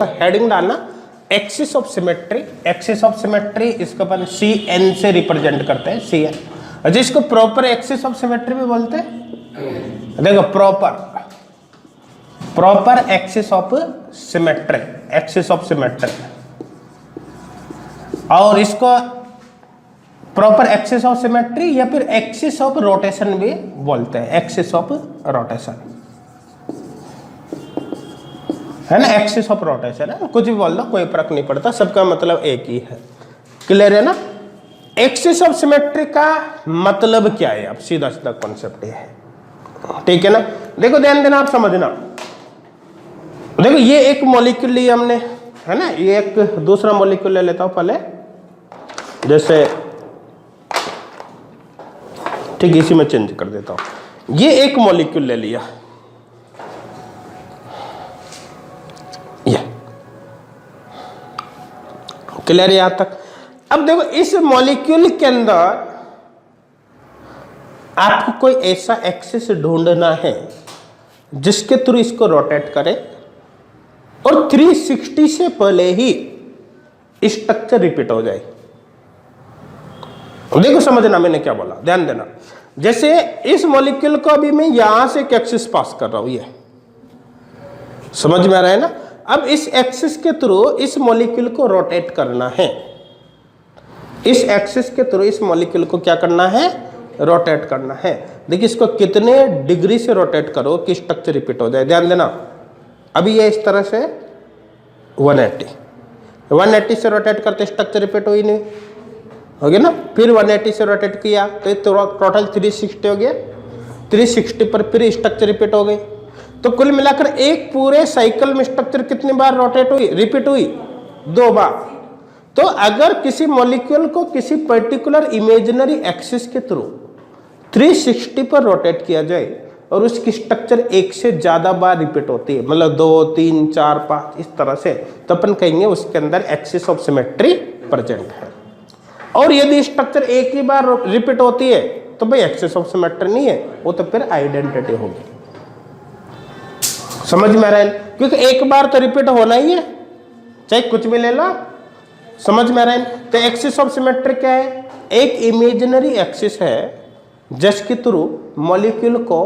Heading डालना axis of symmetry. Axis of symmetry इसको अपन C N से रिप्रेजेंट करते हैं, सी एन, जिसको प्रॉपर एक्सिस ऑफ सिमेट्री भी बोलते हैं। देखो proper axis of symmetry, axis of symmetry, और इसको प्रॉपर एक्सिस ऑफ सिमेट्री या फिर एक्सिस ऑफ रोटेशन भी बोलते हैं, एक्सिस ऑफ रोटेशन है ना, एक्सिस ऑफ रोटेशन है, कुछ भी बोल दो कोई फर्क नहीं पड़ता, सबका मतलब एक ही है। क्लियर है ना। एक्सिस ऑफ सिमेट्री का मतलब क्या है, अब सीधा सीधा कॉन्सेप्ट ये है, ठीक है ना। देखो ध्यान देना, आप समझना। देखो ये एक मॉलिक्यूल लिया हमने, है ना, ये एक दूसरा मॉलिक्यूल ले लेता हूं पहले, जैसे ठीक इसी में चेंज कर देता हूं। ये एक मॉलिक्यूल ले लिया, क्लियर यहां तक। अब देखो इस मॉलिक्यूल के अंदर आपको कोई ऐसा एक्सिस ढूंढना है जिसके थ्रू इसको रोटेट करे और 360 से पहले ही स्ट्रक्चर रिपीट हो जाए। देखो समझना मैंने क्या बोला, ध्यान देना। जैसे इस मॉलिक्यूल को अभी मैं यहां से एक एक्सिस पास कर रहा हूं, ये समझ में आ रहा है ना। अब इस एक्सिस के थ्रू इस मॉलिक्यूल को रोटेट करना है, इस एक्सिस के थ्रू इस मॉलिक्यूल को क्या करना है, रोटेट करना है। देखिए इसको कितने डिग्री से रोटेट करो कि स्ट्रक्चर रिपीट हो जाए, ध्यान देना। अभी ये इस तरह से 180 से रोटेट करते स्ट्रक्चर रिपीट हुई नहीं, हो गया ना। फिर 180 से रोटेट किया तो टोटल 360 हो गया, 360 पर फिर स्ट्रक्चर रिपीट हो गई। तो कुल मिलाकर एक पूरे साइकिल में स्ट्रक्चर कितनी बार रोटेट हुई, रिपीट हुई, 2 बार। तो अगर किसी मॉलिक्यूल को किसी पर्टिकुलर इमेजिनरी एक्सिस के थ्रू 360 पर रोटेट किया जाए और उसकी स्ट्रक्चर एक से ज्यादा बार रिपीट होती है, मतलब 2, 3, 4, 5 इस तरह से, तो अपन कहेंगे उसके अंदर एक्सिस ऑफ सिमेट्री प्रेजेंट है। और यदि स्ट्रक्चर एक ही बार रिपीट होती है तो भाई एक्सिस ऑफ सिमेट्री नहीं है, वो तो फिर आइडेंटिटी होगी। समझ में आ रहा है, क्योंकि एक बार तो रिपीट होना ही है, चाहे कुछ भी ले लो। समझ में आ रहा है। तो एक्सिस ऑफ सिमेट्री क्या है, एक इमेजिनरी एक्सिस है जिसके थ्रू मॉलिक्यूल को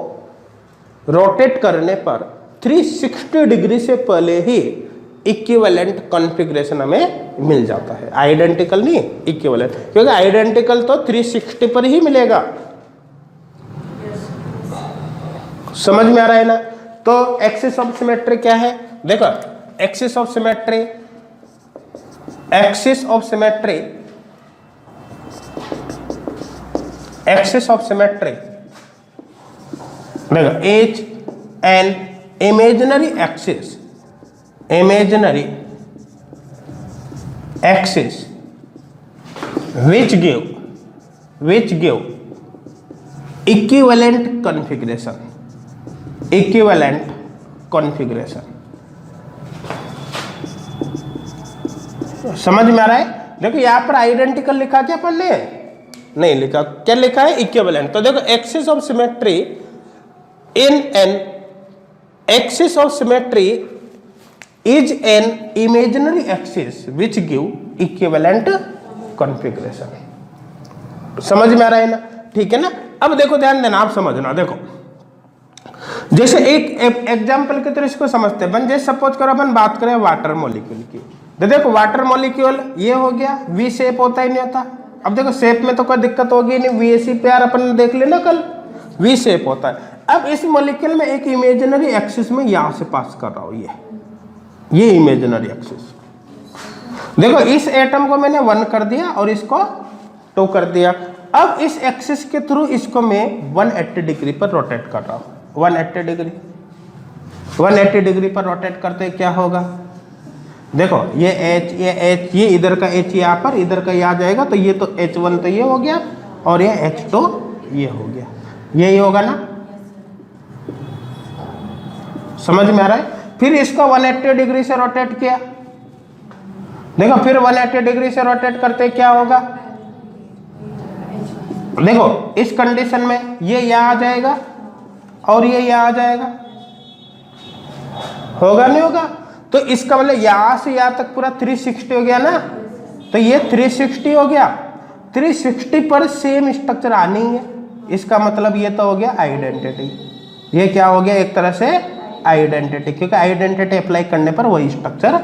रोटेट करने पर 360 डिग्री से पहले ही इक्विवेलेंट कॉन्फ़िगरेशन हमें मिल जाता है। आइडेंटिकल नहीं, इक्विवेलेंट, क्योंकि आइडेंटिकल तो 360 पर ही मिलेगा। समझ में आ रहा है ना। तो एक्सिस ऑफ सिमेट्री क्या है, देखो axis of symmetry, axis of symmetry, axis of symmetry, देखो एच एन imaginary axis, imaginary axis which give equivalent configuration, equivalent configuration. समझ में आ रहा है। देखो यहां पर आइडेंटिकल लिखा क्या अपन ने, नहीं लिखा, क्या लिखा है, इक्विवेलेंट। तो देखो axis of symmetry in an axis of symmetry is an imaginary axis which give equivalent configuration. समझ में आ रहा है ना, ठीक है ना। अब देखो ध्यान देना, आप समझना। देखो जैसे एक एग्जांपल के तरह इसको समझते हैं। जैसे सपोज करो अपन बात करें वाटर मॉलिक्यूल की, तो देखो वाटर मॉलिक्यूल ये हो गया, वी शेप होता ही नहीं होता। अब देखो शेप में तो कोई दिक्कत होगी नहीं, वीएसी पे यार अपन देख लेना कल, वी शेप होता है। अब इस मॉलिक्यूल में एक इमेजिनरी एक्सिस में यहां से पास कर रहा हूं, ये इमेजिनरी एक्सिस। देखो इस एटम को मैंने 1 कर दिया और इसको 2 कर दिया। अब इस एक्सिस के थ्रू इसको मैं 180 डिग्री पर रोटेट कर रहा हूं, 180 डिग्री पर रोटेट करते क्या होगा। देखो ये H, ये इधर का H यहाँ पर, इधर का ये आ जाएगा, तो ये तो H1 तो ये हो गया और ये H2 ये हो गया, यही होगा ना। समझ में आ रहा है। फिर इसको 180 डिग्री से रोटेट किया, देखो फिर 180 डिग्री से रोटेट करते क्या होगा। देखो इस कंडीशन में ये यहाँ आ जाएगा और ये यहाँ आ जाएगा, होगा नहीं होगा। तो इसका मतलब यहां से यहां तक पूरा 360 हो गया ना, तो ये 360 हो गया। 360 पर सेम स्ट्रक्चर आनी है, इसका मतलब ये तो हो गया आइडेंटिटी। ये क्या हो गया, एक तरह से आइडेंटिटी, क्योंकि आइडेंटिटी अप्लाई करने पर वही स्ट्रक्चर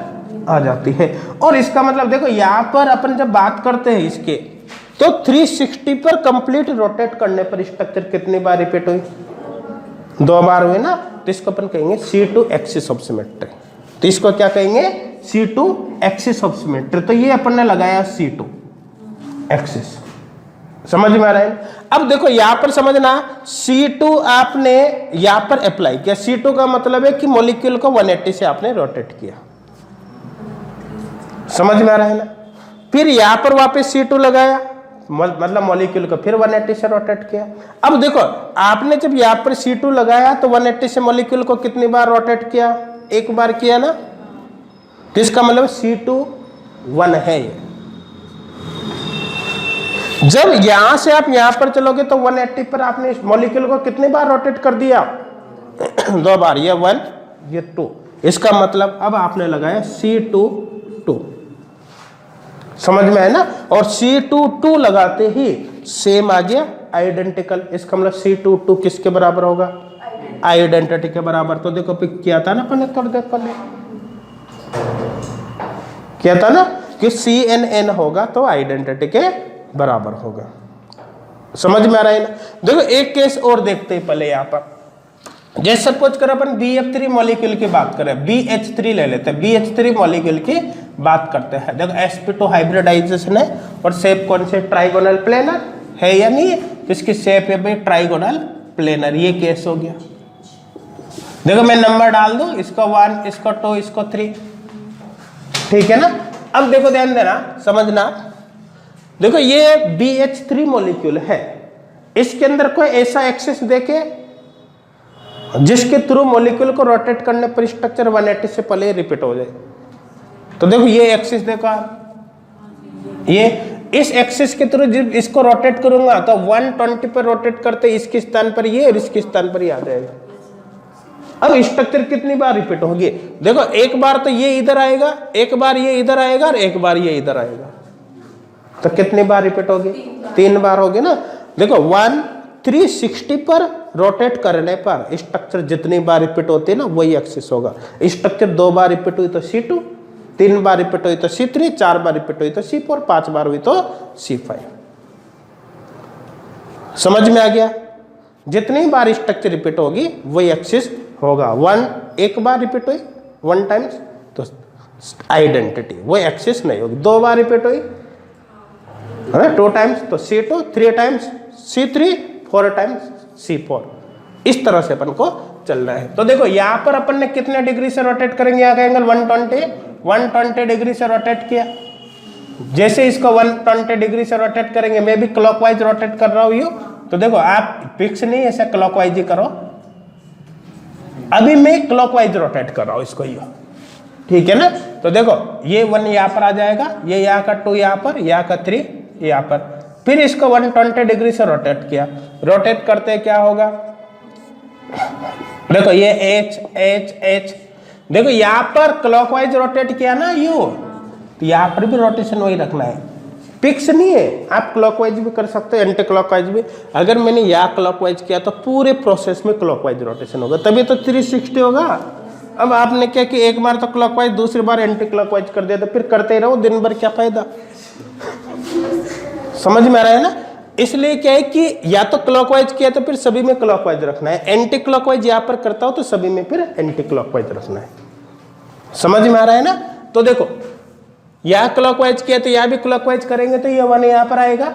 आ जाती है। और इसका मतलब देखो यहां पर अपन जब बात करते हैं इसके, तो 360 पर कंप्लीट रोटेट करने पर स्ट्रक्चर कितनी बार रिपीट हुई, 2 बार हुई ना, तो इसको अपन कहेंगे C2 एक्सिस ऑफ सिमेट्री। तो इसको क्या कहेंगे, C2 एक्सिस ऑफ सिमेट्री। तो ये अपन ने लगाया C2 एक्सिस, समझ में आ रहा है। अब देखो यहां पर समझना, C2 आपने यहां पर अप्लाई किया। C2 का मतलब है कि मॉलिक्यूल को 180 से आपने रोटेट किया, समझ में आ रहा है ना। फिर यहां पर वापस C2 लगाया, मतलब मॉलिक्यूल को फिर 180 से रोटेट किया। अब देखो आपने जब यहां पर C2 लगाया तो 180 से मॉलिक्यूल को कितनी बार रोटेट किया, एक बार किया ना, तो इसका मतलब C2 1 है ये। जब यहां से आप यहां पर चलोगे तो 180 पर आपने मॉलिक्यूल को कितनी बार रोटेट कर दिया, 2 बार, ये 1 ये 2। इसका मतलब अब आपने लगाया C2 2, समझ में है ना। और C2 2 लगाते ही सेम आ गया आइडेंटिकल। इसका मतलब C2 2 किसके बराबर होगा, आइडेंटिटी के बराबर। तो देखो पिक किया था ना अपन ने थोड़ी देर पहले, किया था ना कि CNN होगा तो आइडेंटिटी के बराबर होगा, समझ में आ रहा है ना। देखो एक केस और देखते हैं पहले यहाँ पर। जैसे सपोज कर अपन BF3 मॉलिक्यूल की बात करें, BH3 ले लेते हैं, BH3 मॉलिक्यूल की बात करते हैं। देखो sp2 हाइब्रिडाइजेशन है और शेप कौन से, ट्राइगोनल प्लेनर है या नहीं है, इसकी शेप है भाई ट्राइगोनल प्लेनर। ये केस हो गया। देखो मैं नंबर डाल दूं, इसको 1, इसको 2, इसको 3, ठीक है ना। अब देखो ध्यान देना, समझना, देखो ये BH3 मॉलिक्यूल है, इसके अंदर कोई ऐसा एक्सिस देखे जिसके थ्रू मॉलिक्यूल को रोटेट करने पर स्ट्रक्चर 180 से पहले रिपीट हो जाए। तो देखो ये एक्सिस देखो आप, ये इस एक्सिस के थ्रू जब इसको रोटेट करूंगा तो 120 पर रोटेट करते इसके स्थान पर ये और इसके स्थान पर ये आ जाएगा। अब स्ट्रक्चर कितनी बार रिपीट होगी, देखो एक बार तो ये इधर आएगा, एक बार ये इधर आएगा और एक बार ये इधर आएगा। तो कितनी बार रिपीट होगी, 3 बार होगी ना। देखो 360 पर रोटेट करने पर स्ट्रक्चर जितनी बार रिपीट होती है ना वही एक्सिस होगा। स्ट्रक्चर 2 बार रिपीट हुई तो C2, 3 बार रिपीट हुई तो C3, 4 बार रिपीट हुई तो C4, 5 बार हुई तो C5। समझ में आ गया, जितनी बार स्ट्रक्चर रिपीट होगी वही एक्सिस होगा। 1 बार रिपीट हुई 1 टाइम्स तो आइडेंटिटी, वो एक्सिस नहीं होगी। 2 बार रिपीट हुई 2 टाइम्स तो C2, 3 times C3, 4 times C4। इस तरह से अपन को चलना है। तो देखो यहाँ पर अपन ने कितने डिग्री से रोटेट करेंगे, यहाँ का एंगल 120 डिग्री से रोटेट किया। जैसे इसको 120 डिग्री से रोटेट करेंगे, मैं भी क्लॉकवाइज रोटेट कर रहा हूँ यूं, तो देखो आप फिक्स नहीं ऐसे क्लॉकवाइज ही करो। अभी मैं क्लॉकवाइज रोटेट कर रहा हूँ इसको यूं, ठीक है ना। तो देखो ये 1 यहाँ पर आ जाएगा, ये यहाँ का 2 यहाँ पर, यहाँ का 3 यहाँ पर। फिर इसको 120 डिग्री से रोटेट किया, रोटेट करते क्या होगा, देखो ये H, देखो यहाँ पर क्लॉकवाइज रोटेट किया ना यू, तो यहाँ पर भी रोटेशन वही रखना है, फिक्स नहीं है। आप क्लॉकवाइज भी कर सकते हो, एंटी क्लॉकवाइज भी। अगर मैंने यहाँ क्लॉकवाइज किया तो पूरे प्रोसेस में क्लॉकवाइज रोटेशन होगा, तभी तो 360 होगा। अब आपने क्या कि एक बार तो क्लॉकवाइज, दूसरी बार एंटी क्लॉकवाइज कर दिया, तो फिर करते ही रहो दिन भर, क्या फायदा। समझ में आ रहा है ना। इसलिए क्या है कि या तो क्लॉकवाइज किया तो फिर सभी में क्लॉकवाइज रखना है, एंटी क्लॉकवाइज यहाँ पर करता हो तो सभी में फिर एंटी क्लॉकवाइज रखना है। समझ में आ रहा है ना। तो देखो यहाँ क्लॉकवाइज किया तो यहाँ भी क्लॉकवाइज करेंगे तो ये 1 यहाँ पर आएगा,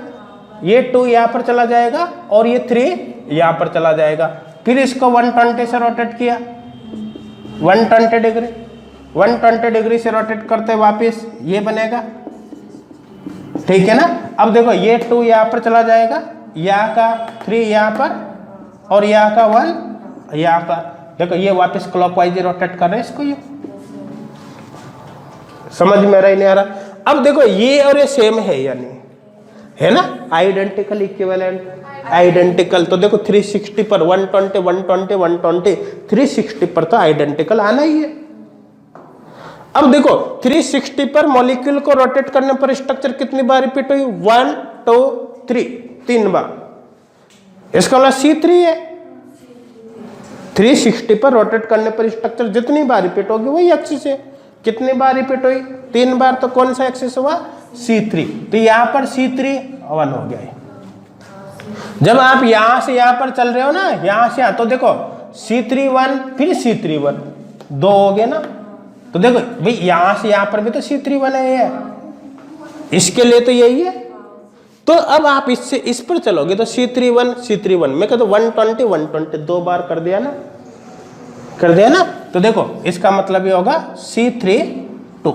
ये 2 यहाँ पर चला जाएगा और ये 3 यहाँ पर चला जाएगा। फिर इसको 120 से रोटेट किया, 120 डिग्री से रोटेट करते वापिस ये बनेगा, ठीक है ना। अब देखो ये 2 यहाँ पर चला जाएगा, यहाँ का 3 यहाँ पर और यहाँ का 1 यहाँ पर। देखो ये वापस क्लॉकवाइज रोटेट कर रहे हैं इसको, ये समझ में आ रहा है नहीं आ रहा। अब देखो ये और ये सेम है या नहीं, है ना, आइडेंटिकल, इक्विवेलेंट, आइडेंटिकल। तो देखो 360 पर 120 360 पर तो आइडेंटिकल आना ही है। अब देखो 360 पर मॉलिक्यूल को रोटेट करने पर स्ट्रक्चर कितनी बार रिपीट हुई? 1 2 3, 3 बार। इसका मतलब C3 है। 360 पर रोटेट करने पर स्ट्रक्चर जितनी बार रिपीट होगी वही एक्सिस है। कितनी बार रिपीट हुई? 3 बार। तो कौन सा एक्सिस हुआ? C3। तो यहां पर C3 1 हो गया है। जब आप यहां से यहां पर चल रहे हो ना, यहां से यहां, तो देखो C3 1 फिर C3 1, 2 हो गए ना। तो देखो भाई यहां से यहां पर भी तो C3 1 है, इसके लिए तो यही है। तो अब आप इससे इस पर चलोगे तो C3 1 मैं कहता 120 120 2 बार कर दिया ना, कर दिया ना। तो देखो इसका मतलब ये होगा C3 2।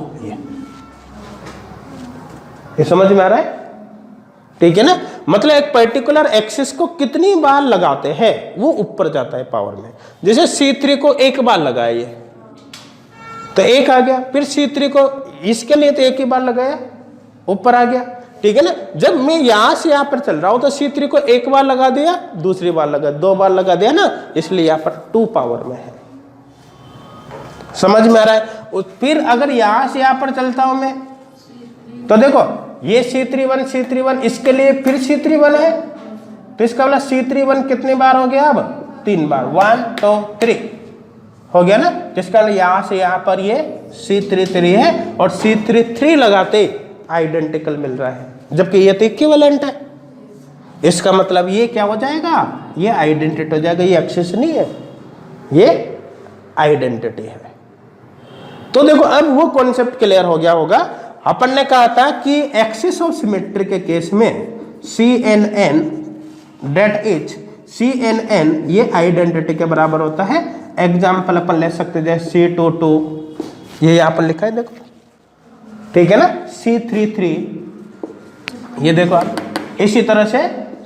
ये समझ में आ रहा है? ठीक है ना। मतलब एक पर्टिकुलर एक्सिस को कितनी बार लगाते हैं वो ऊपर जाता है पावर में। जैसे C3 को एक बार लगाया ये तो 1 आ गया, फिर C3 को इसके लिए तो 1 ही बार लगाया, ऊपर आ गया। ठीक है ना। जब मैं यहां से यहां पर चल रहा हूं तो C3 को 1 बार लगा दिया, दूसरी बार लगा, 2 बार लगा दिया ना, इसलिए यहां पर 2 पावर में है। समझ में आ रहा है? फिर अगर यहां से यहां पर चलता हूं मैं तो देखो ये C3 1 इसके लिए फिर C3 1 है, तो इसका मतलब C3 1 कितनी बार हो गया? अब 3 बार, 1 2 3 हो गया ना। जिसका मतलब यहां से यहां पर ये C3 3 है और C3 3 लगाते आइडेंटिकल मिल रहा है, जबकि ये तो इक्विवेलेंट है। इसका मतलब ये क्या हो जाएगा? ये आइडेंटिटी हो जाएगा। ये एक्सिस नहीं है, ये आइडेंटिटी है। तो देखो अब वो कॉन्सेप्ट क्लियर हो गया होगा। अपन ने कहा था कि एक्सिस ऑफ सिमेट्री के केस में CNN डेट इज CNN ये आइडेंटिटी के बराबर होता है। एग्जाम्पल अपन ले सकते हैं C22, ये यहां पर लिखा है देखो, ठीक है ना। C33 ये देखो आप, इसी तरह से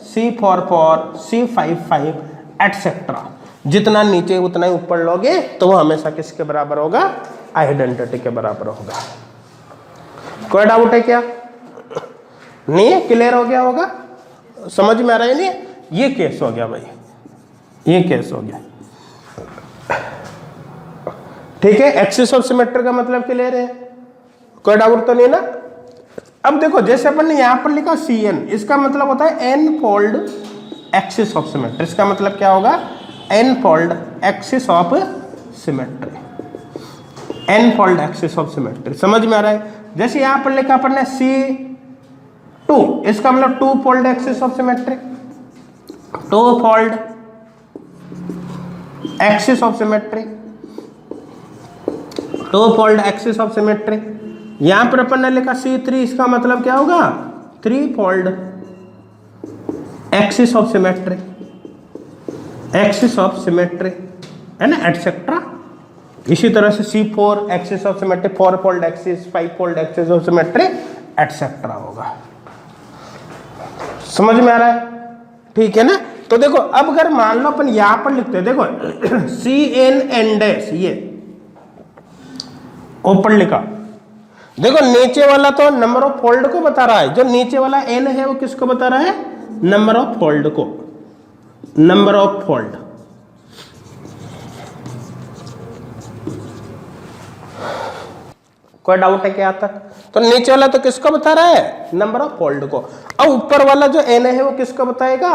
C44 C55 एटसेट्रा। जितना नीचे उतना ही ऊपर लोगे तो वो हमेशा किसके बराबर होगा? आइडेंटिटी के बराबर होगा। कोई डाउट है क्या? नहीं है? क्लियर हो गया होगा? समझ में आ रहा है? नहीं, ये केस हो गया भाई, ये केस हो गया। ठीक है। एक्सिस ऑफ सिमेट्री का मतलब क्लियर है? कोई डाउट तो नहीं ना। अब देखो जैसे अपन ने यहां पर लिखा CN, इसका मतलब होता है n fold axis of symmetry. इसका मतलब क्या होगा? n fold axis of symmetry, n fold axis of symmetry. समझ में आ रहा है? जैसे यहां पर लिखा अपन ने C2, इसका मतलब 2 fold axis of symmetry, 2 fold axis of symmetry, 2 fold axis of symmetry. यहां पर अपन ने लिखा C3, इसका मतलब क्या होगा? 3 fold axis of symmetry, axis of symmetry, है ना, एटसेट्रा। इसी तरह से C4 axis of symmetry, 4 fold axis, 5 fold axis of symmetry, etcetera होगा। समझ में आ रहा है? ठीक है ना। तो देखो अब अगर मान लो अपन यहां पर लिखते हैं, देखो CNN डैश, ये ऊपर लिखा, देखो नीचे वाला तो नंबर ऑफ फोल्ड को बता रहा है। जो नीचे वाला n है वो किसको बता रहा है? नंबर ऑफ फोल्ड को, नंबर ऑफ फोल्ड। कोई डाउट है क्या यहाँ तक? तो नीचे वाला तो किसको बता रहा है? नंबर ऑफ फोल्ड को। अब ऊपर वाला जो n है वो किसको बताएगा?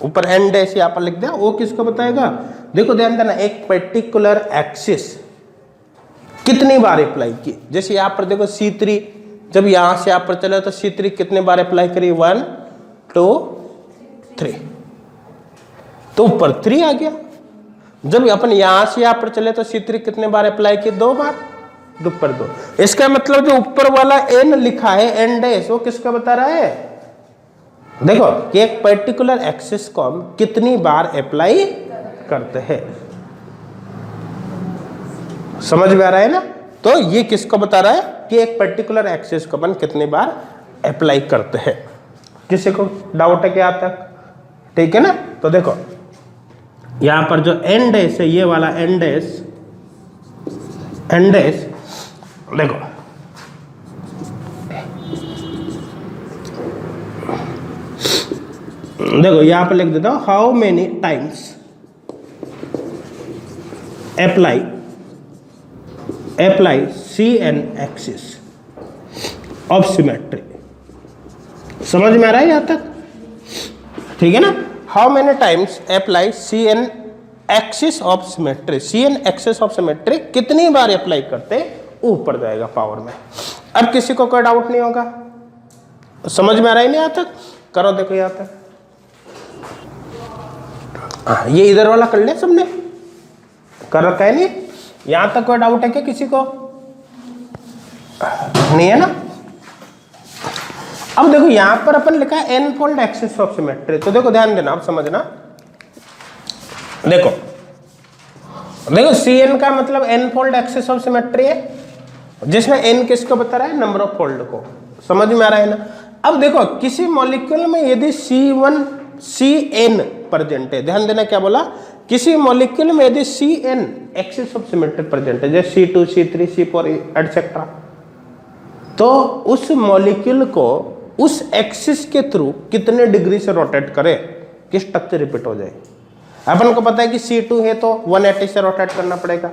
ऊपर n डैश यहाँ पर लिख दिया, वो किसको बताएगा? देखो ध्यान देना, एक पर्टिकुलर एक्सिस कितनी बार अप्लाई की। जैसे यहाँ पर देखो C3, जब यहां से यहाँ पर चले तो C3 कितने बार अप्लाई करी? 1 2 3, तो ऊपर 3 आ गया। जब अपन यहां से यहाँ पर चले तो C3 कितने बार अप्लाई की? 2 बार, ऊपर 2। इसका मतलब जो ऊपर वाला n लिखा है n डैश, वो किसका बता रहा है? देखो कि एक पर्टिकुलर एक्सिस को हम कितनी बार अप्लाई करते हैं। समझ में आ रहा है ना? तो ये किसको बता रहा है कि एक पर्टिकुलर एक्सिस को अपन कितनी बार अप्लाई करते हैं। किसी को डाउट है क्या यहाँ तक? ठीक है ना। तो देखो यहां पर जो n डैश है, ये वाला n डैश, देखो देखो यहां पर लिख देता हूं, how many times apply apply CN axis of symmetry. समझ में आ रहा है यहां तक? ठीक है ना। How many times apply CN axis of symmetry. CN axis of symmetry कितनी बार अप्लाई करते ऊपर जाएगा पावर में। अब किसी को कोई डाउट नहीं होगा? समझ में आ रहा है नहीं यहां तक? करो देखो यहां तक। ये इधर वाला कर ले सबने, कर रखा है नहीं? यहां तक कोई डाउट है क्या किसी को? नहीं है ना। अब देखो यहां पर अपन लिखा है n fold axis of symmetry. तो देखो ध्यान देना, आप समझना। देखो CN का मतलब n fold axis of symmetry है, जिसमें n किसको बता रहा है? नंबर ऑफ फोल्ड को। समझ में आ रहा है ना। अब देखो किसी मॉलिक्यूल में यदि C1 CN प्रेजेंट है, ध्यान देना क्या बोला, किसी मॉलिक्यूल में यदि CN axis of symmetry present है, जैसे C2 C3 C4 एटसेट्रा, तो उस मॉलिक्यूल को उस एक्सिस के थ्रू कितने डिग्री से रोटेट करे कि स्ट्रक्चर रिपीट हो जाए। अपन को पता है कि C2 है तो 180 से रोटेट करना पड़ेगा,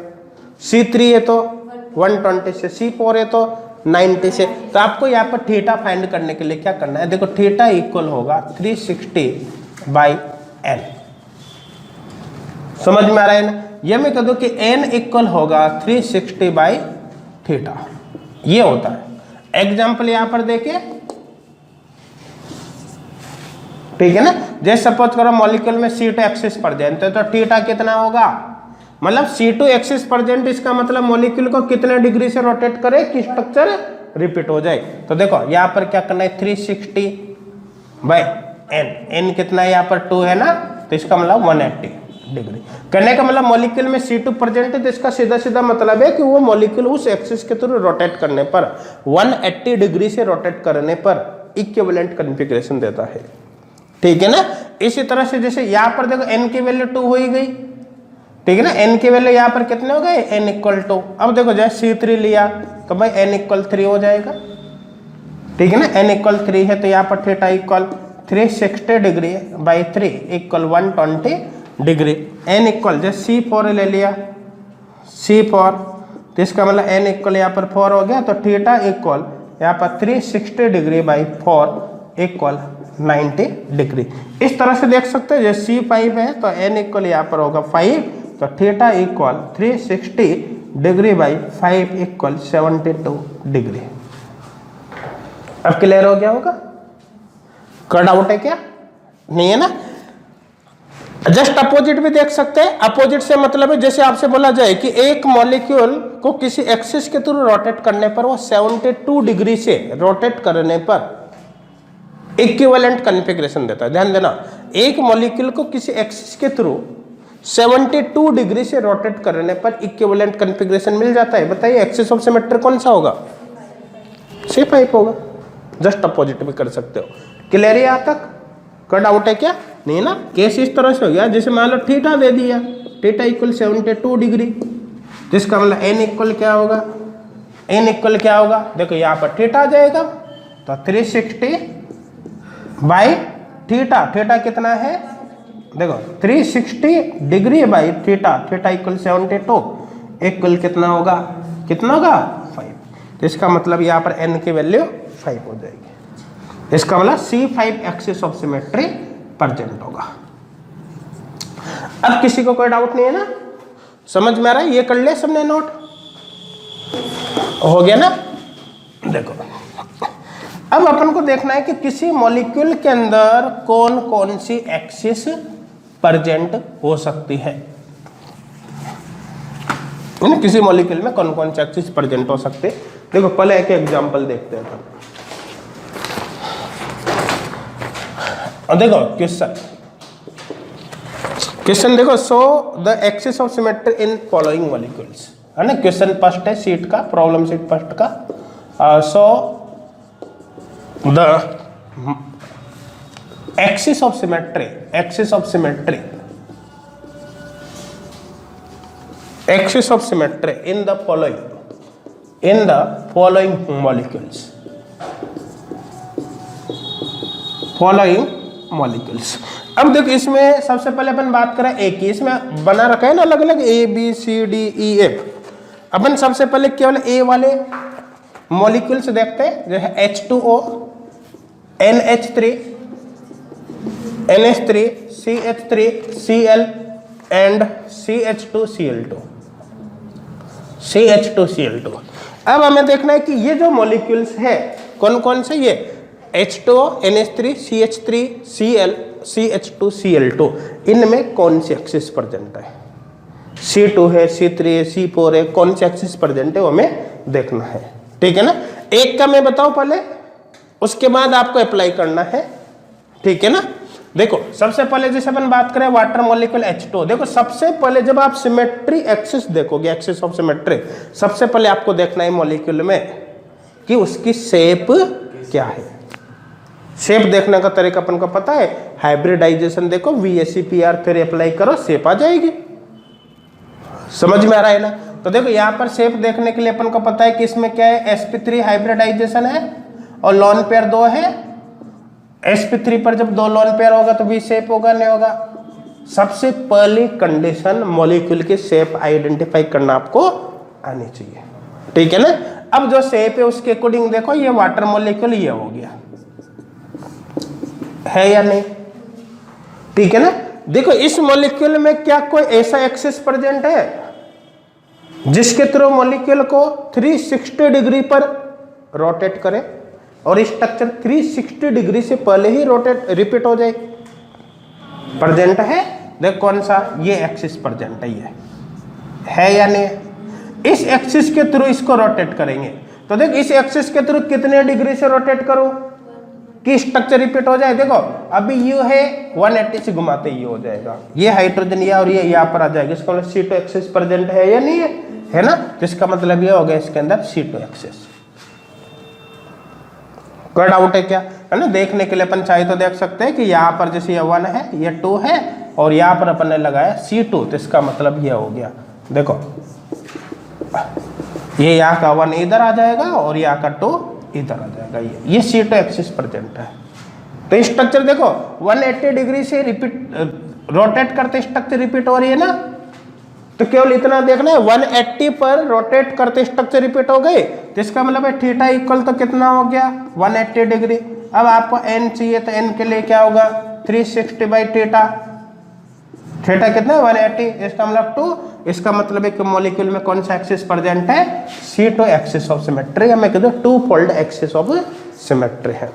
C3 है तो 120 से, C4 है तो 90 से। तो आपको यहाँ पर थीटा फाइंड करने के लिए क्या करना है? देखो थीटा इक्वल होगा 360/n। समझ में आ रहा है ना। ये मैं कह दूं कि n इक्वल होगा 360/थीटा, ये होता है। एग्जाम्पल यहां पर देखिए, ठीक है ना। जैसे सपोज करो मॉलिक्यूल में C2 एक्सिस प्रेजेंट है, तो थीटा कितना होगा? मतलब C2 एक्सिस प्रेजेंट, इसका मतलब मॉलिक्यूल को कितने डिग्री से रोटेट करे कि स्ट्रक्चर रिपीट हो जाए। तो देखो यहाँ पर क्या करना है, 360/n। n कितना है यहाँ पर 2 है ना, तो इसका मतलब 180 डिग्री। करने का मतलब मॉलिक्यूल में C2 प्रेजेंट है, तो इसका सीधा सीधा मतलब है कि वो मॉलिक्यूल उस एक्सिस के थ्रू रोटेट करने पर 180 डिग्री से रोटेट करने पर इक्विवेलेंट कॉन्फ़िगरेशन देता है। ठीक है ना। इसी तरह से जैसे यहाँ पर देखो n की वैल्यू 2 हो ही गई, ठीक है ना। n की वैल्यू यहाँ पर कितने हो गए? n equal 2। अब देखो जैसे C3 लिया तो भाई n इक्वल 3 हो जाएगा, ठीक है ना। n इक्वल 3 है तो यहाँ पर theta equal 360/3 equal 120 degree. n equal जैसे C4 ले लिया, C4, तो इसका मतलब n इक्वल यहाँ पर 4 हो गया, तो थीटा इक्वल यहाँ पर 360°/4 इक्वल 90 डिग्री। इस तरह से देख सकते हैं। जैसे C5 है तो n इक्वल यहाँ पर होगा 5, तो थीटा इक्वल 360°/5 इक्वल 72 डिग्री। अब क्लियर हो गया होगा? कोई डाउट है क्या? नहीं है ना। जस्ट अपोजिट भी देख सकते हैं। अपोजिट से मतलब है जैसे आपसे बोला जाए कि एक मॉलिक्यूल को किसी एक्सिस के थ्रू रोटेट करने पर वो 72 डिग्री से रोटेट करने पर इक्विवेलेंट कॉन्फ़िगरेशन देता है। ध्यान देना, एक मॉलिक्यूल को किसी एक्सिस के थ्रू 72 डिग्री से रोटेट करने पर इक्विवेलेंट कॉन्फ़िगरेशन मिल जाता है। बताइए एक्सिस ऑफ सिमेट्री कौन सा होगा? C5 होगा। जस्ट अपोजिट भी कर सकते हो। क्लियर है यहाँ तक? कोई डाउट है क्या? नहीं ना। केस इस तरह से हो गया, जैसे मान लो थीटा दे दिया, थीटा इक्वल 72 डिग्री, जिसका मतलब n इक्वल क्या होगा? n इक्वल क्या होगा? देखो यहाँ पर थीटा आ जाएगा, तो 360/थीटा, थीटा कितना है? देखो 360°/थीटा, थीटा इक्वल 72 इक्वल कितना होगा? कितना होगा? 5। तो इसका मतलब यहाँ पर n की वैल्यू 5 हो जाएगी। इसका मतलब C5 axis of symmetry present होगा। अब किसी को कोई डाउट नहीं है ना? समझ में आ रहा है? ये कर ले सबने नोट, हो गया ना। देखो अब अपन को देखना है कि किसी मॉलिक्यूल के अंदर कौन कौन सी एक्सिस प्रेजेंट हो सकती है। किसी मॉलिक्यूल में कौन कौन सी एक्सिस प्रेजेंट हो सकते हैं। देखो पहले एक एग्जांपल देखते हैं अपन। और देखो क्वेश्चन देखो, so the axis of symmetry in following molecules, है ना। क्वेश्चन फर्स्ट है सीट का, प्रॉब्लम सीट फर्स्ट का। So the axis of symmetry, axis of symmetry, axis of symmetry in the following molecules, following molecules. अब देखो इसमें सबसे पहले अपन बात करें ए की। इसमें बना रखा है ना अलग अलग A B C D E F। अपन सबसे पहले केवल ए वाले मॉलिक्यूल्स देखते हैं, जो है H2O, NH3, NH3, CH3, Cl and CH2Cl2, CH2Cl2। अब हमें देखना है कि ये जो मॉलिक्यूल्स है कौन कौन से, ये H2O, NH3, CH3, Cl, CH2Cl2, इनमें कौन सी एक्सिस प्रेजेंट है, C2 है, C3 है, C4 है, कौन सी एक्सिस प्रेजेंट है वो हमें देखना है। ठीक है ना, एक का मैं बताऊं पहले, उसके बाद आपको अप्लाई करना है। ठीक है ना, देखो सबसे पहले जैसे अपन बात करें वाटर मॉलिक्यूल H2, देखो सबसे पहले जब आप सिमेट्री एक्सिस देखोगे, एक्सिस ऑफ सिमेट्री, सबसे पहले आपको देखना है मॉलिक्यूल में कि उसकी शेप क्या है। शेप देखने का तरीका अपन को पता है, हाइब्रिडाइजेशन देखो, VSEPR फिर अप्लाई करो, शेप आ जाएगी। समझ में आ रहा है ना। तो देखो यहाँ पर शेप देखने के लिए अपन को पता है कि इसमें क्या है, sp3 हाइब्रिडाइजेशन है और लॉन पेयर 2 है। sp3 पर जब 2 लॉन पेयर होगा तो V शेप होगा, नहीं होगा। सबसे पहली कंडीशन मॉलिक्यूल की शेप आइडेंटिफाई करना आपको आनी चाहिए। ठीक है ना, अब जो शेप है उसके अकॉर्डिंग देखो, ये वाटर मॉलिक्यूल ये हो गया है या नहीं। ठीक है ना, देखो इस मॉलिक्यूल में क्या कोई ऐसा एक्सिस प्रेजेंट है जिसके थ्रू मॉलिक्यूल को 360 डिग्री पर रोटेट करे और स्ट्रक्चर 360 डिग्री से पहले ही रिपीट हो जाए, प्रेजेंट है। देख कौन सा, ये एक्सिस प्रेजेंट है, ये है या नहीं। इस एक्सिस के थ्रू इसको रोटेट करेंगे तो देख इस एक्सिस के थ्रू कितने डिग्री से रोटेट करो कि स्ट्रक्चर रिपीट हो जाए। देखो अभी यू है 180 से घुमाते ये हो जाएगा, ये हाइड्रोजन या और ये यहाँ पर आ जाएगा, इसका मतलब C2 एक्सिस प्रेजेंट है या नहीं है ना। तो इसका मतलब ये हो गया इसके अंदर C2 एक्सिस। कोई डाउट है क्या, है ना। देखने के लिए अपन चाहे तो देख सकते हैं कि यहाँ पर जैसे ये 1 है, ये 2 है और यहाँ पर अपन ने लगाया C2, तो इसका मतलब ये हो गया। देखो ये यहाँ का 1 इधर आ जाएगा और यहाँ का 2 इधर आ जाएगा, ये C2 एक्सिस प्रेजेंट है। तो स्ट्रक्चर देखो 180 डिग्री से रिपीट रोटेट करते स्ट्रक्चर रिपीट हो रही है ना। तो केवल इतना देखना है 180 पर रोटेट करते स्ट्रक्चर रिपीट हो गए, तो इसका मतलब है थीटा इक्वल तो कितना हो गया 180 डिग्री। अब आपको n चाहिए तो n के लिए क्या होगा 360 बाई थीटा, थीटा कितना 180, इसका मतलब 2। इसका मतलब है कि मॉलिक्यूल में कौन सा एक्सिस प्रेजेंट है, C2 एक्सिस ऑफ सिमेट्री, हमें कहते हैं 2 फोल्ड एक्सिस ऑफ सिमेट्री है।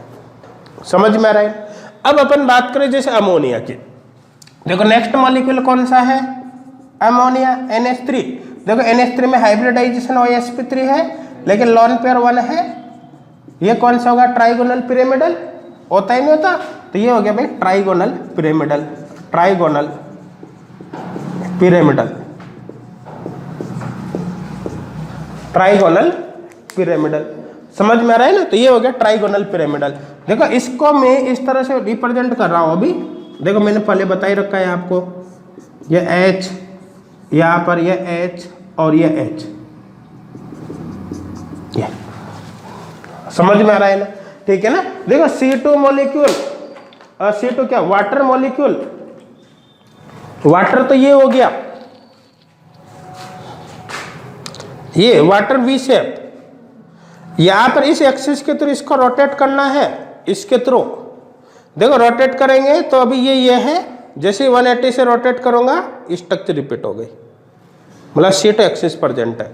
समझ में आ रहा है। अब अपन बात करें जैसे अमोनिया की, देखो नेक्स्ट मॉलिक्यूल कौन सा है, अमोनिया NH3। देखो NH3 में हाइब्रिडाइजेशन और sp3 है लेकिन लॉन पेयर 1 है, ये कौन सा होगा ट्राइगोनल पिरामिडल, होता ही नहीं होता, तो ये हो गया भाई trigonal pyramidal, trigonal pyramidal, trigonal pyramidal. समझ में आ रहा है ना। तो ये हो गया ट्राइगोनल पिरामिडल। देखो इसको मैं इस तरह से रिप्रेजेंट कर रहा हूं अभी, देखो मैंने पहले बता ही रखा है आपको, ये H, यहाँ पर ये H और ये H, ये समझ में आ रहा है ना। ठीक है ना। देखो C2 मॉलिक्यूल, C2 क्या वाटर मॉलिक्यूल, वाटर तो ये हो गया, ये वाटर V शेप, यहां पर इस एक्सिस के थ्रू इसको रोटेट करना है, इसके थ्रू देखो रोटेट करेंगे तो अभी ये है, जैसे 180 से रोटेट करूंगा स्ट्रक्चर रिपीट हो गई, मतलब C2 एक्सिस प्रेजेंट है।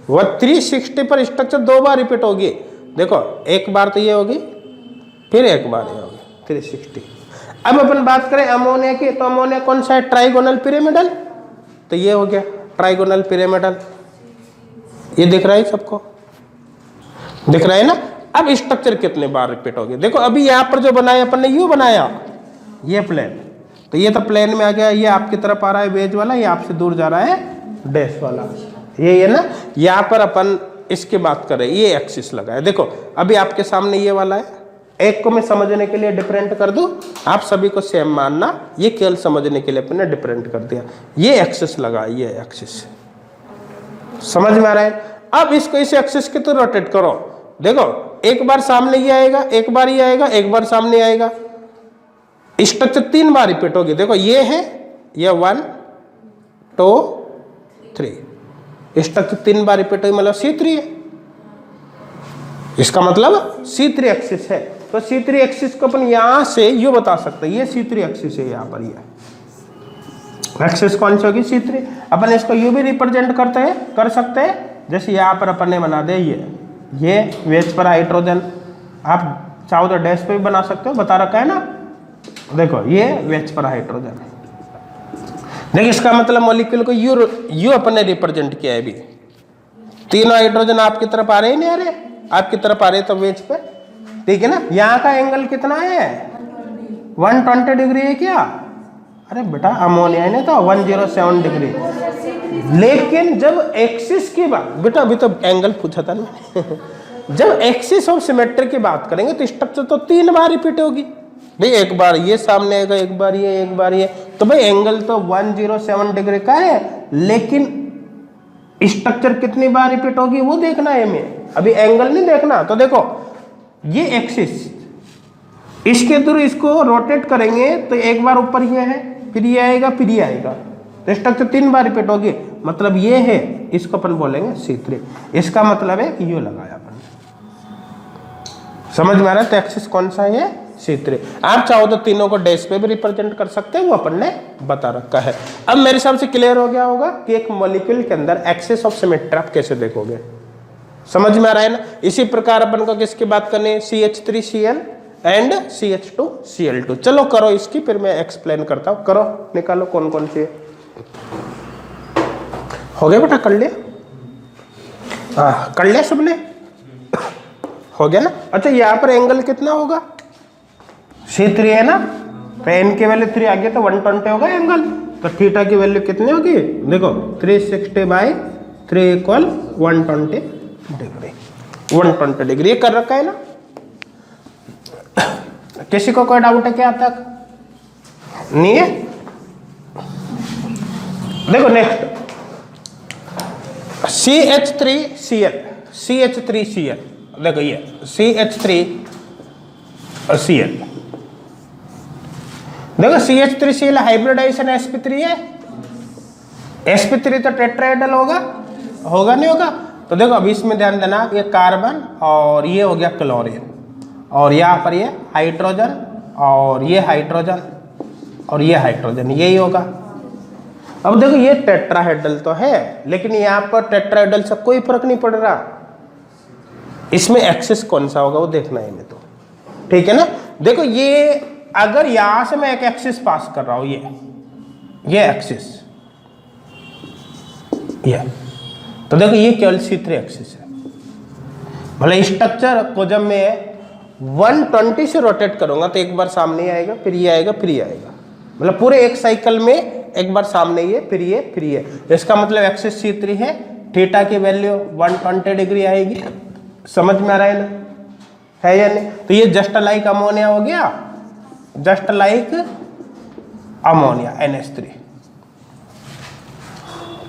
वह 360 पर स्ट्रक्चर 2 बार रिपीट होगी, देखो एक बार तो ये होगी फिर एक बार ये होगी 360। अब अपन बात करें अमोनिया की, तो अमोनिया कौन सा है ट्राइगोनल पिरामिडल, तो ये हो गया ट्राइगोनल पिरामिडल, ये दिख रहा है सबको, दिख रहा है ना। अब स्ट्रक्चर कितने बार रिपीट होगी, देखो अभी यहाँ पर जो बनाया अपन ने यू बनाया, ये प्लेन, तो ये तो प्लेन में आ गया, ये आपकी तरफ आ रहा है वेज वाला, ये आपसे दूर जा रहा है डैश वाला, ये ना। यहाँ पर अपन इसकी बात करें, ये एक्सिस लगा है, देखो अभी आपके सामने ये वाला है, एक को मैं समझने के लिए डिफरेंट कर दूं, आप सभी को सेम मानना, ये केवल समझने के लिए अपन ने डिफरेंट कर दिया, ये एक्सिस लगा, ये एक्सिस, समझ में आ रहा है। अब इसको इस एक्सिस के तो रोटेट करो, देखो एक बार सामने ये आएगा, एक बार ये आएगा, एक बार सामने आएगा, स्ट्रक्चर 3 बार रिपीट होगी। देखो ये है, ये 1 2 3, स्ट्रक्चर 3 बार रिपीट हुई मतलब C3 है, इसका मतलब C3 एक्सिस है। तो C3 एक्सिस को अपन यहां से यू बता सकते हैं, ये C3 एक्सिस है, यहां पर ये एक्सिस कौन सी होगी C3। अपन इसको यू भी रिप्रेजेंट कर सकते हैं, जैसे यहां पर अपन ने बना दे ये वेज पर हाइड्रोजन, आप चाहो तो डैश पे भी बना सकते हो, बता रखा है ना, देखो ये वेज पर हाइड्रोजन। देखिए इसका मतलब मॉलिक्यूल को यू अपन ने रिप्रेजेंट किया है। अभी तीनों हाइड्रोजन आपकी तरफ आ रहे हैं, नहीं आ रहे, आपकी तरफ आ रहे तो वेज पे, ठीक है ना। यहाँ का एंगल कितना है 120 डिग्री है क्या, अरे बेटा अमोनिया है ना तो 107 डिग्री। लेकिन जब एक्सिस की बात, बेटा अभी तो एंगल पूछा था ना जब एक्सिस ऑफ सिमेट्री की बात करेंगे तो स्ट्रक्चर तो 3 बार रिपीट होगी भाई, एक बार ये सामने आएगा, एक बार ये, तो भाई एंगल तो 107 डिग्री का है, लेकिन स्ट्रक्चर कितनी बार रिपीट होगी वो देखना है हमें, अभी एंगल नहीं देखना। तो देखो ये एक्सिस, इसके थ्रू इसको रोटेट करेंगे तो एक बार ऊपर ये है, फिर ये आएगा, फिर ये आएगा, तो स्ट्रक्चर 3 बार रिपीट होगी, मतलब ये है, इसको अपन बोलेंगे C3। इसका मतलब है कि यू लगाया अपन, समझ में आ रहा है। तो एक्सिस कौन सा है C3। आप चाहो तो तीनों को डैश पे भी रिप्रेजेंट कर सकते हैं, वो अपन ने बता रखा है। अब मेरे हिसाब से क्लियर हो गया होगा कि एक मॉलिक्यूल के अंदर एक्सिस ऑफ सिमेट्री आप कैसे देखोगे, समझ में आ रहा है ना। इसी प्रकार अपन को किसकी बात करनी है, CH3Cl एंड CH2Cl2। चलो करो इसकी, फिर मैं एक्सप्लेन करता हूं, करो निकालो कौन कौन सी है। हो गया बेटा, कर लिया, हाँ कर लिया सबने, हो गया ना। अच्छा यहाँ पर एंगल कितना होगा, C3 है ना, तो n की वैल्यू 3 आ गया तो 120 होगा एंगल, तो थीटा की वैल्यू कितनी होगी, देखो 360/3 = 120 डिग्री, 120 डिग्री ये कर रखा है ना। किसी को कोई डाउट है क्या तक, नहीं है। देखो नेक्स्ट CH3Cl, देखो ये CH3Cl, देखो CH3Cl हाइब्रिडाइजेशन sp3 है, sp3 तो टेट्राहेड्रल होगा नहीं होगा। तो देखो अभी इसमें ध्यान देना, ये कार्बन और ये हो गया क्लोरीन, और यहाँ पर ये हाइड्रोजन और ये हाइड्रोजन और ये हाइड्रोजन, यही होगा। अब देखो ये टेट्राहेड्रल तो है, लेकिन यहाँ पर टेट्राहेड्रल से कोई फर्क नहीं पड़ रहा, इसमें एक्सिस कौन सा होगा वो देखना है इन्हें, तो ठीक है ना। देखो ये अगर यहां से मैं एक एक्सिस पास कर रहा हूं, ये एक्सिस, ये तो देखो ये केवल C3 एक्सिस है। भले स्ट्रक्चर को जब मैं 120 से रोटेट करूंगा तो एक बार सामने आएगा, फिर ये आएगा, फिर ये आएगा, मतलब पूरे एक साइकिल में एक बार सामने ये, फिर ये, फिर ये। इसका मतलब एक्सिस C3 है, थीटा की वैल्यू 120 डिग्री आएगी, समझ में आ रहा है ना, है या नहीं। तो ये जस्ट लाइक अमोनिया हो गया, जस्ट लाइक अमोनिया NH3।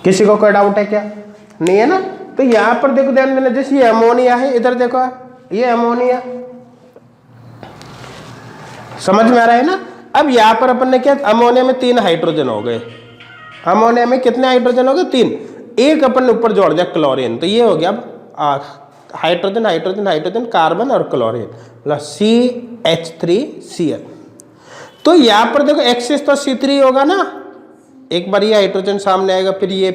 किसी को कोई डाउट है क्या, नहीं है ना। तो यहां पर देखो ध्यान देना, जैसे ये अमोनिया है, इधर देखो ये अमोनिया, समझ में आ रहा है ना। अब यहां पर अपन ने क्या, अमोनिया में 3 हाइड्रोजन हो गए, अमोनिया में कितने हाइड्रोजन हो गए 3, एक अपन ने ऊपर जोड़ दिया क्लोरीन, तो ये हो गया अब हाइड्रोजन हाइड्रोजन हाइड्रोजन कार्बन और क्लोरीन, मतलब CH3Cl। तो यहां पर देखो एक्सिस तो C3 होगा ना, एक बार ये हाइड्रोजन सामने आएगा, फिर ये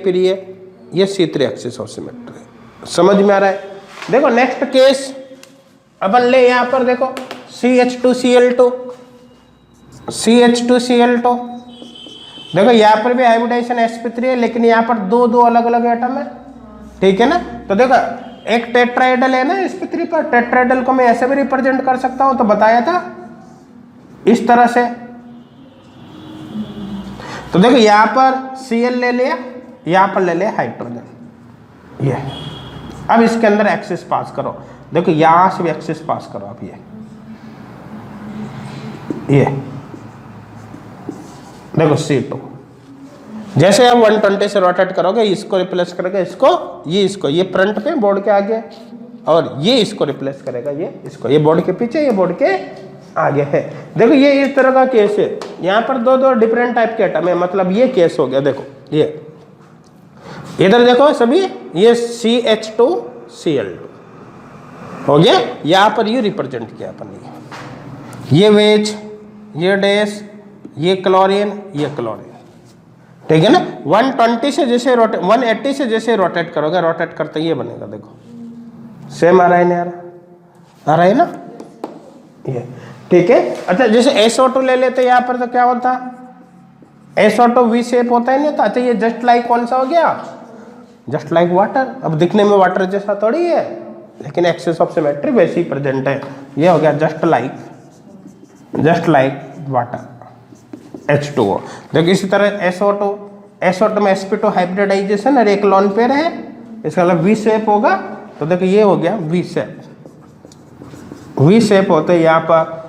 C3 एक्सिस ऑफ सिमेट्री, समझ में आ रहा है। देखो नेक्स्ट केस अपन ले, यहां पर देखो CH2Cl2, देखो यहां पर भी हाइब्रिडाइजेशन sp3 है, लेकिन यहां पर दो अलग अलग एटम है, ठीक है ना। तो देखो एक टेट्राहेड्रल है ना sp3 पर, टेट्राहेड्रल को मैं ऐसे भी रिप्रेजेंट कर सकता हूं, तो बताया था इस तरह से। तो देखो यहां पर Cl ले लिया, यहां पर ले लिया हाइड्रोजन, ये। अब इसके अंदर एक्सिस पास करो, देखो यहां से भी एक्सिस पास करो आप, ये देखो C2, जैसे आप 120 से रोटेट करोगे, इसको रिप्लेस करेगा इसको, ये फ्रंट पे बोर्ड के आगे, और ये इसको रिप्लेस करेगा ये इसको, ये बोर्ड के पीछे, ये बोर्ड के आगे है। देखो ये इस तरह का केस है, यहाँ पर दो डिफरेंट टाइप के एटम है, मतलब ये केस हो गया, देखो ये इधर देखो सभी, ये CH2Cl2 हो गया, यहां पर ये रिप्रेजेंट किया अपन ने, ये वेज, ये डैश, ये क्लोरीन, ये क्लोरीन, ठीक है ना। 120 से जैसे 180 से जैसे रोटेट करोगे, रोटेट करते ये बनेगा, देखो सेम आ रहा है ना यार, आ रहा है ना ये, ठीक है। अच्छा जैसे SO2 ले लेते यहाँ पर, तो क्या होता, SO2 V शेप होता है नहीं तो, अच्छा ये जस्ट लाइक कौन सा हो गया, जस्ट लाइक वाटर। अब दिखने में वाटर जैसा थोड़ी है, लेकिन एक्सेस ऑफ सिमेट्री वैसे ही प्रेजेंट है, ये हो गया जस्ट लाइक वाटर, H2O। देखो इसी तरह SO2 में sp2 हाइब्रिडाइजेशन और एक लॉन पेयर है, इसका मतलब V शेप होगा, तो देखो ये हो गया V शेप होते यहाँ पर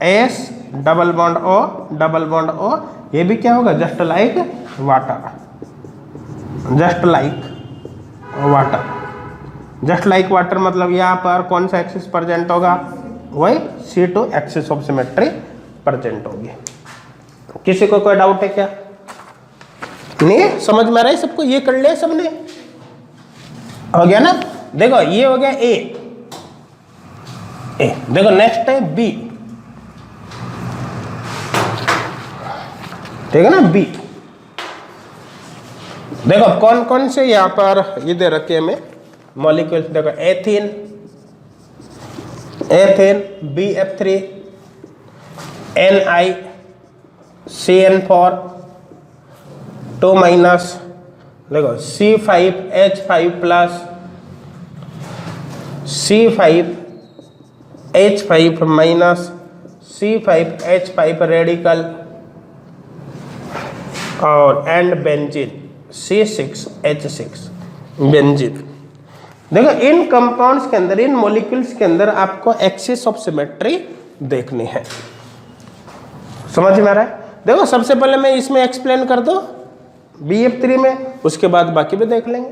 S डबल बॉन्ड O, ये भी क्या होगा, जस्ट लाइक वाटर, मतलब यहाँ पर कौन सा एक्सिस प्रेजेंट होगा, वही C2 axis of symmetry present होगी। किसी को कोई डाउट है क्या, नहीं समझ में आ रहा है सबको, ये कर लिया सबने, हो गया ना। देखो ये हो गया ए, देखो नेक्स्ट है B, ठीक है ना B। देखो कौन कौन से यहाँ पर ये दे रखे हमें मॉलिक्यूल्स, देखो एथीन BF3 NiCN4 2- देखो C5H5 plus C5H5 minus C5H5 radical और एंड बेंजीन C6H6 बेंजीन। देखो इन कंपाउंड्स के अंदर, इन मॉलिक्यूल्स के अंदर आपको एक्सिस ऑफ सिमेट्री देखनी है, समझ में आ रहा है। देखो सबसे पहले मैं इसमें एक्सप्लेन कर दो BF3 में, उसके बाद बाकी भी देख लेंगे,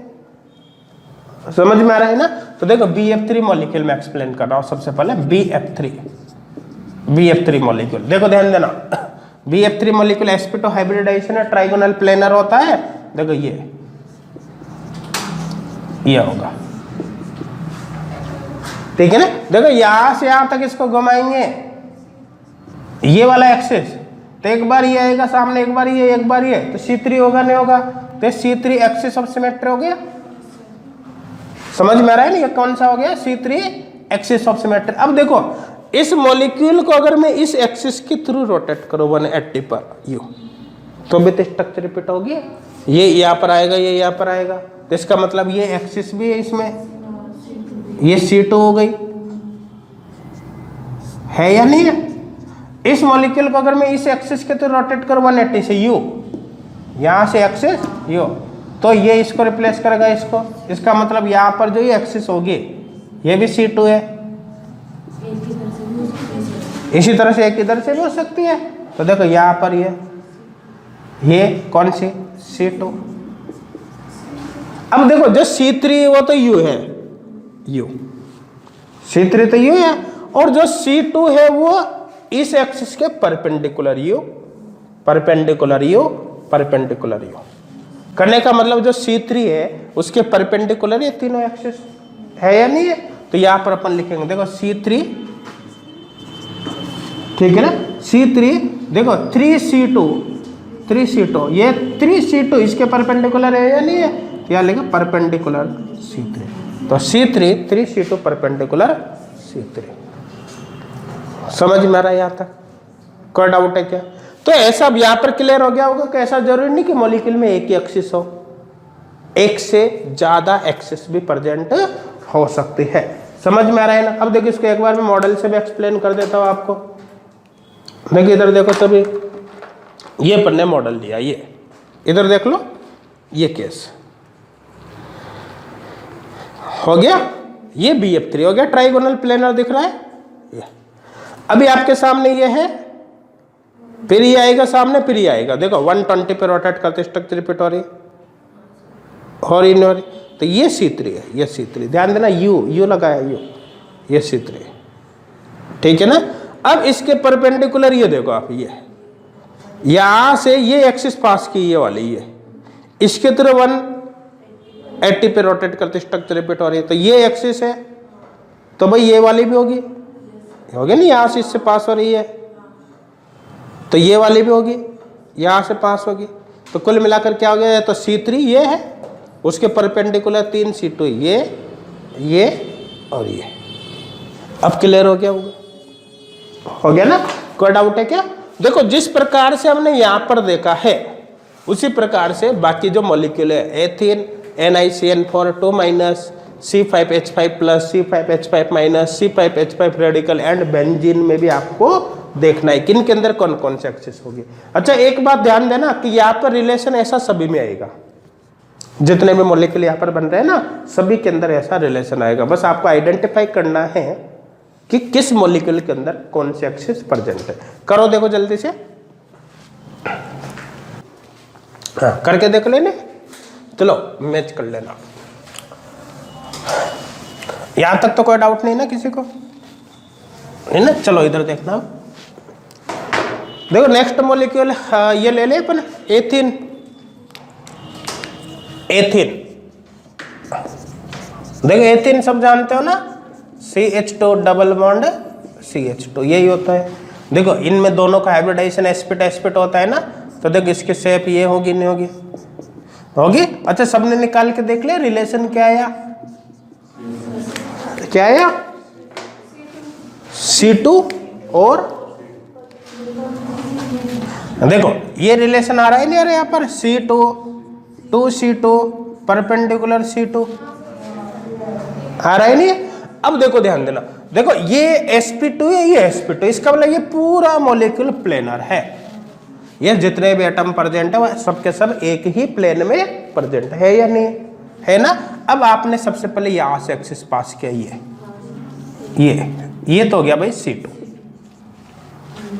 समझ में आ रहा है ना। तो देखो BF3 मॉलिक्यूल में एक्सप्लेन कर रहा हूं, सबसे पहले BF3 मॉलिक्यूल, देखो ध्यान देना, BF3 मॉलिक्यूल sp2 हाइब्रिडाइजेशन है, ट्राइगोनल प्लेनर होता है, देखो ये होगा, ठीक है ना। देखो यहां से यहां तक इसको घुमाएंगे, ये वाला एक्सिस, तो एक बार ये आएगा सामने, एक बार ये, तो C3 होगा नहीं होगा, तो C3 एक्सिस ऑफ सिमेट्री हो गया, समझ में आ रहा है ना, ये कौन सा हो गया, C3 एक्सिस ऑफ सिमेट्री। अब देखो इस मॉलिक्यूल को अगर मैं इस एक्सिस के थ्रू रोटेट करूं 180 पर यू, तो भी तो स्ट्रक्चर रिपीट होगी, ये यहाँ पर आएगा, ये यहाँ पर आएगा, तो इसका मतलब ये एक्सिस भी है इसमें, ये C2 हो गई, है या नहीं है। इस मॉलिक्यूल को अगर मैं इस एक्सिस के थ्रू रोटेट करूं 180 से यू, यहां से एक्सिस यू, तो ये इसको रिप्लेस करेगा इसको, इसका मतलब यहाँ पर जो ये एक्सिस होगी ये भी C2 है, इसी तरह से एक इधर से भी हो सकती है, तो देखो यहाँ पर ये कौन सी C2। अब देखो जो C3 वो तो U है, C3 तो U है, और जो C2 है वो इस एक्सिस के परपेंडिकुलर U करने का मतलब जो C3 है उसके परपेंडिकुलर ये तीनों एक्सिस है या नहीं है। तो यहां पर अपन लिखेंगे, देखो C3, ठीक है ना, C3, देखो 3C2 ये 3C2 इसके परपेंडिकुलर है या नहीं है, क्या लिखा, परपेंडिकुलर C3, तो C3 3C2 परपेंडिकुलर C3, समझ में आ रहा है यहाँ तक, कोई डाउट है क्या। तो ऐसा अब यहाँ पर क्लियर हो गया होगा कि ऐसा जरूरी नहीं कि मॉलिक्यूल में एक ही एक्सिस हो, एक से ज्यादा एक्सिस भी प्रेजेंट हो सकती है, समझ में आ रहा है ना। अब देखिए इसको एक बार मैं मॉडल से भी एक्सप्लेन कर देता हूँ आपको। देखिए इधर देखो सभी, ये अपन ने मॉडल लिया, ये इधर देख लो, ये केस हो गया, ये BF3 हो गया, ट्राइगोनल प्लेनर दिख रहा है ये। अभी आपके सामने ये है, फिर ये आएगा सामने, फिर ये आएगा, देखो 120 पे रोटेट करते स्ट्रक्चर रिपीट हो रही, तो ये C3 है, ये C3, ध्यान देना U लगाया, ये C3, ठीक है ना। अब इसके परपेंडिकुलर ये देखो आप, ये यहां से ये एक्सिस पास की, ये वाली, ये इसके थ्रू 80 पे रोटेट करते स्ट्रक्चर रिपीट हो रही है, तो ये एक्सिस है, तो भाई ये वाली भी होगी ना, यहाँ से इससे पास हो रही है, तो ये वाली भी होगी, यहाँ से पास होगी, तो कुल मिलाकर क्या हो गया, तो C3 ये है, उसके परपेंडिकुलर 3 C2 ये और ये। अब क्लियर हो गया होगा, हो गया ना, कोई डाउट है क्या? देखो जिस प्रकार से हमने यहाँ पर देखा है उसी प्रकार से बाकी जो मॉलिक्यूल है, ethene NiCN4 2- C5H5 plus C5H5 minus C5H5 radical and benzene में भी आपको देखना है किन के अंदर कौन कौन से एक्सिस होगी। अच्छा एक बात ध्यान देना कि यहाँ पर रिलेशन ऐसा सभी में आएगा, जितने भी मॉलिक्यूल यहाँ पर बन रहे हैं ना सभी के अंदर ऐसा रिलेशन आएगा, बस आपको आइडेंटिफाई करना है कि किस मॉलिक्यूल के अंदर कौन से एक्सिस प्रेजेंट है। करो देखो जल्दी से, हाँ करके देख लेने, चलो मैच कर लेना। यहां तक तो कोई डाउट नहीं ना किसी को, है ना? चलो इधर देखना, देखो नेक्स्ट मॉलिक्यूल ये ले ले अपन, एथीन। देखो एथीन सब जानते हो ना, CH2 डबल बॉन्ड CH2 यही होता है। देखो इनमें दोनों का हाइब्रिडाइजेशन sp2 होता है ना, तो देखो इसकी शेप ये होगी नहीं होगी, होगी। अच्छा सबने निकाल के देख लिया रिलेशन क्या आया, क्या आया, C2 और देखो ये रिलेशन आ रहा है नहीं आ रहा यहाँ पर, C2 2C2 परपेंडिकुलर C2 आ रहा है नहीं। अब देखो ध्यान देना, देखो ये sp2 है, ये sp2, इसका मतलब ये पूरा मॉलिक्यूल प्लेनर है, ये जितने भी एटम प्रेजेंट है वह सबके सब एक ही प्लेन में प्रेजेंट है या नहीं है ना। अब आपने सबसे पहले यहां से एक्सिस पास किया, ये तो हो गया भाई C2,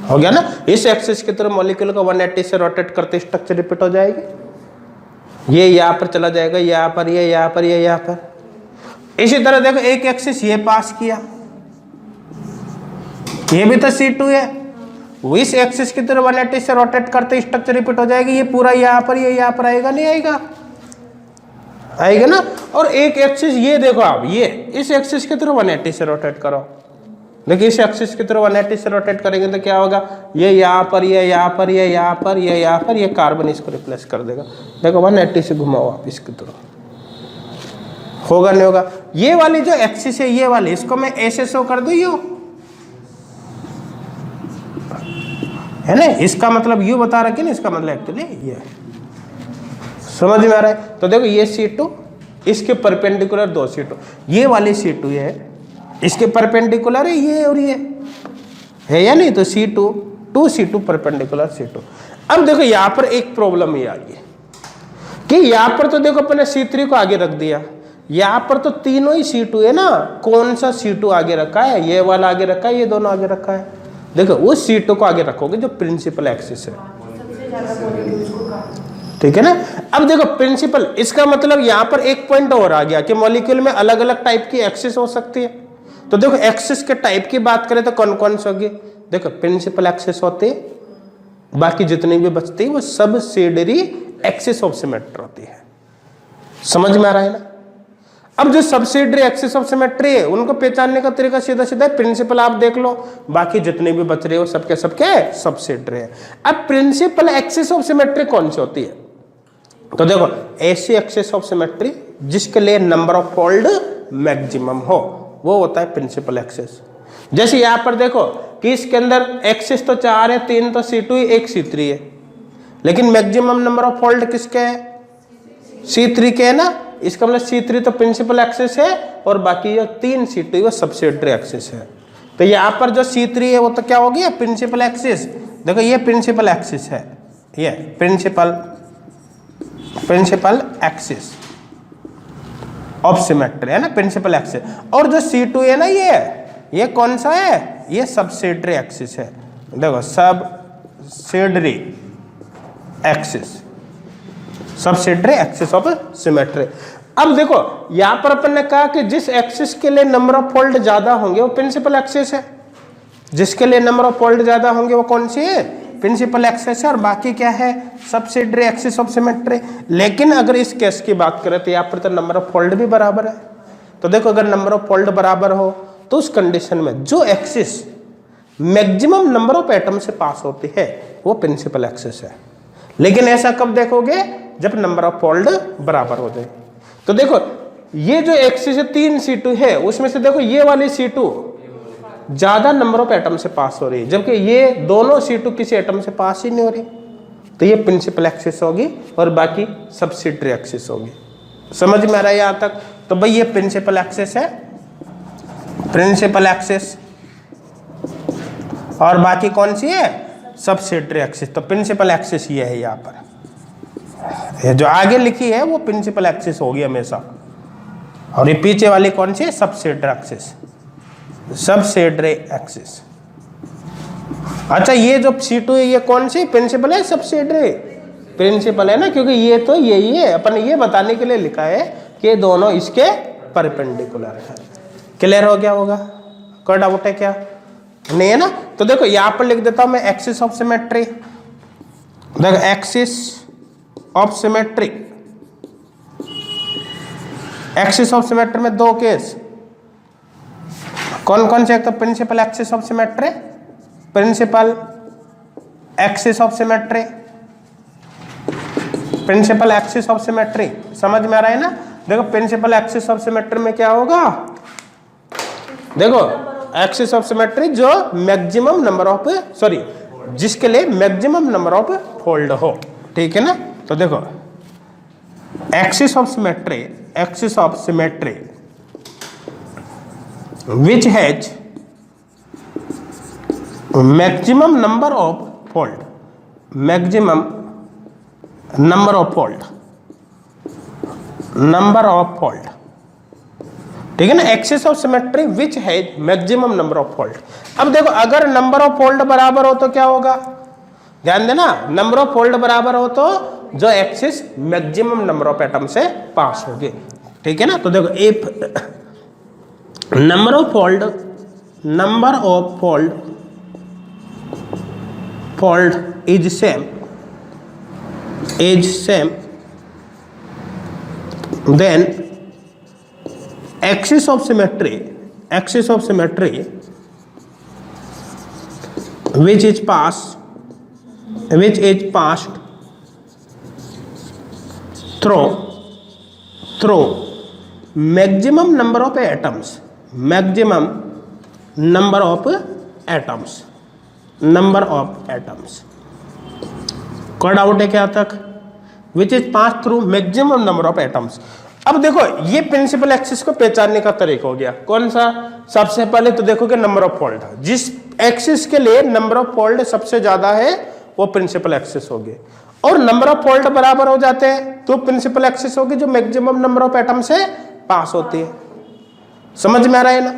हो गया ना। इस एक्सिस की तरफ मॉलिक्यूल को 180 से रोटेट करते स्ट्रक्चर रिपीट हो जाएगी, ये यहां पर चला जाएगा, यहां पर ये, यहां पर ये, यहां पर। इसी तरह देखो एक एक्सिस ये पास किया, ये भी तो C2 है, वो इस एक्सिस की तरफ 180 से रोटेट करते स्ट्रक्चर रिपीट हो जाएगी, ये पूरा यहाँ पर, ये यहाँ पर आएगा नहीं आएगा, आएगा ना। और एक एक्सिस ये देखो आप, ये इस एक्सिस की तरफ 180 से रोटेट करो, देखिए इस एक्सिस की तरफ 180 से रोटेट करेंगे तो क्या होगा, ये यहाँ पर, ये यहाँ पर, ये यहाँ पर, ये यहाँ पर, ये कार्बन इसको रिप्लेस कर देगा। देखो 180 से घुमाओ आप इसकी तरफ, होगा नहीं होगा। ये वाली जो एक्सिस है ये वाली, इसको मैं ऐसे शो कर दूं यू, है ना, इसका मतलब यू बता रखी ना, इसका मतलब एक्चुअली ये समझ में आ रहा है। तो देखो ये C2, इसके परपेंडिकुलर 2 C2, ये वाली C2 है, इसके परपेंडिकुलर है ये और ये, है या नहीं, तो C2 2C2 परपेंडिकुलर C2। अब देखो यहाँ पर एक प्रॉब्लम ये आ गई कि यहाँ पर तो देखो अपने C3 को आगे रख दिया, यहाँ पर तो तीनों ही C2 है ना, कौन सा C2 आगे रखा है, ये वाला आगे रखा है, ये दोनों आगे रखा है। देखो उस C2 को आगे रखोगे जो प्रिंसिपल एक्सिस है, ठीक है ना। अब देखो प्रिंसिपल, इसका मतलब यहाँ पर एक पॉइंट और आ गया कि मॉलिक्यूल में अलग अलग टाइप की एक्सिस हो सकती है। तो देखो एक्सिस के टाइप की बात करें तो कौन कौन सी होगी, देखो प्रिंसिपल एक्सिस होती है, बाकी जितनी भी बचती है वो सबसिडियरी एक्सिस ऑफ सिमेट्री होती है, समझ में आ रहा है ना। अब जो सबसिडियरी एक्सिस ऑफ सिमेट्री है उनको पहचानने का तरीका सीधा सीधा है, प्रिंसिपल आप देख लो, बाकी जितने भी बच रहे हो सबके सबके सबसिडियरी है। अब प्रिंसिपल एक्सिस ऑफ सिमेट्री कौन सी होती है, तो देखो ऐसी एक्सिस ऑफ सिमेट्री जिसके लिए नंबर ऑफ फोल्ड मैक्सिमम हो, वो होता है प्रिंसिपल एक्सिस। जैसे यहाँ पर देखो कि इसके अंदर एक्सिस तो 4 है, 3 तो C2 है, 1 C3 है, लेकिन मैक्सिमम नंबर ऑफ फोल्ड किसके है, C3 के है ना। इसका मतलब C3 तो प्रिंसिपल एक्सिस है और बाकी जो 3 C2 है वो सबसिडियरी एक्सिस है। तो यहाँ पर जो C3 है वो तो क्या हो गया, प्रिंसिपल एक्सिस। देखो ये प्रिंसिपल एक्सिस है, ये प्रिंसिपल एक्सिस ऑफ सिमेट्री है ना, प्रिंसिपल एक्सिस। और जो C2 है ना ये कौन सा है, ये सबसिडियरी एक्सिस है। देखो subsidiary axis, subsidiary axis of symmetry. अब देखो यहां पर अपन ने कहा कि जिस एक्सिस के लिए नंबर ऑफ फोल्ड ज्यादा होंगे वो प्रिंसिपल एक्सिस है, जिसके लिए नंबर ऑफ फोल्ड ज्यादा होंगे वो कौन सी है, प्रिंसिपल एक्सेस है और बाकी क्या है, सब्सिडरी एक्सिस ऑफ सिमेट्री। लेकिन अगर इस केस की बात करें तो यहाँ पर तो नंबर ऑफ फोल्ड भी बराबर है। तो देखो अगर नंबर ऑफ फोल्ड बराबर हो तो उस कंडीशन में जो axis maximum number of atom से पास होती है वो प्रिंसिपल एक्सिस है। लेकिन ऐसा कब देखोगे, जब नंबर ऑफ फोल्ड बराबर हो जाए। तो देखो ये जो एक्सिस 3 C2 है उसमें से देखो ये वाली C2 ज्यादा नंबर ऑफ एटम से पास हो रही है, जबकि ये दोनों C2 किसी एटम से पास ही नहीं हो रही। तो ये प्रिंसिपल एक्सिस होगी और बाकी सब्सिडरी एक्सिस होगी। समझ में आ रहा है यहां तक? तो भाई ये प्रिंसिपल एक्सिस है, प्रिंसिपल एक्सिस, और बाकी कौन सी है, सब्सिडरी एक्सिस। तो प्रिंसिपल एक्सिस ये है, यहां पर ये जो आगे लिखी है वो प्रिंसिपल एक्सिस होगी हमेशा, और ये पीछे वाली कौन सी है, सब्सिडरी एक्सिस, सब्सिडरी एक्सिस। अच्छा ये जो C2 है ये कौन सी, प्रिंसिपल है सब्सिडरी? प्रिंसिपल है ना, क्योंकि ये तो यही है, अपन ये बताने के लिए लिखा है कि दोनों इसके परपेंडिकुलर है। क्लियर हो गया होगा? कोई डाउट है क्या? नहीं है ना? तो देखो यहां पर लिख देता हूं मैं एक्सिस ऑफ सिमेट्री। देखो axis of symmetry, axis of symmetry में दो केस कौन कौन से, एक तो principal axis of symmetry, principal axis of symmetry, principal axis of symmetry. समझ में आ रहा है ना? देखो प्रिंसिपल एक्सिस ऑफ सिमेट्री में क्या होगा, देखो एक्सिस ऑफ सिमेट्री जो मैक्सिमम नंबर ऑफ, सॉरी जिसके लिए मैक्सिमम नंबर ऑफ फोल्ड हो, ठीक है ना? तो देखो axis of symmetry, axis of symmetry which has maximum number of fold, maximum number of fold, number of fold, ठीक है ना? Axis of symmetry which has maximum number of fold. अब देखो अगर नंबर ऑफ फोल्ड बराबर हो तो क्या होगा, ध्यान देना, नंबर ऑफ फोल्ड बराबर हो तो जो axis maximum number of atom से पास होगी, ठीक है ना? तो देखो if number of fold is same, then axis of symmetry which is passed through maximum number of atoms, maximum number of atoms, कोई डाउट है क्या तक? Which is pass through maximum number of atoms. अब देखो ये principal axis को पहचानने का तरीका हो गया, कौन सा? सबसे पहले तो देखोगे नंबर ऑफ फोल्ड, जिस एक्सिस के लिए नंबर ऑफ फोल्ड सबसे ज्यादा है वो प्रिंसिपल एक्सिस होगी, और नंबर ऑफ फोल्ड बराबर हो जाते हैं तो प्रिंसिपल एक्सिस होगी जो मैक्सिमम नंबर ऑफ एटम से पास होती है। समझ में आ रहा है ना?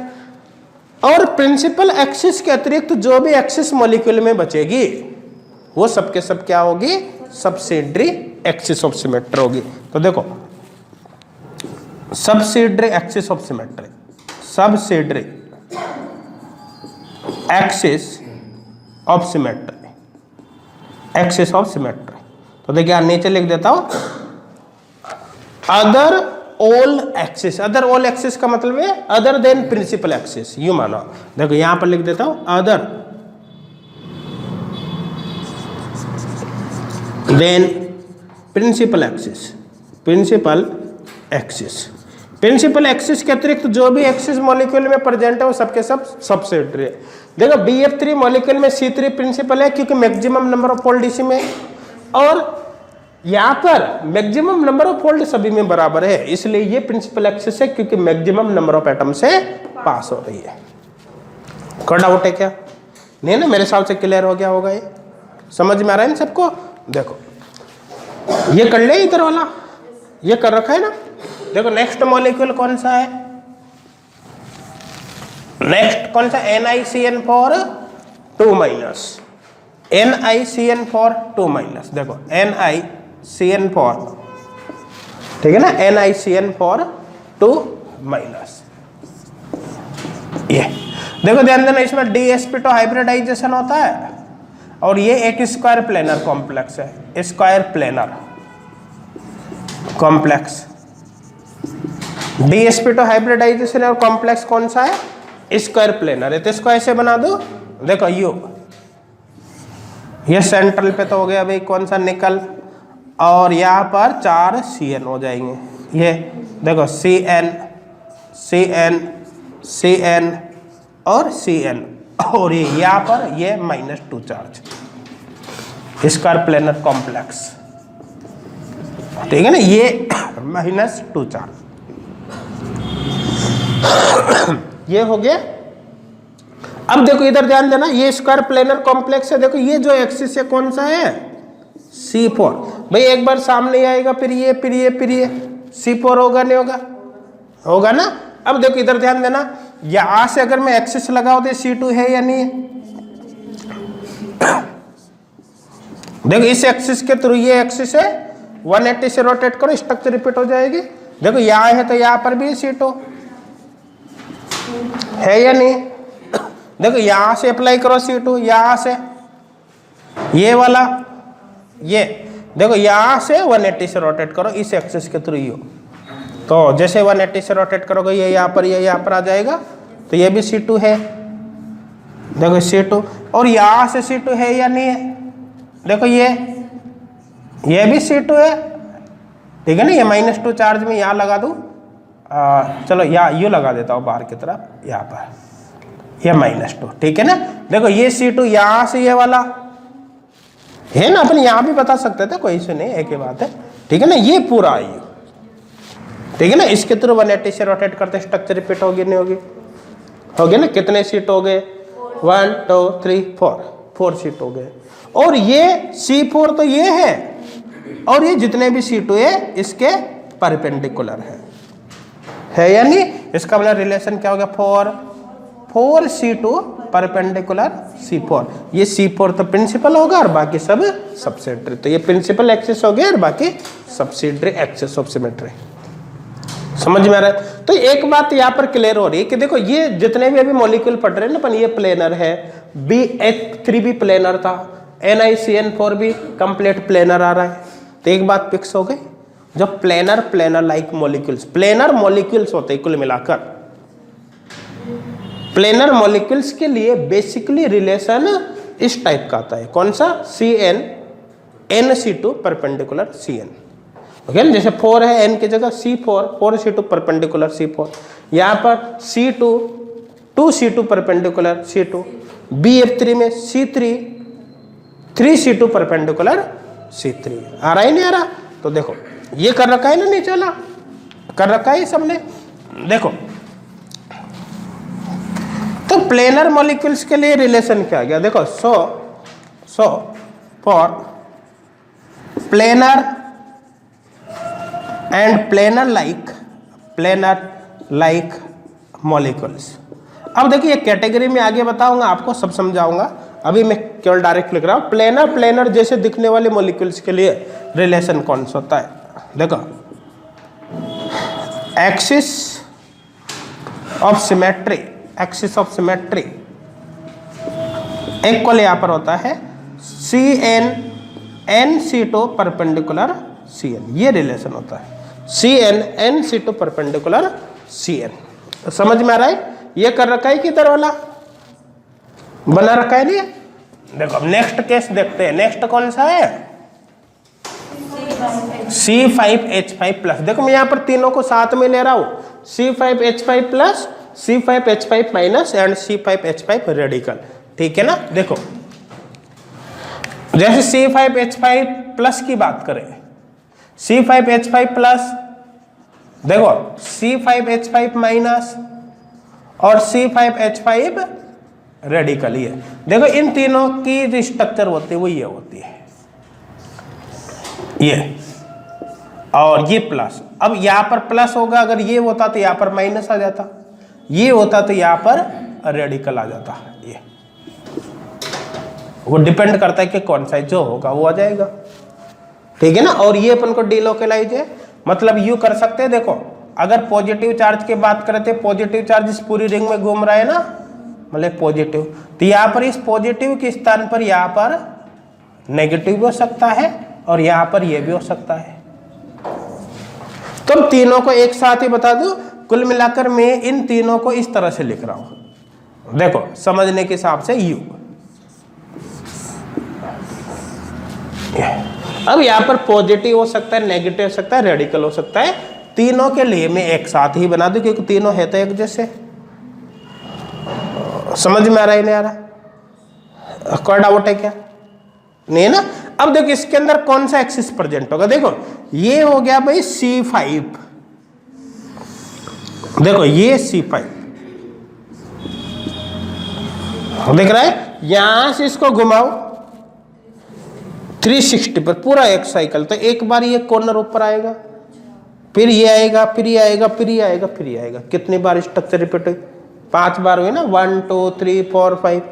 और प्रिंसिपल एक्सिस के अतिरिक्त जो भी एक्सिस मॉलिक्यूल में बचेगी वो सबके सब क्या होगी, सब्सिडरी एक्सिस ऑफ सिमेट्री होगी। तो देखो subsidiary axis of symmetry, subsidiary axis of symmetry, axis of symmetry. तो देखिए नीचे लिख देता हूं other all axis. Other all axis का मतलब है अदर देन प्रिंसिपल एक्सिस, यू मानो। देखो यहां पर लिख देता हूं other than principal axis, principal axis. Principal axis के अतिरिक्त जो भी एक्सिस मॉलिक्यूल में प्रेजेंट है वो सबके सब सब्सिडरी है। देखो BF3 मॉलिक्यूल में C3 प्रिंसिपल है क्योंकि मैक्सिमम नंबर ऑफ फोल्ड इसी में, और यहां पर मैक्सिमम नंबर ऑफ फोल्ड सभी में बराबर है, इसलिए ये प्रिंसिपल एक्सिस है क्योंकि मैक्सिमम नंबर ऑफ एटम से पास हो रही है। कोई डाउट है क्या? नहीं ना? मेरे हिसाब से क्लियर हो गया होगा, ये समझ में आ रहा है इन सबको? देखो ये कर ले, इधर वाला ये कर रखा है ना। देखो नेक्स्ट मॉलिक्यूल कौन सा है, नेक्स्ट कौन सा, NiCN4 2-, NiCN4 2-। देखो NiCN4, ठीक है ना, NiCN4 2-। ये देखो ध्यान देना, इसमें DsP2 हाइब्रिडाइजेशन होता है और ये एक स्क्वायर प्लेनर कॉम्प्लेक्स है, square planar complex. dsp2 hybridization है और कॉम्प्लेक्स कौन सा है? स्क्वायर प्लेनर है। तो इसको ऐसे बना दो, देखो ये सेंट्रल पे तो हो गया भाई कौन सा? निकल। और यहाँ पर 4 Cn हो जाएंगे। ये देखो Cn Cn Cn और Cn, और ये यहाँ पर ये -2 चार्ज, स्क्वायर प्लेनर कॉम्प्लेक्स, ठीक है ना, ये -2 चार्ज। ये हो गया। अब देखो इधर ध्यान देना, ये स्क्वायर प्लेनर कॉम्प्लेक्स है। देखो ये जो एक्सिस है कौन सा है? C4। भाई एक बार सामने आएगा, फिर ये C4 होगा नहीं होगा? होगा ना। अब देखो इधर ध्यान देना, यहां से अगर मैं एक्सिस लगाऊं तो C2 है या नहीं है? देखो इस एक्सिस के थ्रू ये एक्सिस है, 180 से रोटेट करो, स्ट्रक्चर रिपीट हो जाएगी। देखो यहां है तो यहां पर भी C2 है या नहीं? देखो यहां से अप्लाई करो C2, यहां से ये वाला, ये देखो यहां से 180 से रोटेट करो इस एक्सिस के थ्रू यो, तो जैसे 180 से रोटेट करोगे ये यहाँ पर आ जाएगा, तो ये भी C2 है। देखो C2, और यहाँ से C2 है या नहीं है? देखो ये भी C2 है, ठीक है ना। ये -2 चार्ज में यहाँ लगा दूँ, चलो यहाँ यू लगा देता हूँ बाहर की तरफ, यहाँ पर ये -2, ठीक है ना। देखो ये C2 यहाँ से ये वाला है ना, अपन यहाँ भी बता सकते थे, कोई इशू नहीं, एक ही बात है, ठीक है ना। ये पूरा आई, ठीक है ना। इसके थ्रू 180 से रोटेट करते स्ट्रक्चर रिपीट होगी नहीं होगी? होगी ना। कितने सीट हो गए? 1 2 3 4 सीट हो गए। और ये C4 तो ये है, और ये जितने भी C2 है इसके परपेंडिकुलर है या नहीं? इसका मतलब रिलेशन क्या हो गया? 4 C2 परपेंडिकुलर C4। ये C4 तो प्रिंसिपल होगा और बाकी सब सब्सिडियरी। तो ये प्रिंसिपल एक्सिस हो गया और बाकी सब्सिडियरी एक्सिस ऑफ सिमेट्री। समझ में आ रहा है? तो एक बात यहाँ पर क्लियर हो रही है कि देखो ये जितने भी अभी मॉलिक्यूल पढ़ रहे हैं ना अपन, ये प्लेनर है, BH3 भी प्लेनर था, NiCN4 भी कंप्लीट प्लेनर आ रहा है। तो एक बात फिक्स हो गई, जो planar like molecules, planar molecules होते हैं कुल मिलाकर। प्लेनर मॉलिक्यूल्स के लिए बेसिकली रिलेशन इस टाइप का आता है, कौन सा? Cn NC2 perpendicular Cn, okay ना। जैसे 4 है, n की जगह C4, 4C2 परपेंडिकुलर C4, यहाँ पर C2 2C2 perpendicular C2, BF3 में C3 3C2 परपेंडिकुलर C3। आ रहा ही नहीं आ रहा? तो देखो ये कर रखा है ना, नहीं चला, कर रखा है सबने। देखो तो प्लेनर मॉलिक्यूल्स के लिए रिलेशन क्या गया? देखो so for planar and planar like molecules. अब देखिए ये कैटेगरी में आगे बताऊंगा, आपको सब समझाऊंगा, अभी मैं केवल डायरेक्ट लिख रहा हूं। प्लेनर जैसे दिखने वाले मॉलिक्यूल्स के लिए रिलेशन कौन सा होता है? देखो एक्सिस ऑफ सिमेट्री इक्वल यहां पर होता है Cn NC2 परपेंडिकुलर Cn, ये रिलेशन होता है Cn NC2 परपेंडिकुलर Cn। तो समझ में आ रहा है? ये कर रखा है किधर वाला बना रखा है नहीं? देखो अब नेक्स्ट केस देखते हैं। नेक्स्ट कौन सा है? C5H5+। देखो मैं यहाँ पर तीनों को साथ में ले रहा हूं, C5H5+, C5H5- and C5H5 radical, ठीक है ना। देखो जैसे C5H5+ की बात करें, C5H5+, देखो C5H5- और C5H5 रेडिकल। ये देखो इन तीनों की जो स्ट्रक्चर होती है वो ये होती है, ये और ये प्लस। अब यहां पर प्लस होगा, अगर ये होता तो यहां पर माइनस आ जाता, ये होता तो यहां पर रेडिकल आ जाता। ये वो डिपेंड करता है कि कौन सा जो होगा वो आ जाएगा, ठीक है ना। और ये अपन को डीलोकलाइज है, मतलब यू कर सकते हैं। देखो अगर पॉजिटिव चार्ज की बात करते, पॉजिटिव चार्ज इस पूरी रिंग में घूम रहा है ना, मतलब पॉजिटिव, तो यहाँ पर इस पॉजिटिव के स्थान पर यहाँ पर नेगेटिव भी हो सकता है और यहाँ पर ये भी हो सकता है। तो तीनों को एक साथ ही बता दूं, कुल मिलाकर मैं इन तीनों को इस तरह से लिख रहा हूं, देखो समझने के हिसाब से यू। अब यहाँ पर पॉजिटिव हो सकता है, नेगेटिव हो सकता है, रेडिकल हो सकता है, तीनों के लिए मैं एक साथ ही बना दूं क्योंकि तीनों है तो एक जैसे। समझ में आ रहा है नहीं आ रहा? कोई डाउट है क्या? नहीं ना। अब देखो इसके अंदर कौन सा एक्सिस प्रेजेंट होगा, देखो ये हो गया भाई C5, देखो ये C5 देख रहा है, यहां से इसको घुमाओ 360 पर पूरा एक साइकिल, तो एक बार ये कॉर्नर ऊपर आएगा, फिर ये आएगा, फिर ये आएगा, फिर ये आएगा, फिर ये आएगा। कितनी बार स्ट्रक्चर रिपीट हुई? 5 बार हुई ना, 1 2 3 4 5,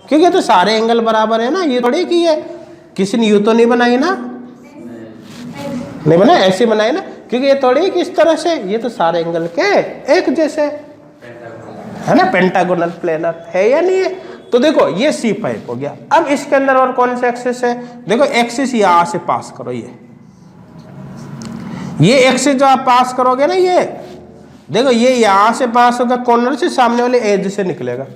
क्योंकि तो सारे एंगल बराबर है ना, ये थोड़ी की है किसी ने यू तो नहीं बनाई ना, नहीं बनाई, ऐसी बनाई ना, क्योंकि ये थोड़ी किस तरह से, ये तो सारे एंगल के एक जैसे है ना, पेंटागोनल प्लेनर है या नहीं है। तो देखो ये C5 हो गया। अब इसके अंदर और कौन सा एक्सिस है, देखो एक्सिस यहां से पास करो, ये एक्सिस जो आप पास करोगे ना, ये देखो ये यहां से पास होगा, कॉर्नर से सामने वाले एज से निकलेगा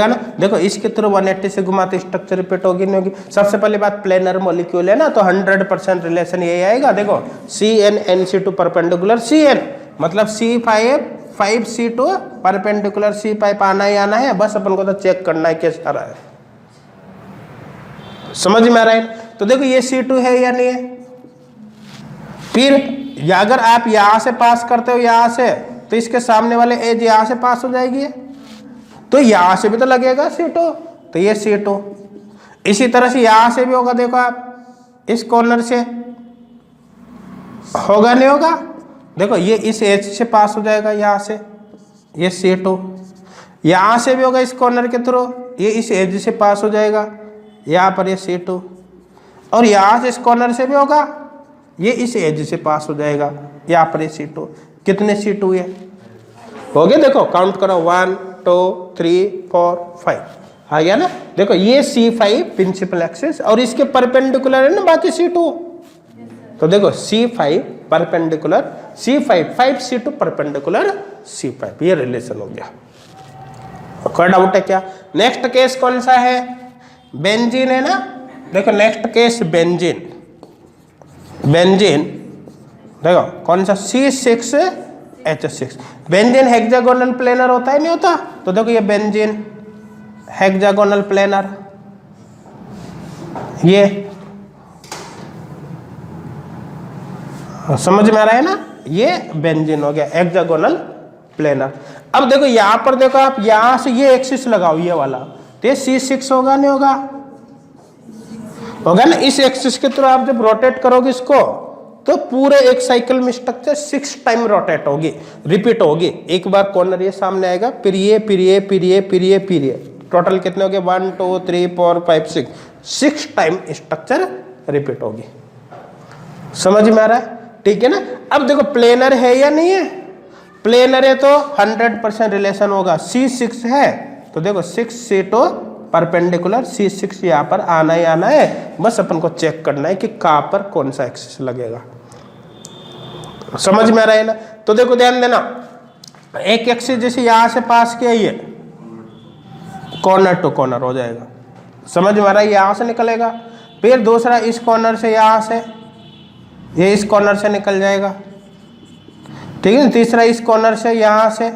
ना। देखो इसके थ्रू 180 से घुमाते स्ट्रक्चर रिपीट होगी नहीं होगी। सबसे पहली बात प्लेनर मॉलिक्यूल है ना, तो 100% रिलेशन यही आएगा। देखो CN NC2 परपेंडिकुलर CN, मतलब C5 5C2 परपेंडिकुलर C5 आना ही आना है, बस अपन को तो चेक करना है कैसा रहा है। समझ में आ रहा है? तो देखो ये C2 है या नहीं है। फिर अगर आप यहां से पास करते हो यहां से, तो इसके सामने वाले एज यहां से पास हो जाएगी, तो यहां से भी तो लगेगा C2, तो ये C2। इसी तरह से यहां से भी होगा, देखो आप इस कॉर्नर से होगा नहीं होगा, देखो ये इस एज से पास हो जाएगा यहां से, ये C2। यहां से भी होगा इस कॉर्नर के थ्रू, ये इस एज से पास हो जाएगा यहां पर, ये C2। और यहां से इस कॉर्नर से भी होगा, ये इस एज से पास हो जाएगा यहां पर, ये C2। कितने C2 है हो गए, देखो काउंट करो 1 2 3 4 5 आ गया ना। देखो ये C5 प्रिंसिपल एक्सिस और इसके परपेंडिकुलर है ना बाकी C2, तो देखो C5 perpendicular C5 5C2 perpendicular C5, ये रिलेशन हो गया। कोई डाउट है क्या? नेक्स्ट केस कौन सा है? बेंजीन है ना। देखो नेक्स्ट केस बेंजीन देखो कौन सा C6H6। बेंजीन हेक्सागोनल प्लेनर होता है नहीं होता, तो देखो ये बेंजीन हेक्सागोनल प्लेनर, ये समझ में आ रहा है ना, ये बेंजीन हो गया हेक्सागोनल प्लेनर। अब देखो यहां पर देखो आप यहां से ये एक्सिस लगाओ, ये वाला, तो ये C6 होगा नहीं होगा, होगा ना। इस एक्सिस के थ्रू आप जब रोटेट करोगे इसको, तो पूरे एक साइकिल में स्ट्रक्चर 6 टाइम रोटेट होगी, रिपीट होगी। एक बार कॉर्नर ये सामने आएगा, फिर ये, फिर ये, फिर ये, फिर ये, फिर ये, टोटल कितने हो गए 1 2 3 4 5 6 टाइम स्ट्रक्चर रिपीट होगी। समझ में आ रहा है? ठीक है ना। अब देखो प्लेनर है या नहीं है, प्लेनर है तो 100% रिलेशन होगा। C6 है तो देखो 6C2 परपेंडिकुलर C6 यहाँ पर आना ही आना है, बस अपन को चेक करना है कि कहाँ पर कौन सा एक्सिस लगेगा। समझ में आ रहा है ना। तो देखो ध्यान देना, एक एक्सिस जैसे यहां से पास किया, ये कॉर्नर टू कॉर्नर हो जाएगा, समझ में आ रहा है, यहां से निकलेगा। फिर दूसरा इस कॉर्नर से, यहां से ये इस कॉर्नर से निकल जाएगा, ठीक है। तीसरा इस कॉर्नर से, यहां से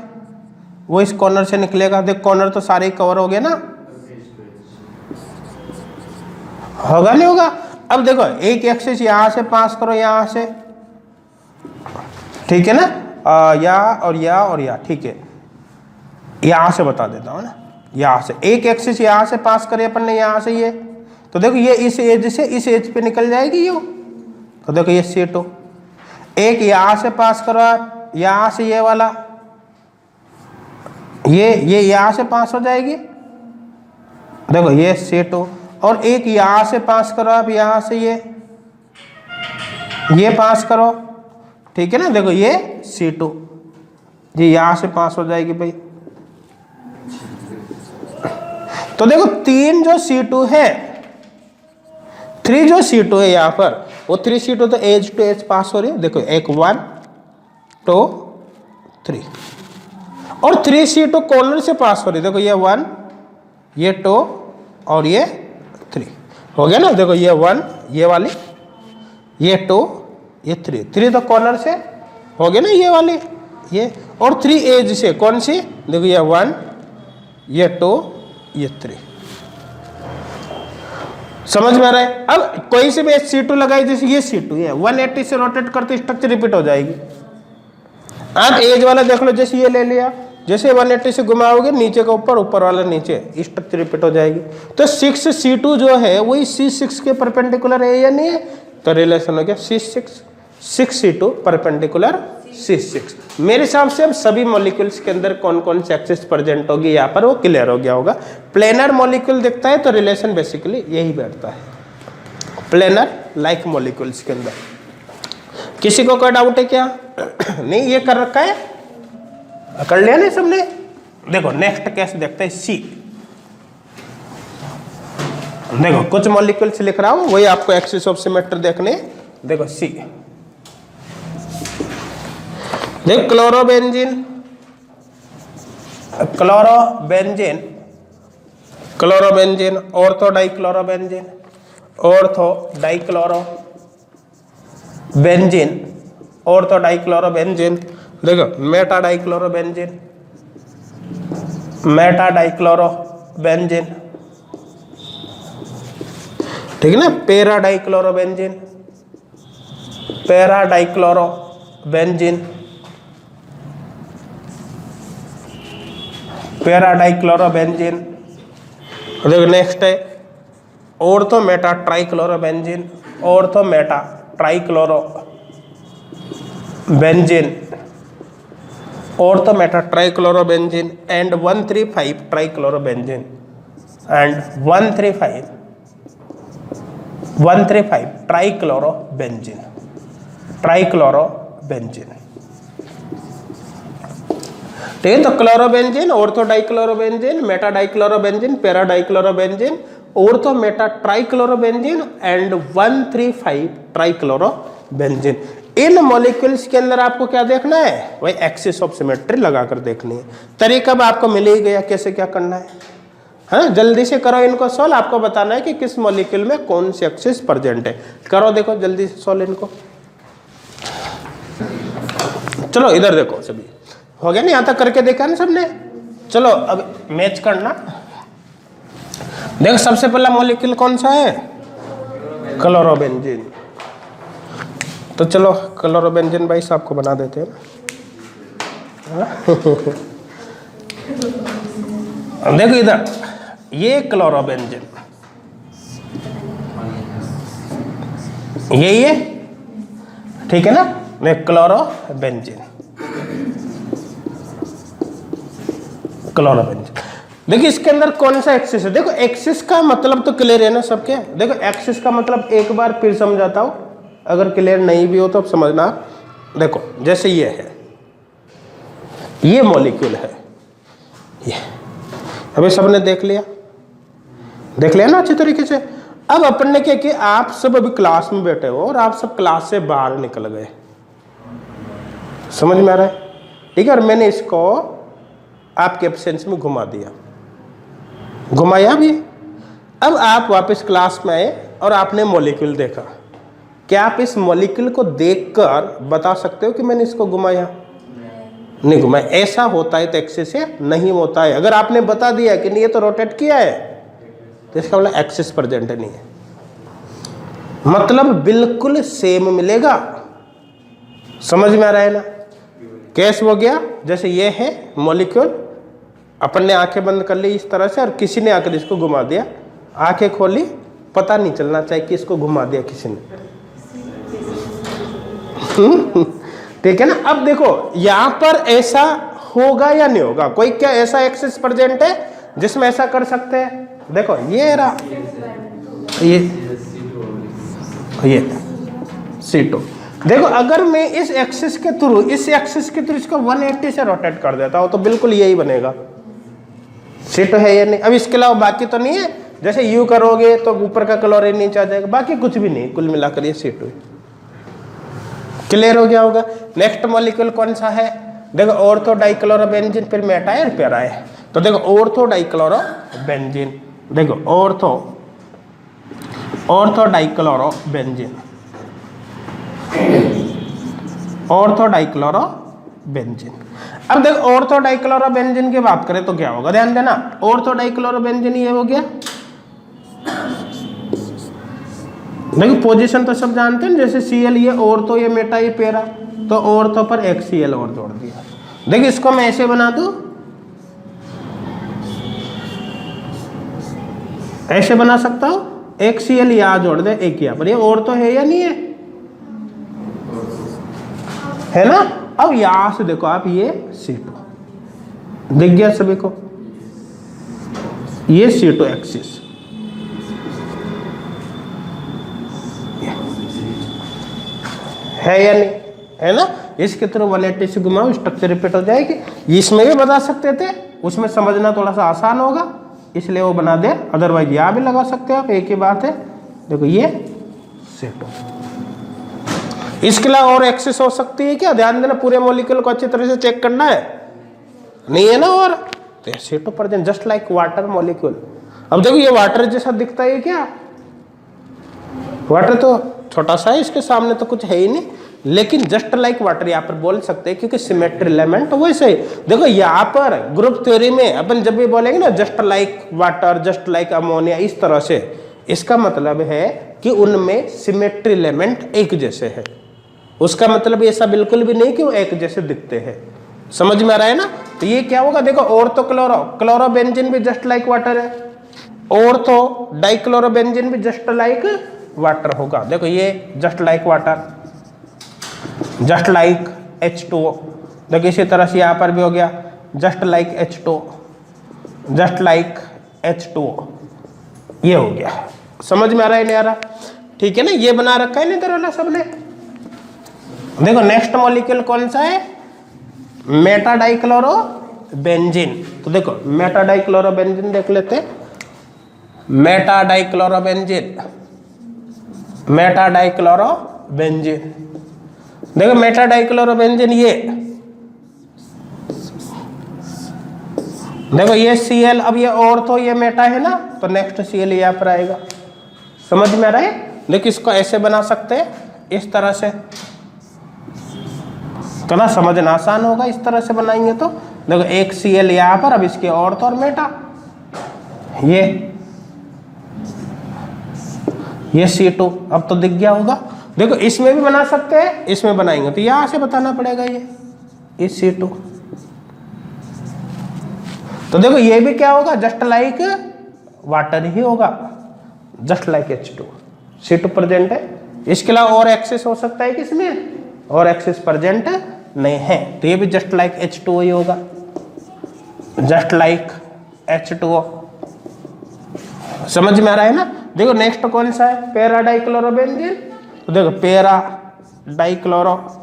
वो इस कॉर्नर से निकलेगा। देख कॉर्नर तो सारे कवर हो गए ना, होगा नहीं होगा। अब देखो एक एक्सिस यहां से पास करो, यहां से, ठीक है ना, या और या, ठीक है। यहां से बता देता हूं ना, यहां से एक एक्सिस यहां से पास करे अपन ने, यहां से ये, तो देखो ये इस एज से इस एज पे निकल जाएगी ये, तो देखो ये C2। एक यहां से पास करो आप, यहां से ये वाला, ये यहां से पास हो जाएगी, देखो ये C2। और एक यहां से पास करो आप, यहां से ये पास करो, ठीक है ना, देखो ये C2, ये यहां से पास हो जाएगी भाई। तो देखो तीन जो C2 है, 3 जो C2 है यहाँ पर, वो 3 C2 तो एज टू एज पास हो रही है। देखो एक 1 2 3 और 3 C2 कॉर्नर से पास हो रही है। देखो ये 1 ये 2 और ये 3 हो गया ना। देखो ये 1 ये वाली, ये 2 ये 3 तो कॉर्नर से हो गया ना ये वाली, ये और 3 एज से कौन सी, देखो ये 1 ये 2 ये 3। समझ में आ रहा है। अब कोई से भी C2 लगाई, जैसे ये C2 है 180 से रोटेट करते स्ट्रक्चर रिपीट हो जाएगी। आप एज वाला देख लो, जैसे ये ले लिया, जैसे 180 से घुमाओगे नीचे का ऊपर, ऊपर वाला नीचे, स्ट्रक्चर रिपीट हो जाएगी। तो 6 C2 जो है वही C6 के परपेंडिकुलर है या नहीं है, तो रिलेशन हो गया C6 6C2 परपेंडिकुलर C6। मेरे हिसाब से अब सभी मॉलिक्यूल्स के अंदर कौन कौन सी एक्सिस प्रेजेंट होगी यहाँ पर वो क्लियर हो गया होगा। प्लेनर मॉलिक्यूल दिखता है तो रिलेशन बेसिकली यही बैठता है, प्लेनर लाइक मॉलिक्यूल्स के अंदर। किसी को कोई डाउट है क्या? नहीं, ये कर रखा है, कर लिया नहीं सबने। देखो नेक्स्ट केस देखते हैं C। देखो कुछ मॉलिक्यूल्स लिख रहा हूं, वही आपको एक्सिस ऑफ सिमेट्री देखने। देखो C, देखो chlorobenzene, chlorobenzene, chlorobenzene, ortho dichlorobenzene, ortho dichlorobenzene, ortho dichlorobenzene. देखो मेटा डाइक्लोरोबेंजीन, मेटा डाइक्लोरोबेंजीन, ठीक है ना। Para dichlorobenzene, para dichlorobenzene, para dichlorobenzene. देखो नेक्स्ट है ortho meta trichlorobenzene, ortho meta trichlorobenzene, ortho meta trichlorobenzene and 135 trichlorobenzene and 135 trichlorobenzene, trichlorobenzene. ठीक है, तो chlorobenzene, ortho dichlorobenzene, meta dichlorobenzene, para dichlorobenzene, ortho meta trichlorobenzene and 135 trichlorobenzene. इन molecules के अंदर आपको क्या देखना है, वही एक्सिस ऑफ सिमेट्री लगाकर देखनी है। तरीका अब आपको मिल ही गया कैसे क्या करना है। हाँ, जल्दी से करो इनको सॉल्व। आपको बताना है कि किस मॉलिक्यूल में कौन सी एक्सिस प्रेजेंट है। करो, देखो जल्दी से सॉल्व इनको। चलो इधर देखो, सभी हो गया ना, यहां तक करके देखा ना सबने। चलो अब मैच करना। देखो सबसे पहला मॉलिक्यूल कौन सा है, क्लोरोबेंजीन। तो चलो क्लोरोबेंजीन भाई साहब को बना देते हैं ना। देखो इधर ये क्लोरोबेंजीन, यही है, ठीक है ना। Chlorobenzene, chlorobenzene. देखिए इसके अंदर कौन सा एक्सिस है। देखो एक्सिस का मतलब तो क्लियर है ना सबके। देखो एक्सिस का मतलब एक बार फिर समझाता हूं, अगर क्लियर नहीं भी हो तो समझना। देखो जैसे ये है, ये मॉलिक्यूल है, ये अभी सबने देख लिया ना अच्छी तरीके से। अब अपन ने क्या किया, आप सब अभी क्लास में बैठे हो और आप सब क्लास से बाहर निकल गए, समझ में आ रहा है, ठीक है। और मैंने इसको आपके एब्सेंस में घुमा दिया, घुमाया भी। अब आप वापस क्लास में आए और आपने मॉलिक्यूल देखा। क्या आप इस मॉलिक्यूल को देखकर बता सकते हो कि मैंने इसको घुमाया? नहीं घुमाया। ऐसा होता है तो एक्सिस से नहीं होता है। अगर आपने बता दिया कि नहीं ये तो रोटेट किया है, तो इसका मतलब एक्सिस प्रेजेंट नहीं है, मतलब बिल्कुल सेम मिलेगा। समझ में आ रहा है ना। कैस हो गया, जैसे ये है मॉलिक्यूल, अपन ने आंखें बंद कर ली इस तरह से और किसी ने आकर इसको घुमा दिया, आंखें खोली, पता नहीं चलना चाहिए कि इसको घुमा दिया किसी ने। ठीक है ना। अब देखो यहां पर ऐसा होगा या नहीं होगा, कोई क्या ऐसा एक्सिस प्रेजेंट है जिसमें ऐसा कर सकते हैं? देखो ये रहा, ये C2। देखो अगर मैं इस एक्सिस के थ्रू इसको 180 से रोटेट कर देता हूं तो बिल्कुल यही बनेगा। C2 है या नहीं? अब इसके अलावा बाकी तो नहीं है, जैसे यू करोगे तो ऊपर का क्लोरीन नीचे आ जाएगा, बाकी कुछ भी नहीं, कुल मिलाकर ये C2। क्लियर हो गया होगा। नेक्स्ट मॉलिक्यूल कौन सा है, देखो ऑर्थो डाइक्लोरोबेंजीन, फिर मेटा है पैरा है। तो देखो ऑर्थो डाइक्लोरोबेंजीन, देखो ऑर्थो डाइक्लोरोबेंजीन, ऑर्थो डाइक्लोरोबेंजीन। अब देखो ऑर्थो डाइक्लोरोबेंजीन की बात करें तो क्या होगा, ध्यान देना, ऑर्थो डाइक्लोरोबेंजीन ये हो गया। देखो पोजीशन तो सब जानते हैं, जैसे Cl ये ऑर्थो, ये मेटा, ये पैरा, तो ऑर्थो पर एक Cl और जोड़ दिया। देखो इसको मैं ऐसे बना दूं, ऐसे बना सकता हूं, एक Cl यहां जोड़ दे, एक यहां पर, ये ऑर्थो है या नहीं है ना। अब यहां से देखो आप, ये C2 दिख गया सभी को, ये C2 एक्सिस है या नहीं, है ना। इसके थ्रू 180 से घुमाओ, स्ट्रक्चर रिपीट हो जाएगी। इसमें भी बता सकते थे, उसमें समझना थोड़ा सा आसान होगा इसलिए वो बना दे, अदरवाइज यहां भी लगा सकते हो आप, एक ही बात है। देखो ये C2, इसके अलावा और एक्सेस हो सकती है क्या, ध्यान देना, पूरे मॉलिक्यूल को अच्छी तरह से चेक करना है, नहीं है ना। और C2 present just like water molecule. अब देखो ये वाटर जैसा दिखता है क्या, वाटर तो छोटा सा है, इसके सामने तो कुछ है ही नहीं, लेकिन जस्ट लाइक वाटर यहाँ पर बोल सकते हैं क्योंकि सिमेट्री एलिमेंट वैसे ही। देखो यहाँ पर ग्रुप थ्योरी में अपन जब भी बोलेंगे ना just like water, just like ammonia, इस तरह से, इसका मतलब है कि उनमें सिमेट्री एलिमेंट एक जैसे है। उसका मतलब ऐसा बिल्कुल भी नहीं कि वो एक जैसे दिखते हैं। समझ में आ रहा है ना। तो ये क्या होगा, देखो ऑर्थो क्लोरोबेंजीन भी जस्ट लाइक वाटर है, ऑर्थो डाइक्लोरोबेंजीन भी जस्ट लाइक वाटर होगा। देखो ये just like water, just like H2O। देखो इसी तरह से यहाँ पर भी हो गया just like H2O, just like H2O, ये हो गया। समझ में आ रहा है नहीं आ रहा, ठीक है ना। ये बना रखा है नहीं इधर वाला सबने। देखो नेक्स्ट मॉलिक्यूल कौन सा है, मेटा डाइक्लोरोबेंजीन। तो देखो मेटा डाइक्लोरोबेंजीन देख लेते हैं, मेटा डाइक्लोरोबेंजीन, मेटा डाइक्लोरोबेंजीन। देखो मेटा डाइक्लोरोबेंजीन, ये देखो ये Cl, अब ये ऑर्थो, ये मेटा है ना, तो नेक्स्ट Cl यहाँ पर आएगा। समझ में आ रहा है। देखो इसको ऐसे बना सकते हैं, इस तरह से, तो ना समझना आसान होगा, इस तरह से बनाएंगे तो। देखो एक Cl यहाँ पर, अब इसके ऑर्थो और मेटा, ये C2 अब तो दिख गया होगा। देखो इसमें भी बना सकते हैं, इसमें बनाएंगे तो यहां से बताना पड़ेगा, ये C2। तो देखो ये भी क्या होगा, जस्ट लाइक वाटर ही होगा, just like H2। C2 present है। इसके अलावा और एक्सेस हो सकता है किसमें, और एक्सेस प्रेजेंट नहीं है, तो ये भी जस्ट लाइक H2O ही होगा, जस्ट लाइक H2O। समझ में आ रहा है ना। देखो नेक्स्ट कौन सा है, पैरा डाइक्लोरोबेंजीन। तो देखो पैरा डाइक्लोरोबेंजीन,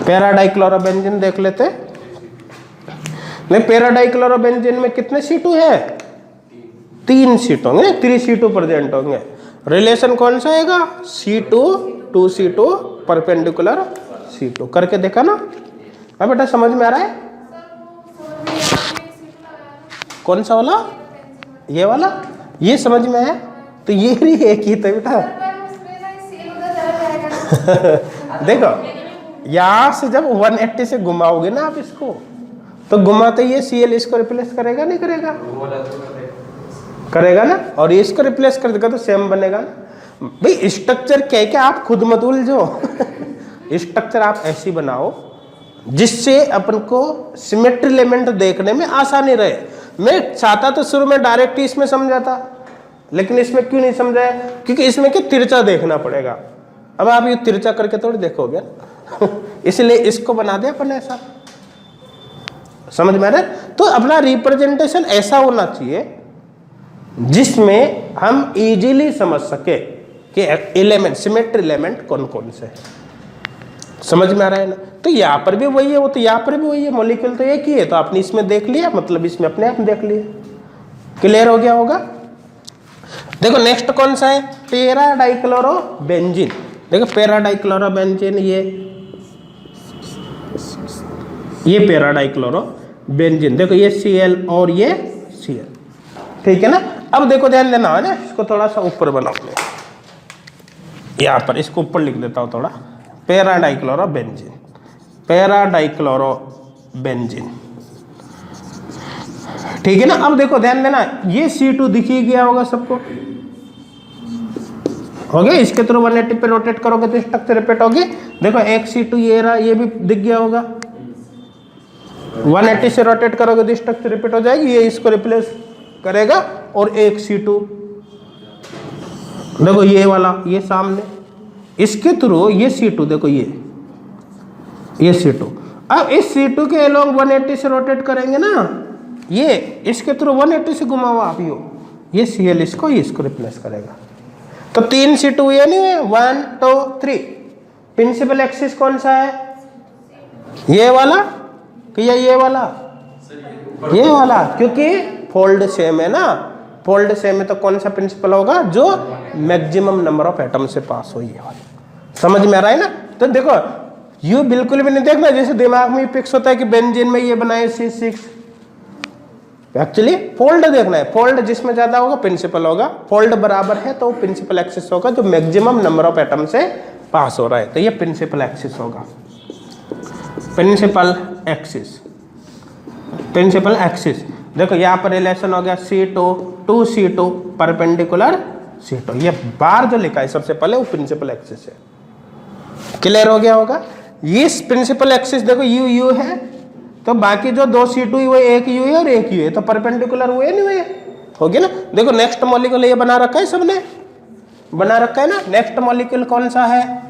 पैरा डाइक्लोरोबेंजीन देख लेते हैं। नहीं, पैरा डाइक्लोरोबेंजीन में कितने C2 है, 3 C2 होंगे, 3 C2 प्रेजेंट होंगे। रिलेशन कौन सा आएगा, C2 2C2 परपेंडिकुलर C2 करके देखा ना। अब बेटा समझ में आ रहा है, कौन सा वाला, ये वाला, ये समझ में आया। तो ये भी एक ही था बेटा। देखो यहां से जब 180 से घुमाओगे ना आप इसको, तो घुमाते ये Cl इसको रिप्लेस करेगा नहीं करेगा, करेगा ना, और इसको रिप्लेस कर देगा तो सेम बनेगा ना। भाई स्ट्रक्चर क्या है कि आप खुद मत उलझो। स्ट्रक्चर आप ऐसी बनाओ जिससे अपन को सिमेट्री एलिमेंट देखने में आसानी रहे। मैं चाहता तो शुरू में डायरेक्ट इसमें समझाता, लेकिन इसमें क्यों नहीं समझाया, क्योंकि इसमें क्या तिरछा देखना पड़ेगा। अब आप ये तिरछा करके थोड़ी देखोगे। इसलिए इसको बना दे अपन ऐसा। समझ में आ रहा है। तो अपना रिप्रेजेंटेशन ऐसा होना चाहिए जिसमें हम इजीली समझ सके कि एलिमेंट, सिमेट्री एलिमेंट कौन कौन से हैं। समझ में आ रहा है ना। तो यहाँ पर भी वही है, वो तो यहाँ पर भी वही है, मॉलिक्यूल तो एक ही है, तो आपने इसमें देख लिया, मतलब इसमें अपने आप देख लिया। क्लियर हो गया होगा। देखो नेक्स्ट कौन सा है, पैरा डाइक्लोरोबेंजीन। देखो पैरा डाइक्लोरोबेंजीन, ये पैरा डाइक्लोरोबेंजीन, देखो ये Cl और ये Cl, ठीक है ना। अब देखो ध्यान देना है ना, इसको थोड़ा सा ऊपर बनाओ, यहाँ पर इसको ऊपर लिख देता हूँ थोड़ा, पैरा डाइक्लोरोबेंजीन, पैरा डाइक्लोरोबेंजीन, ठीक है ना। अब देखो ध्यान देना, ये C2 दिख ही गया होगा सबको, हो गया। इसके थ्रू 180 पे रोटेट करोगे तो स्ट्रक्चर रिपीट होगी। देखो एक C2 ये रहा, ये भी दिख गया होगा, 180 से रोटेट करोगे तो स्ट्रक्चर रिपीट हो जाएगी, ये इसको रिप्लेस करेगा। और एक C2 देखो ये वाला, ये सामने, इसके थ्रू ये C2 देखो ये C2। अब इस C2 के अलोंग 180 से रोटेट करेंगे ना, ये इसके थ्रू 180 से घुमाओ आप, ये Cl इसको रिप्लेस करेगा। तो 3 C2 हुए नहीं हुए, 1 2 3। प्रिंसिपल एक्सिस कौन सा है, ये वाला कि ये वाला, ये वाला, क्योंकि फोल्ड सेम है ना, फोल्ड सेम है तो कौन सा प्रिंसिपल होगा, जो मैक्सिमम नंबर ऑफ एटम से पास हो, ये वाला। समझ में आ रहा है ना। तो देखो यू बिल्कुल भी नहीं देखना जैसे दिमाग में फिक्स होता है कि बेंजीन में ये बनाए C6, एक्चुअली फोल्ड देखना है, फोल्ड जिसमें ज्यादा होगा प्रिंसिपल होगा, फोल्ड बराबर है तो प्रिंसिपल एक्सिस होगा जो मैक्सिमम नंबर ऑफ एटम से पास हो रहा है, तो ये प्रिंसिपल एक्सिस होगा, प्रिंसिपल एक्सिस, प्रिंसिपल एक्सिस। देखो यहाँ पर रिलेशन हो गया C2 2 C2 परपेंडिकुलर C2, ये बार जो लिखा है सबसे पहले वो प्रिंसिपल एक्सिस है। क्लियर हो गया होगा। ये प्रिंसिपल एक्सिस देखो U है, तो बाकी जो 2 C2 हुए, एक U है और एक U है, तो परपेंडिकुलर हुए नहीं हुए, हो गया ना। देखो नेक्स्ट मॉलिक्यूल ये बना रखा है, सबने बना रखा है ना। नेक्स्ट मॉलिक्यूल कौन सा है,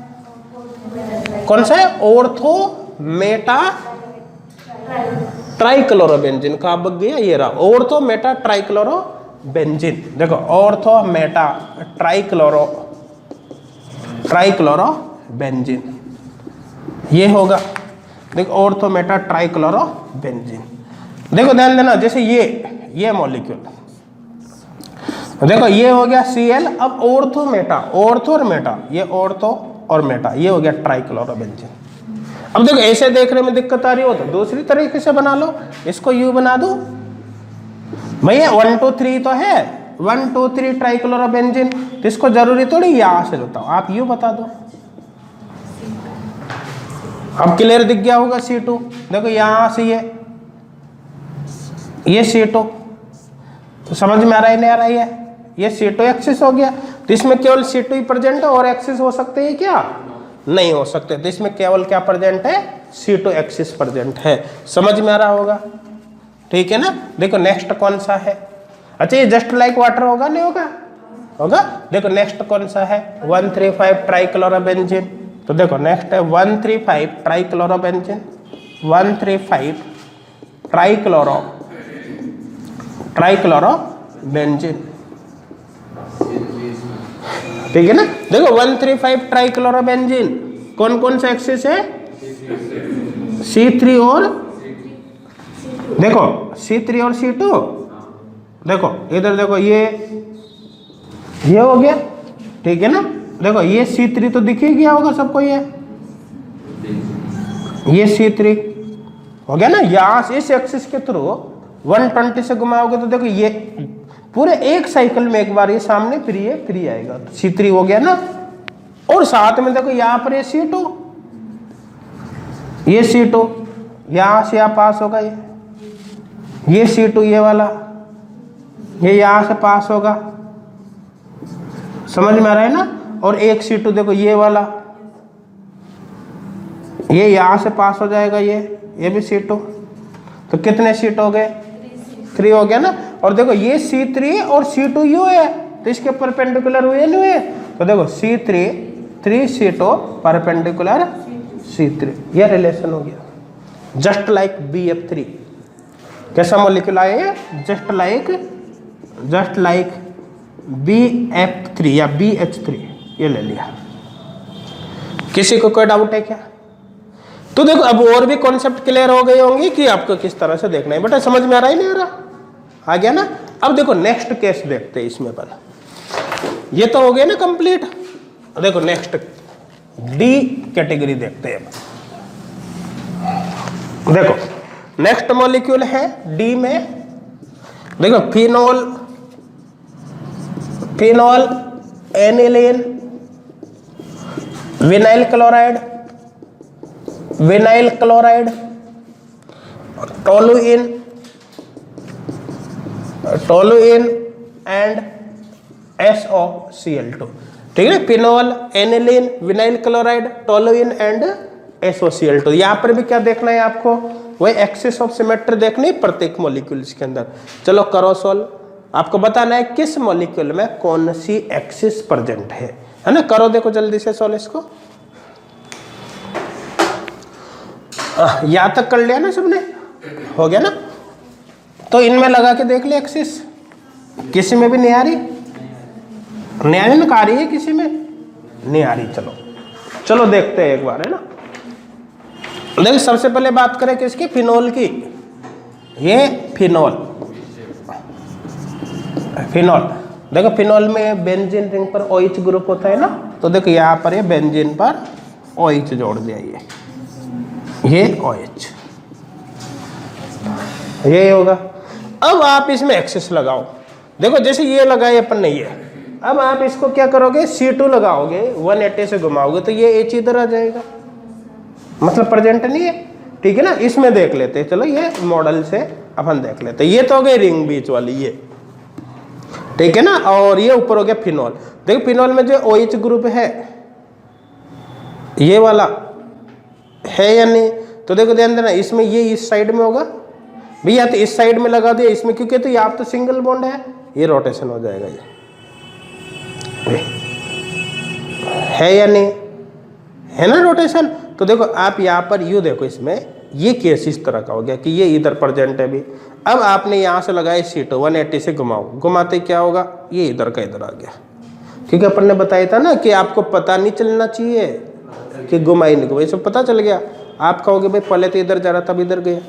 कौन सा है, ऑर्थो मेटा ट्राइक्लोरोबेंजीन। कहाँ बग गया, ये रहा, ऑर्थो मेटा ट्राइक्लोरोबेंजीन। देखो ऑर्थो मेटा ट्राइक्लोरोबेंजीन, ये होगा। देखो ऑर्थो मेटा ट्राइक्लोरोबेंजीन। देखो ध्यान देना, जैसे ये मॉलिक्यूल, देखो ये हो गया Cl। अब ऑर्थो मेटा, ऑर्थो और मेटा, ये ऑर्थो और मेटा, ये हो गया ट्राइक्लोरोबेंजीन। अब देखो ऐसे देखने में दिक्कत आ रही हो तो दूसरी तरीके से बना लो, इसको U बना दो भैया। 1 2 3 तो है, 1 2 3 ट्राइक्लोरोबेंजीन, तो इसको जरूरी थोड़ी यहां से बताओ, आप U बता दो। अब क्लियर दिख गया होगा C2, देखो यहां से ये C2, तो समझ में आ रहा है नहीं आ रहा है, ये C2 एक्सिस हो गया। तो इसमें केवल C2 ही प्रेजेंट है, और एक्सिस हो सकते हैं क्या, नहीं हो सकते। तो इसमें केवल क्या प्रेजेंट है, C2 एक्सिस प्रेजेंट है। समझ में आ रहा होगा, ठीक है ना। देखो नेक्स्ट कौन सा है, अच्छा ये जस्ट लाइक वाटर होगा, नहीं होगा, होगा। देखो नेक्स्ट कौन सा है, 135 ट्राइक्लोरोबेंजीन। तो देखो नेक्स्ट है 135 ट्राइक्लोरोबेंजीन, 135 ट्राइक्लोरोबेंजीन, ठीक है ना। देखो 135 ट्राइक्लोरोबेंजीन कौन कौन सा एक्सिस है, C3 और, देखो C3 और C2, देखो इधर देखो ये हो गया, ठीक है ना। देखो ये C3 तो दिख ही गया होगा सबको, ये C3 हो गया ना। यहाँ से इस एक्सिस के थ्रू 120 से घुमाओगे तो देखो ये पूरे एक साइकिल में एक बार ये सामने फिर ये आएगा, तो C3 हो गया ना। और साथ में देखो यहाँ पर ये C2, यहाँ से यहाँ पास होगा, ये C2 ये वाला, ये यहाँ से पास होगा, समझ में आ रहा है ना। और एक C2 देखो ये वाला, ये यहाँ से पास हो जाएगा, ये भी C2। तो कितने C2 हो गए, 3 हो गया ना। और देखो ये C3 और C2 U है, तो इसके परपेंडिकुलर हुए नहीं हुए, तो देखो C3 3C2 परपेंडिकुलर C3, ये रिलेशन हो गया। जस्ट लाइक BF3, कैसा मॉलिक्यूल आया, जस्ट लाइक BF3 या BH3, ये ले लिया। किसी को कोई डाउट है क्या, तो देखो अब और भी कॉन्सेप्ट क्लियर हो गए होंगे कि आपको किस तरह से देखना है। बेटा समझ में आ रहा है नहीं आ रहा? आ गया ना? अब देखो नेक्स्ट केस देखते हैं इसमें पहले। ये तो हो गया ना कंप्लीट। देखो नेक्स्ट डी कैटेगरी देखते हैं। देखो नेक्स्ट मॉलिक्यूल है डी में, देखो phenol, phenol, aniline, vinyl chloride, vinyl chloride, toluene, toluene and SOCl2। ठीक है, phenol, aniline, vinyl chloride, toluene and SOCl2। यहां पर भी क्या देखना है आपको? वही एक्सिस ऑफ सिमेट्री देखनी है प्रत्येक मॉलिक्यूल्स के अंदर। चलो करो सोल्व। आपको बताना है किस मॉलिक्यूल में कौन सी एक्सिस प्रेजेंट है ना? करो देखो जल्दी से सोल्व इसको। यहां तक कर लिया ना सबने? हो गया ना? तो इनमें लगा के देख ले एक्सिस। किसी में भी नहीं आ रही? नहीं आ रही ना? आ रही है किसी में? नहीं आ रही। चलो चलो देखते हैं एक बार, है ना? देखो सबसे पहले बात करें किसकी? फिनोल की। ये फिनोल, फिनोल। देखो फिनोल में बेंजीन रिंग पर OH ग्रुप होता है ना, तो देखो यहाँ पर ये बेंजीन पर OH जोड़ दिया, ये OH, ये होगा। अब आप इसमें एक्सिस लगाओ। देखो जैसे ये लगाए अपन ने ये, अब आप इसको क्या करोगे? C2 लगाओगे, 180 से घुमाओगे तो ये H इधर आ जाएगा, मतलब प्रेजेंट नहीं है। ठीक है ना? इसमें देख लेते हैं। चलो ये मॉडल से अपन देख लेते हैं। ये तो हो गई रिंग बीच वाली ये, ठीक है ना? और ये ऊपर हो गया फिनोल। देखो फिनोल में जो OH ग्रुप है ये वाला है या नहीं? तो देखो ध्यान देना, इसमें ये इस साइड में होगा भैया, तो इस साइड में लगा दिया इसमें, क्योंकि तो यहाँ तो सिंगल बॉन्ड है, ये रोटेशन हो जाएगा। ये है या नहीं? है ना रोटेशन? तो देखो आप यहाँ पर यू देखो, इसमें ये केस इस तरह का हो गया कि ये इधर प्रेजेंट है भी। अब आपने यहाँ से लगाया C2, 180 से घुमाओ, घुमाते क्या होगा? ये इधर का इधर आ गया, क्योंकि अपन ने बताया था ना कि आपको पता नहीं चलना चाहिए कि घुमाई नहीं घुमाई, सब पता चल गया। आप कहोगे भाई पहले तो इधर जा रहा तब इधर गया,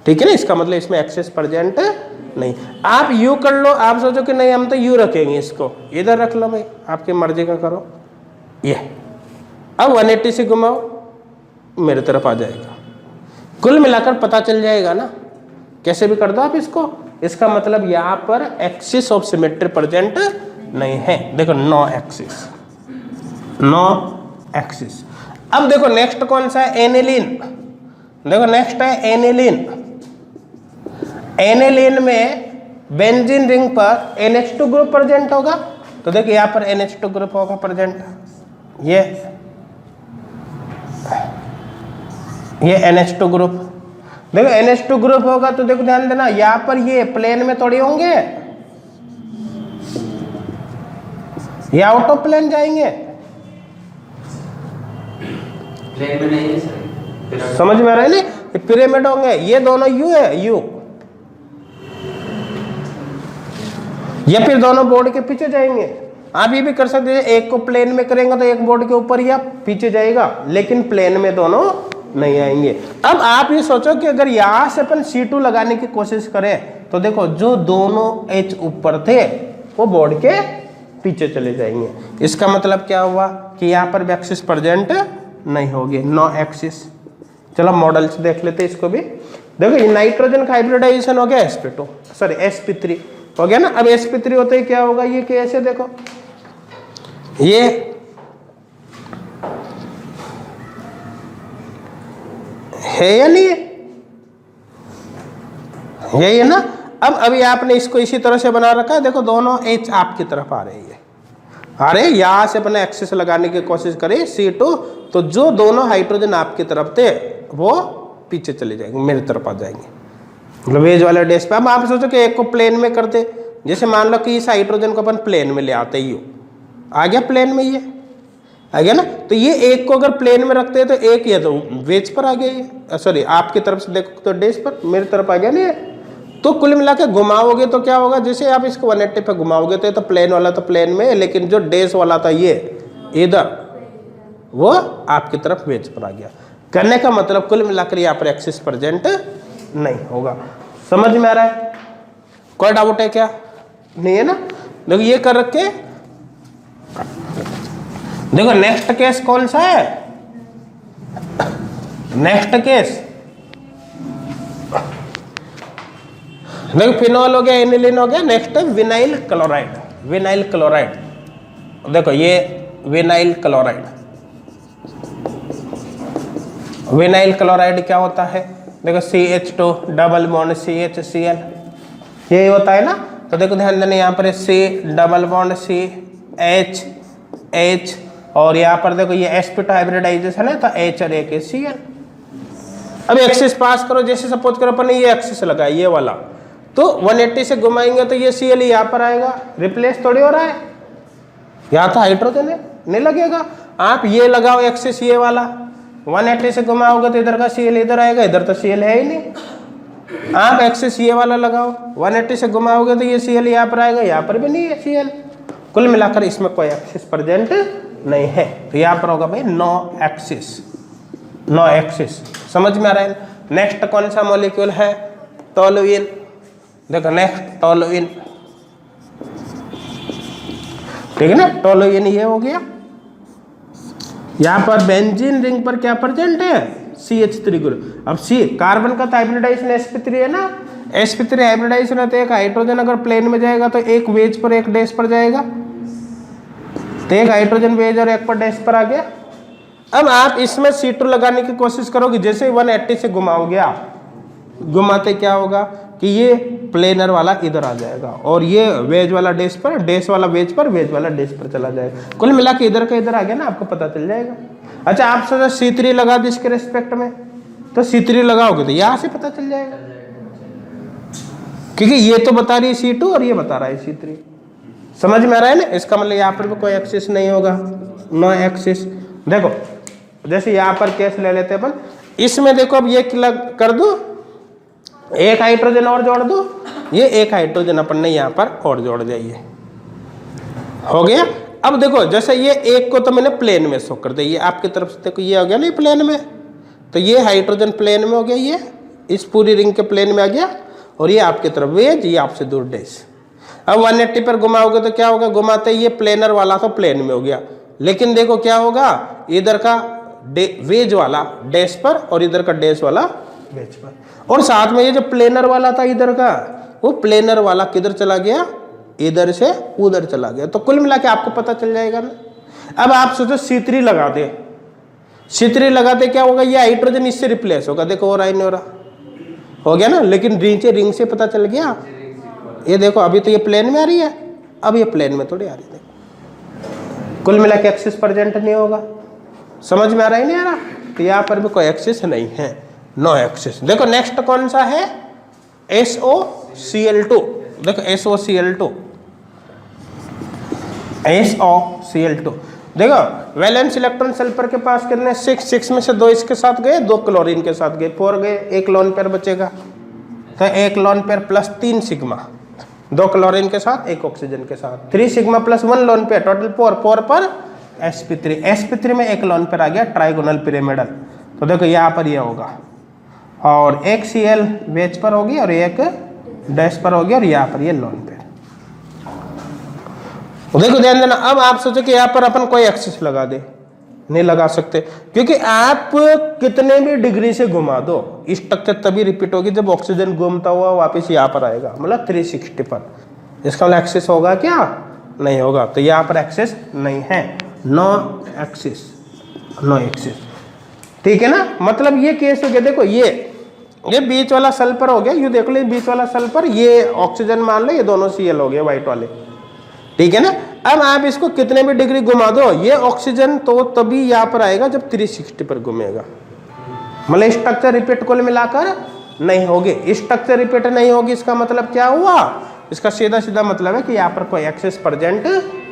ठीक है ना? इसका मतलब इसमें एक्सेस प्रेजेंट नहीं। आप यू कर लो, आप सोचो कि नहीं हम तो यू रखेंगे, इसको इधर रख लो भाई, आपकी मर्जी का करो। ये अब 180 से घुमाओ, मेरे तरफ आ जाएगा। कुल मिलाकर पता चल जाएगा ना, कैसे भी कर दो आप इसको। इसका मतलब यहाँ पर एक्सिस ऑफ सिमेट्री प्रेजेंट नहीं है। देखो नो एक्सिस, नो एक्सिस। अब देखो नेक्स्ट कौन सा है? एनिलीन। देखो नेक्स्ट है एनिलीन। एनिलीन में बेंजीन रिंग पर NH2 ग्रुप प्रेजेंट होगा, तो देखो यहाँ पर NH2 ग्रुप होगा प्रेजेंट। ये NH2 ग्रुप, देखो NH2 ग्रुप होगा तो देखो ध्यान देना, यहाँ पर ये प्लेन में थोड़ी होंगे, ये आउट ऑफ प्लेन जाएंगे। प्लेन में नहीं है सर, समझ में आ रहा है नहीं? पिरामिड होंगे। ये दोनों यू है, यू, या फिर दोनों बोर्ड के पीछे जाएंगे। आप ये भी कर सकते हैं, एक को प्लेन में करेंगे तो एक बोर्ड के ऊपर या पीछे जाएगा, लेकिन प्लेन में दोनों नहीं आएंगे। अब आप ये सोचो कि अगर यहां से अपन C2 लगाने की कोशिश करें तो देखो जो दोनों H ऊपर थे वो बोर्ड के पीछे चले जाएंगे। इसका मतलब क्या हुआ कि यहाँ पर भी एक्सिस प्रेजेंट नहीं होगी, नो एक्सिस। चलो मॉडल से देख लेते हैं इसको भी। देखो ये नाइट्रोजन का हाइब्रिडाइजेशन हो गया sp2, सॉरी sp3 हो गया ना। अब sp3 होते ही क्या होगा? ये कैसे देखो, ये है या नहीं है? यही है ना। अब अभी आपने इसको इसी तरह से बना रखा है। देखो दोनों H आपकी तरफ आ रही है, अरे यहां से अपने एक्सिस लगाने की कोशिश करें C2, तो जो दोनों हाइड्रोजन आपकी तरफ थे वो पीछे चले जाएंगे, मेरी तरफ आ जाएंगे, मतलब वेज वाले डेस पे। अब आप सोचो कि एक को प्लेन में करते, जैसे मान लो कि इस हाइड्रोजन को अपन प्लेन में ले आते, यू आ गया प्लेन में, ये आ गया ना। तो ये एक को अगर प्लेन में रखते हैं तो एक ये तो वेज पर आ गया, ये सॉरी आपकी तरफ से देखो तो डेस पर, मेरी तरफ आ गया ना ये। तो कुल मिला के घुमाओगे तो क्या होगा? जैसे आप इसको 180 पे घुमाओगे तो प्लेन वाला तो प्लेन में, लेकिन जो डेस वाला था ये इधर, वो आपकी तरफ वेज पर आ गया। करने का मतलब कुल मिलाकर यहाँ पर एक्सिस प्रेजेंट नहीं होगा। समझ में आ रहा है? कोई डाउट है क्या? नहीं है ना? देखो ये कर रखे। देखो नेक्स्ट केस कौन सा है? नेक्स्ट केस देखो फिनॉल हो गया, एनिलीन हो गया, नेक्स्ट है विनाइल क्लोराइड। विनाइल क्लोराइड, देखो ये विनाइल क्लोराइड। विनाइल क्लोराइड क्या होता है? देखो CH2 डबल बॉन्ड CHCl, यही होता है ना। तो देखो ध्यान देना, यहाँ पर C डबल बॉन्ड CH और यहाँ पर देखो ये sp2 हाइब्रिडाइजेशन है तो H और एक Cl। अब एक्सिस पास करो, जैसे सपोज करो अपन ने ये एक्सिस लगाया ये वाला, तो 180 से घुमाएंगे तो ये Cl यहाँ पर आएगा, रिप्लेस थोड़ी हो रहा है, यहाँ तो हाइड्रोजन है, नहीं लगेगा। आप ये लगाओ एक्सिस ये वाला, 180 से घुमाओगे तो इधर का Cl इधर आएगा, इधर तो Cl है ही नहीं। आप एक्सिस ये वाला लगाओ, 180 से घुमाओगे तो ये Cl यहाँ पर आएगा, यहाँ पर भी नहीं है Cl। कुल मिलाकर इसमें कोई एक्सिस प्रेजेंट नहीं है, तो यहाँ पर होगा भाई नो एक्सिस। नो एक्सिस समझ में आ रहा है? नेक्स्ट कौन सा मॉलिक्यूल है? टोलुइन। देखो नेक्स्ट टोलुइन, ठीक है ना। टोलुइन ये हो गया। यहाँ पर बेंजीन रिंग पर क्या प्रेजेंट है? CH3 group. अब C कार्बन का तो हाइब्रिडाइजेशन sp3 है ना, sp3 हाइब्रिडाइजेशन है तो एक हाइड्रोजन अगर प्लेन में जाएगा तो एक वेज पर एक डैश पर जाएगा, तो एक हाइड्रोजन वेज और एक पर डैश पर आ गया। अब आप इसमें C2 लगाने की कोशिश करोगे, जैसे 180 से घुमाओगे आप, घुमाते क्या होगा कि ये प्लेनर वाला इधर आ जाएगा और ये वेज वाला डैश पर, डैश वाला वेज पर, वेज वाला डैश पर चला जाएगा। कुल मिला के इधर का इधर आ गया ना, आपको पता चल जाएगा। अच्छा आप सोचो C3 लगा दो इसके रेस्पेक्ट में, तो C3 लगाओगे तो यहाँ से पता चल जाएगा, क्योंकि ये तो बता रही है C2 और ये बता रहा है C3। समझ में आ रहा है ना? इसका मतलब यहाँ पर भी कोई एक्सिस नहीं होगा, नो एक्सिस। देखो जैसे यहाँ पर केस ले लेते अपन, इसमें देखो अब ये कर दो, एक हाइड्रोजन और जोड़ दो, ये एक हाइड्रोजन अपन ने यहाँ पर और जोड़ जाइए, हो गया। अब देखो जैसे ये एक को तो मैंने प्लेन में शो कर दिया, ये आपकी तरफ से देखो ये हो गया ना प्लेन में, तो ये हाइड्रोजन प्लेन में हो गया, ये इस पूरी रिंग के प्लेन में आ गया, और ये आपकी तरफ वेज, ये आपसे दूर डैश। अब 180 पर घुमाओगे तो क्या होगा? घुमाते ये प्लेनर वाला तो प्लेन में हो गया, लेकिन देखो क्या होगा, इधर का वेज वाला डैश पर और इधर का डैश वाला वेज पर, और साथ में ये जो प्लेनर वाला था इधर का, वो प्लेनर वाला किधर चला गया? इधर से उधर चला गया। तो कुल मिला के आपको पता चल जाएगा ना। अब आप सोचो C3 लगा दे, C3 लगाते क्या होगा? ये हाइड्रोजन इससे रिप्लेस होगा, देखो हो रहा है नहीं हो रहा, हो गया ना। लेकिन नीचे रिंग से पता चल गया, ये देखो अभी तो ये प्लेन में आ रही है, अब ये प्लेन में थोड़ी आ रही है। कुल मिला के एक्सिस प्रेजेंट नहीं होगा। समझ में आ रहा है नहीं आ रहा? तो यहाँ पर भी कोई एक्सिस नहीं है, नो एक्सिस। देखो नेक्स्ट कौन सा है? SOCl2। देखो SOCl2, SOCl2 देखो वैलेंस इलेक्ट्रॉन सल्फर के पास कितने? 6 में से 2 इसके साथ गए, 2 क्लोरीन के साथ गए, 4 गए, एक लोन पेयर बचेगा, तो एक lone pair plus 3 sigma, 2 chlorine के साथ, 1 ऑक्सीजन के साथ, 3 sigma plus 1 lone pair, total 4 पर sp3 में एक लोन पेयर आ गया, ट्राइगोनल पिरामिडल। तो देखो यहाँ पर ये होगा, और एक Cl वेज पर होगी और एक डैश पर होगी, और यहाँ पर ये लोन पेयर। देखो ध्यान देना, अब आप सोचो कि यहाँ पर अपन कोई एक्सिस लगा दे, नहीं लगा सकते, क्योंकि आप कितने भी डिग्री से घुमा दो, स्ट्रक्चर तभी रिपीट होगी जब ऑक्सीजन घूमता हुआ वापस यहाँ पर आएगा, मतलब 360 पर। इसका मतलब एक्सिस होगा क्या? नहीं होगा। तो यहाँ पर एक्सिस नहीं है, नो एक्सिस, नो एक्सिस, ठीक है ना। मतलब ये केस हो गया। देखो ये बीच वाला सल्फर हो गया, ये देख लो बीच वाला सल्फर, ये ऑक्सीजन मान लो, ये दोनों Cl हो गए व्हाइट वाले, ठीक है ना। अब आप इसको कितने भी डिग्री घुमा दो, ये ऑक्सीजन तो तभी यहाँ पर आएगा जब 360 पर घूमेगा, मतलब स्ट्रक्चर रिपीट कुल मिलाकर नहीं होगी। स्ट्रक्चर रिपीट नहीं होगी, इसका मतलब क्या हुआ? इसका सीधा सीधा मतलब है कि यहाँ पर कोई एक्सिस प्रेजेंट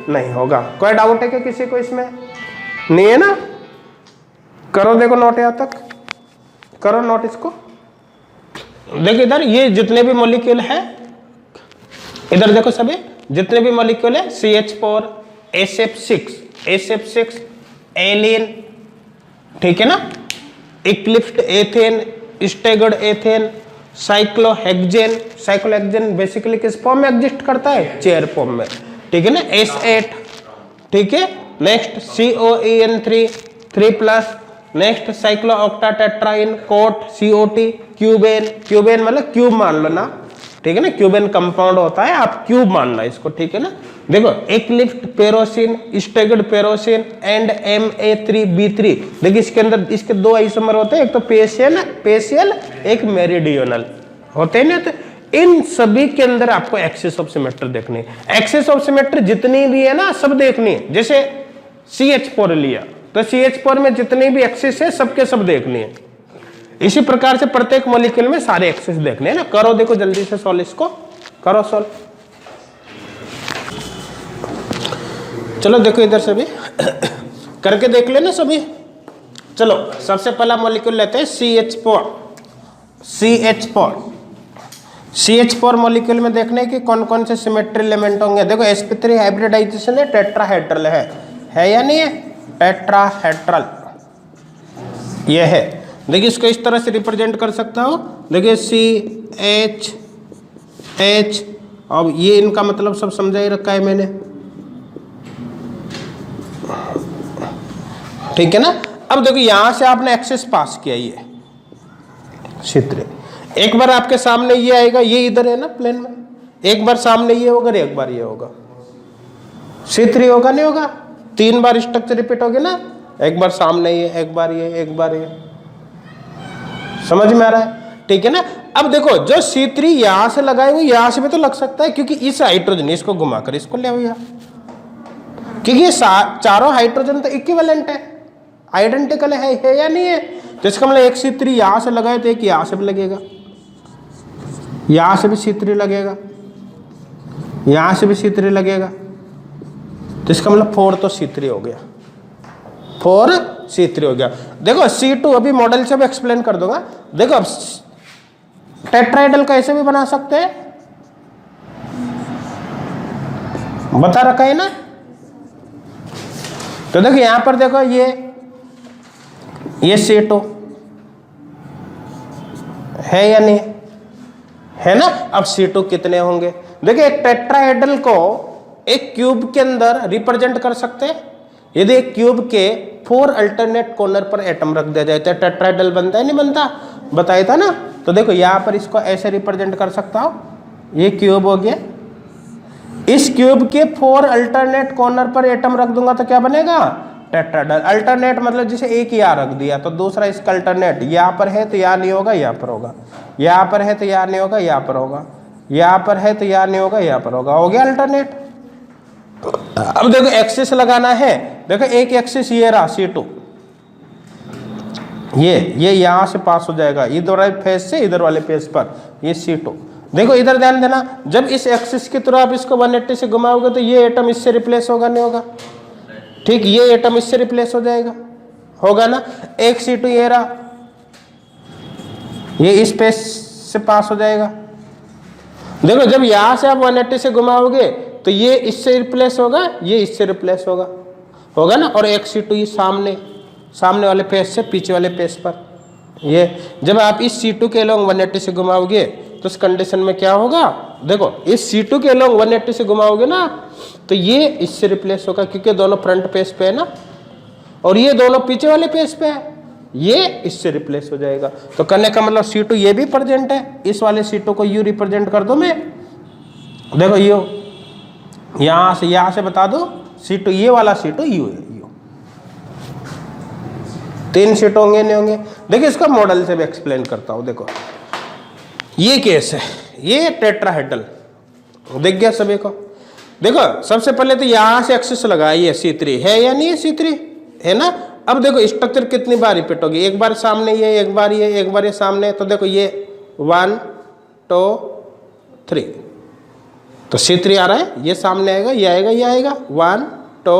नहीं होगा। कोई डाउट है क्या किसी को इसमें? नहीं है ना? करो देखो नोट, यहाँ तक करो नोट इसको। देखो इधर ये जितने भी मॉलिक्यूल है, इधर देखो सभी जितने भी मॉलिक्यूल है, CH4, SF6 एलिन, ठीक है ना, eclipsed ethane, staggered ethane, cyclohexane. Cyclohexane basically किस फॉर्म में एग्जिस्ट करता है? चेयर फॉर्म में, ठीक है ना, S8, ठीक है। Next COEN3 3+, next cyclooctatetraene, cot COT, cubane, cubane मतलब क्यूब मान लो ना, ठीक है ना, क्यूबेन कंपाउंड होता है, आप क्यूब मानना इसको, ठीक है ना। देखो इक्लिप्स्ड पेरोसिन, स्टेगर्ड पेरोसिन एंड Ma3B3। देखिए इसके अंदर इसके दो आइसोमर होते हैं, एक तो पेशियल एक मेरिडियनल होते हैं ना। तो इन सभी के अंदर आपको एक्सिस ऑफ सिमेट्री देखनी है। एक्सिस ऑफ सिमेट्री जितनी भी है ना सब देखनी है। जैसे CH4 लिया तो CH4 में जितनी भी एक्सिस है सबके सब देखनी है। इसी प्रकार से प्रत्येक मॉलिक्यूल में सारे एक्सिस देखने हैं ना। करो देखो जल्दी से सॉल्व, इसको करो सॉल्व। चलो देखो इधर सभी करके देख लेना सभी। चलो सबसे पहला मॉलिक्यूल लेते हैं CH4 मॉलिक्यूल में देखने की कौन कौन से सिमेट्री एलिमेंट होंगे। देखो sp3 हाइब्रिडाइजेशन है, टेट्राहेड्रल है या नहीं है? टेट्राहेड्रल ये है। देखिए इसको इस तरह से रिप्रेजेंट कर सकता हूं। देखिए CH, अब ये इनका मतलब सब समझा ही रखा है मैंने, ठीक है ना। अब देखो यहां से आपने एक्सेस पास किया, ये C3 एक बार आपके सामने ये आएगा, ये इधर है ना प्लेन में, एक बार सामने ये होगा, एक बार ये होगा, C3 होगा नहीं होगा? 3 बार स्ट्रक्चर रिपीट होगी ना, एक बार सामने ये, एक बार ये, एक बार ये। समझ में आ रहा है? ठीक है ना। अब देखो जो C3 यहां से लगाए हुए यहां से भी तो लग सकता है, क्योंकि इस हाइड्रोजन इसको घुमाकर इसको ले आओ, क्योंकि ये चारों हाइड्रोजन तो इक्विवेलेंट है, आइडेंटिकल है या नहीं है? तो इसका मतलब एक C3 यहां से लगाए तो एक यहां से भी लगेगा, यहां से भी C3 लगेगा, यहां से भी C3 लगेगा। तो इसका मतलब 4 तो C3 हो गया, 4 C3 हो गया। देखो C2 अभी मॉडल से भी एक्सप्लेन कर दूंगा। देखो अब टेट्राहेड्रल कैसे भी बना सकते हैं, बता रखा है ना। तो देखो यहां पर देखो ये C2 है या नहीं है ना। अब C2 कितने होंगे? देखिए एक टेट्राहेड्रल को एक क्यूब के अंदर रिप्रेजेंट कर सकते हैं। यदि एक क्यूब के 4 अल्टरनेट कॉर्नर पर एटम रख दिया जाए तो टेट्राहेड्रल बनता है नहीं बनता? बताया था ना। तो देखो यहां पर इसको ऐसे रिप्रेजेंट कर सकता हूं, ये क्यूब हो गया, इस क्यूब के 4 अल्टरनेट कॉर्नर पर एटम रख दूंगा तो क्या बनेगा? टेट्राहेड्रल। अल्टरनेट मतलब जैसे एक यहाँ रख दिया तो दूसरा इसका अल्टरनेट यहाँ पर है तो यहाँ नहीं होगा, यहाँ पर होगा, यहाँ पर है तो यहाँ नहीं होगा, यहाँ पर होगा, यहाँ पर है तो यहाँ नहीं होगा, यहाँ पर होगा, हो गया अल्टरनेट। अब देखो एक्सिस लगाना है। देखो एक एक्सिस ये रहा C2, ये यहां से पास हो जाएगा इधर वाले फेस से इधर वाले फेस पर, ये C2। देखो इधर ध्यान देना, जब इस एक्सिस की तरह आप इसको 180 से घुमाओगे तो ये एटम इससे रिप्लेस होगा नहीं होगा? ठीक, ये एटम इससे रिप्लेस हो जाएगा, होगा ना। एक C2 ये रहा, ये इस फेस से पास हो जाएगा। देखो जब यहां से आप 180 से घुमाओगे तो ये इससे रिप्लेस होगा, ये इससे रिप्लेस होगा, होगा ना। और एक C2 ये सामने वाले पेज से पीछे वाले पेज पर, ये जब आप इस C2 के अलोंग 180 से घुमाओगे तो उस कंडीशन में क्या होगा? देखो इस C2 के अलोंग 180 से घुमाओगे ना तो ये इससे रिप्लेस होगा, क्योंकि दोनों फ्रंट पेज पे है ना, और ये दोनों पीछे वाले पेज पे है, ये इससे रिप्लेस हो जाएगा। तो करने का मतलब C2 ये भी प्रेजेंट है, इस वाले C2 को U रिप्रेजेंट कर दो मैं। देखो U यहां से बता दो C2, ये वाला C2 U है, U 3 C2 होंगे नहीं होंगे? देखिए इसका मॉडल से भी एक्सप्लेन करता हूं। देखो ये केस है, ये टेट्राहेड्रल देख गया सभी को। देखो सबसे पहले तो यहां से एक्सिस लगाइए, C3 है या नहीं है? C3 है ना। अब देखो स्ट्रक्चर कितनी बार रिपीट होगी, एक बार सामने ये, एक बार ये, एक बार ये सामने। तो देखो ये 1 2 3, तो C3 आ रहा है, ये सामने आएगा, ये आएगा, ये आएगा, 1 2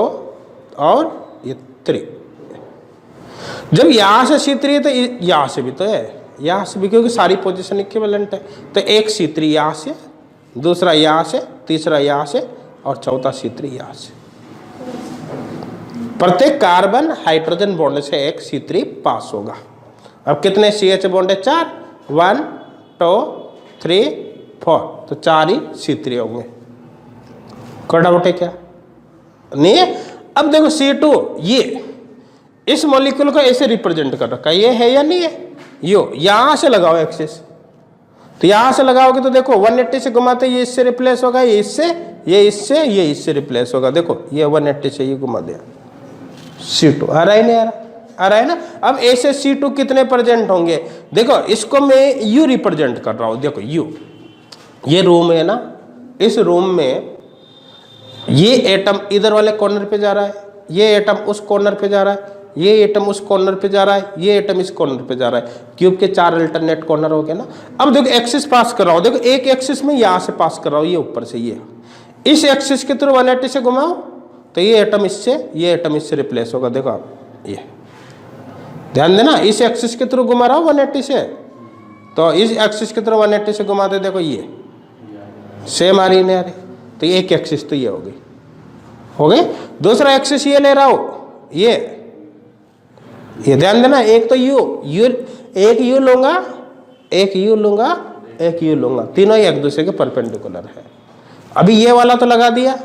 और ये 3। जब यहां से C3 है तो यहां से भी तो है, यहां से भी, क्योंकि सारी पोजीशन इक्विवेलेंट है। तो एक C3 यहां से, दूसरा यहां से, तीसरा यहां से और चौथा C3 यहां से। प्रत्येक कार्बन हाइड्रोजन बॉन्ड से एक C3 पास होगा। अब कितने CH बॉन्ड है? 4, 1 2 3 4, तो 4 ही C3 होंगे। कोई डाउट है क्या? नहीं है। अब देखो C2 ये इस मॉलिक्यूल को ऐसे रिप्रेजेंट कर रखा है, ये है या नहीं है? यो यहां से लगाओ एक्सिस, तो यहां से लगाओगे तो देखो 180 से घुमाते ये इससे रिप्लेस होगा, ये इससे, ये इससे, ये इससे रिप्लेस होगा। देखो ये 180 से ये घुमा दिया, C2 आ रहा है नहीं आ रहा? आ रहा है ना। अब ऐसे C2 कितने प्रेजेंट होंगे? देखो इसको मैं U रिप्रेजेंट कर रहा हूं। देखो U, ये रूम है ना, इस रूम में ये एटम इधर वाले कॉर्नर पे जा रहा है, ये एटम उस कॉर्नर पे जा रहा है, ये एटम उस कॉर्नर पे जा रहा है, ये एटम इस कॉर्नर पे जा रहा है। क्यूब के 4 अल्टरनेट कॉर्नर हो गए ना। अब देखो एक्सिस पास कर रहा हूं, देखो एक एक्सिस में यहां से पास कर रहा हूं, ये ऊपर से, ये इस एक्सिस के थ्रू 180 से घुमाओ तो ये एटम इससे, ये एटम इससे रिप्लेस होगा। देखो आप ये ध्यान देना, इस एक्सिस के थ्रू घुमा रहा हूं 180 से, तो इस एक्सिस के थ्रू 180 से घुमाते, देखो ये सेम आ रही नहीं आ रही, तो एक एक्सिस तो ये हो गई, हो गई। दूसरा एक्सिस ये ले रहा हूं, ये ध्यान देना, एक तो यू एक यू लूंगा, एक यू लूंगा, एक यू लूंगा, तीनों ही एक दूसरे के परपेंडिकुलर है। अभी ये वाला तो लगा दिया,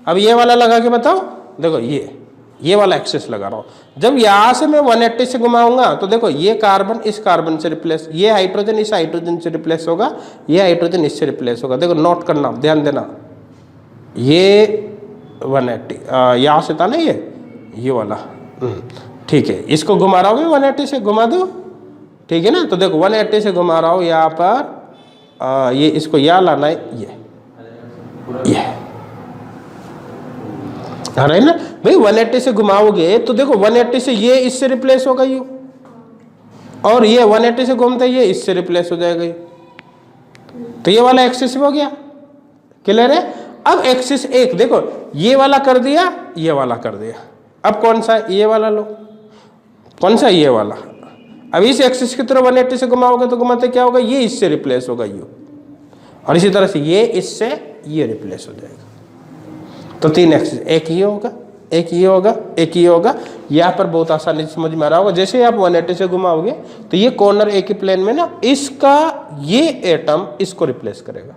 अब ये वाला लगा के बताओ। देखो ये वाला एक्सिस लगा रहा हूं, जब यहां से मैं 180 से घुमाऊंगा तो देखो ये कार्बन इस कार्बन से रिप्लेस, ये हाइड्रोजन इस हाइड्रोजन से रिप्लेस होगा, ये हाइड्रोजन इससे रिप्लेस होगा। देखो नोट करना, ध्यान देना, ये 180 यहां से था ना, ये वाला, ठीक है। इसको घुमा रहा हूँ 180 से, घुमा दो, ठीक है ना। तो देखो 180 से घुमा रहा हूँ यहाँ पर, ये इसको यहाँ लाना है, ये आ रहा है ना भाई। 180 से घुमाओगे तो देखो 180 से ये इससे रिप्लेस होगा यू, और ये 180 से घूमते ये इससे रिप्लेस हो जाएगा ये, तो ये वाला एक्सिस हो गया, क्लियर है। अब एक्सिस एक देखो, ये वाला कर दिया, ये वाला कर दिया, अब कौन सा? ये वाला लो, कौन सा? ये वाला। अब इस एक्सिस की तरफ 180 से घुमाओगे तो घुमाते क्या होगा? ये इससे रिप्लेस होगा यू, और इसी तरह से ये इससे ये रिप्लेस हो जाएगा। तो 3 एक्सिस, एक ये होगा, एक ये होगा, एक ये होगा। यहाँ पर बहुत आसानी से समझ में आ रहा होगा। जैसे आप 180 से घुमाओगे तो ये कॉर्नर एक ही प्लेन में ना, इसका ये एटम इसको रिप्लेस करेगा,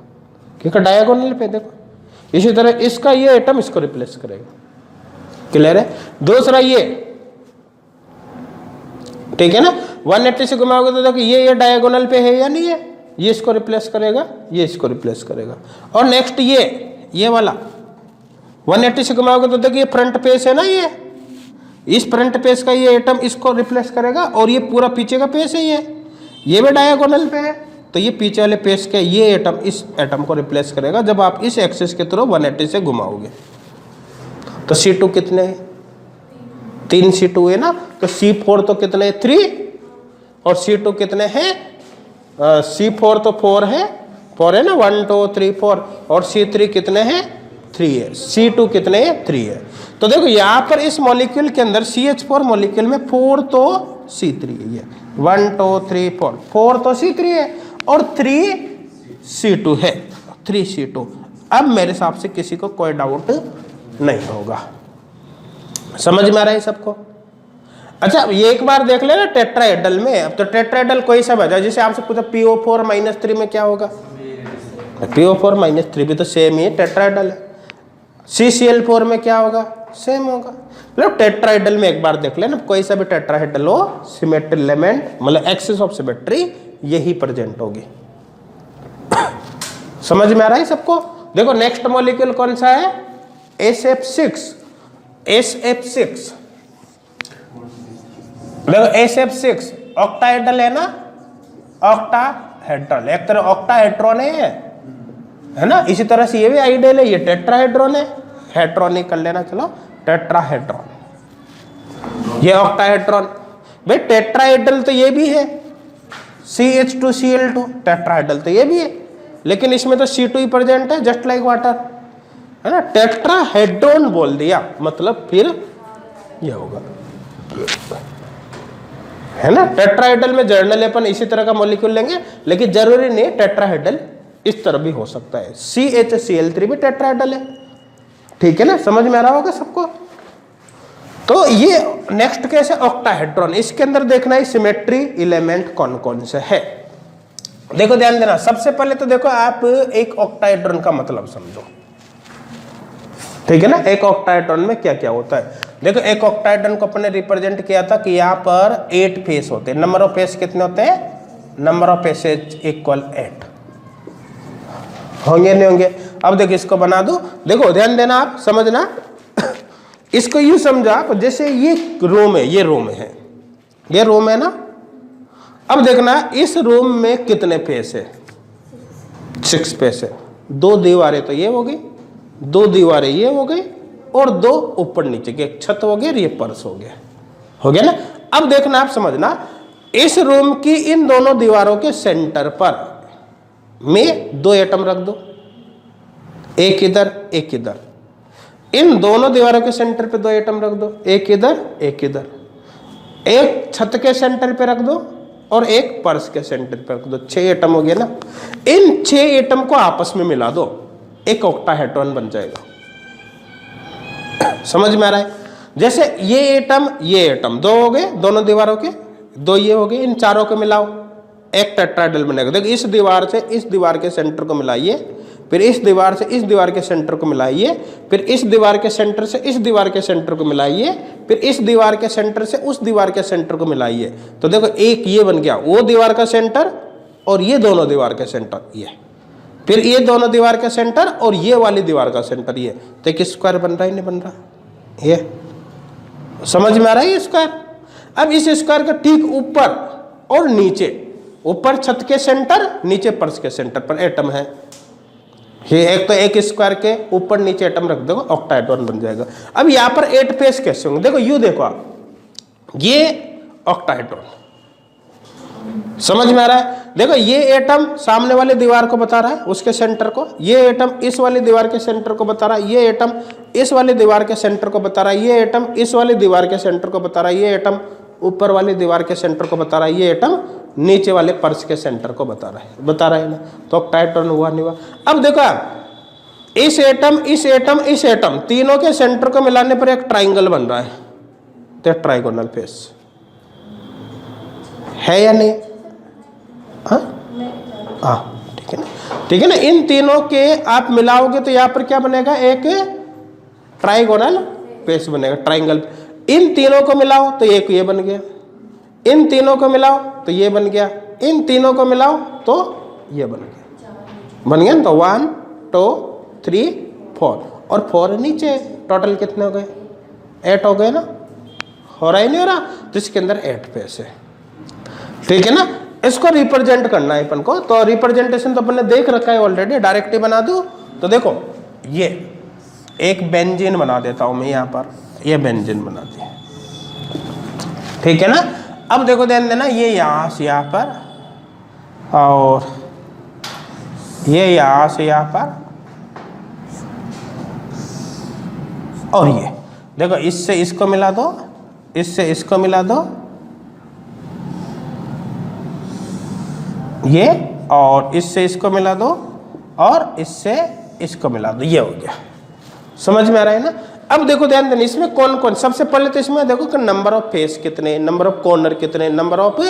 क्योंकि डायगोनल पे देखो। इसी तरह इसका ये एटम इसको रिप्लेस करेगा, क्लियर है। दूसरा ये, ठीक है ना, 180 से घुमाओगे तो देखो ये डायगोनल पे है या नहीं है, ये इसको रिप्लेस करेगा, ये इसको रिप्लेस करेगा। और नेक्स्ट ये वाला 180 से घुमाओगे तो देखो ये फ्रंट पेस है ना, ये इस फ्रंट पेस का ये एटम इसको रिप्लेस करेगा, और ये पूरा पीछे का पेस है, ये भी डायगोनल पे है, तो ये पीछे वाले पेस के ये एटम इस एटम को रिप्लेस करेगा जब आप इस एक्सिस के थ्रू 180 से घुमाओगे। तो C2 कितने हैं? 3 C2 है ना, तो C4 तो कितने? 3, और C2 कितने हैं? C4 तो 4 है, 4 है ना, 1 2 3 4, और C3 कितने हैं? 3 है। C2 कितने हैं? 3 है। तो देखो यहाँ पर इस मॉलिक्यूल के अंदर CH4 मॉलिक्यूल में 4 तो C3 है, ये 1 2 3 4, 4 तो C3 है और 3 C2 है, 3 C2। अब मेरे हिसाब से किसी को कोई डाउट नहीं होगा, समझ में आ रहा है सबको? अच्छा, ये एक बार देख लेना टेट्राहेड्रल में। अब तो टेट्राहेड्रल कोई सा बचा, जैसे आपसे पूछा PO4-3 में क्या होगा? PO4-3 भी तो सेम ही है, टेट्राहेड्रल है। CCl4 में क्या होगा? सेम होगा। मतलब टेट्राहेड्रल में एक बार देख लेना, कोई सा भी टेट्राहेड्रल हो, सिमेट्री एलिमेंट मतलब एक्सिस ऑफ सिमेट्री यही प्रेजेंट होगी। समझ में आ रहा है सबको? देखो नेक्स्ट मॉलिक्यूल कौन सा है? SF6। देखो SF6 ऑक्टाहेड्रल है ना, ऑक्टाहेड्रल एक तरह ऑक्टाहेड्रॉन है ना। इसी तरह से ये भी आइडियल है, ये टेट्राहेड्रॉन है, हेड्रॉन कर लेना, चलो टेट्राहेड्रॉन, ये ऑक्टाहेड्रॉन। भाई टेट्राहेड्रल तो ये भी है, CH2Cl2 टेट्राहेड्रल तो ये भी है, लेकिन इसमें तो C2 ही प्रेजेंट है, जस्ट लाइक वाटर, है ना। टेट्राहेड्रॉन बोल दिया मतलब फिर ये होगा, है ना। टेट्राहेड्रल में जर्नल अपन इसी तरह का मॉलिक्यूल लेंगे, लेकिन जरूरी नहीं टेट्राहेड्रल इस तरह भी हो सकता है। CHCl3 भी टेट्राहेड्रल है, ठीक है ना। समझ में आ रहा होगा सबको? तो ये नेक्स्ट केस है ऑक्टाहेड्रॉन। इसके अंदर देखना है सिमेट्री एलिमेंट कौन कौन से है। देखो ध्यान देना, सबसे पहले तो देखो आप एक ऑक्टाहेड्रॉन का मतलब समझो, ठीक है ना। एक ऑक्टाहेड्रॉन में क्या क्या होता है, देखो एक ऑक्टाहेड्रॉन को अपने रिप्रेजेंट किया था कि यहाँ पर 8 फेस होते हैं। नंबर ऑफ फेस कितने होते हैं, नंबर ऑफ फेसेज इक्वल 8 होंगे नहीं होंगे। अब देखो इसको बना दो, देखो ध्यान देना आप समझना, इसको यूं समझा आप जैसे ये रूम है, ये रूम है, ये रूम है ना। अब देखना इस रूम में कितने फेस है, 6 फेस है। 2 दीवारें तो ये हो गई, 2 दीवारें ये हो गई, और 2 ऊपर नीचे के, एक छत हो गया और ये पर्स हो गया ना। अब देखना आप समझना, इस रूम की इन दोनों दीवारों के सेंटर पर में 2 एटम रख दो, एक इधर एक इधर। इन दोनों दीवारों के सेंटर पे 2 एटम रख दो, एक इधर एक इधर। एक छत के सेंटर पे रख दो और एक पर्स के सेंटर पे रख दो, 6 एटम हो गया ना। इन 6 एटम को आपस में मिला दो, एक ऑक्टाहेड्रॉन बन जाएगा। समझ में आ रहा है, जैसे ये एटम 2 हो गए, दोनों दीवारों के 2 ये हो गए, इन चारों को मिलाओ, एक टेट्राहेड्रल बनेगा। देखो इस दीवार से इस दीवार के सेंटर को मिलाइए, फिर इस दीवार से इस दीवार के सेंटर को मिलाइए, फिर इस दीवार के सेंटर से इस दीवार के सेंटर को मिलाइए, फिर इस दीवार के सेंटर से उस दीवार के सेंटर को मिलाइए। तो देखो एक ये बन गया वो दीवार का सेंटर और ये दोनों दीवार के सेंटर, ये फिर ये दोनों दीवार के सेंटर और ये वाली दीवार का सेंटर, ये तो एक स्क्वायर बन रहा है नहीं बन रहा, ये समझ में आ रहा है ये स्क्वायर। अब इस स्क्वायर का ठीक ऊपर और नीचे, ऊपर छत के सेंटर, नीचे पर्स के सेंटर पर एटम है। ये एक तो एक स्क्वायर के ऊपर नीचे एटम रख दो, ऑक्टाहेड्रॉन बन जाएगा। अब यहाँ पर 8 फेस कैसे होंगे, देखो यू देखो आप, ये ऑक्टाहेड्रॉन समझ में आ रहा है। देखो ये एटम सामने वाली दीवार को बता रहा है, उसके सेंटर को, ये एटम इस वाली दीवार के सेंटर को बता रहा है, ये एटम इस वाली दीवार के सेंटर को बता रहा है, ये एटम इस वाली दीवार के सेंटर को बता रहा है, ये एटम ऊपर वाली दीवार के सेंटर को बता रहा है, ये एटम नीचे वाले पर्स के सेंटर को बता रहा है ना। तो ऑक्टाहेड्रॉन हुआ नहीं हुआ। अब देखो इस एटम तीनों के सेंटर को मिलाने पर एक ट्राइंगल बन रहा है, तो ट्राइगोनल फेस है या नहीं, हाँ ठीक है ना, ठीक है ना। इन तीनों के आप मिलाओगे तो यहाँ पर क्या बनेगा, एक ट्राइगोनल फेस बनेगा, ट्राइंगल। इन तीनों को मिलाओ तो एक ये बन गया, इन तीनों को मिलाओ तो ये बन गया, इन तीनों को मिलाओ तो ये बन गया तो 1 2 3 4 और 4 नीचे, टोटल कितने हो गए, 8 हो गए ना। हो रहा ही नहीं हो रहा, तो इसके अंदर 8 फेस है, ठीक है ना। इसको रिप्रेजेंट करना है अपन को, तो रिप्रेजेंटेशन तो अपन ने देख रखा है ऑलरेडी, डायरेक्ट ही बना दूं। तो देखो ये एक बेंजीन बना देता हूं मैं, यहाँ पर ये बेंजीन बना दिया, ठीक है ना। अब देखो ध्यान देना, ये यहाँ से यहाँ पर और ये यहाँ से यहाँ पर, और ये देखो इससे इसको मिला दो, इससे इसको मिला दो, ये और इससे इसको मिला दो और इससे इसको मिला दो, ये हो गया। समझ में आ रहा है ना। अब देखो ध्यान देना, इसमें कौन कौन, सबसे पहले तो इसमें देखो कि नंबर ऑफ फेस कितने, नंबर ऑफ कॉर्नर कितने, नंबर ऑफ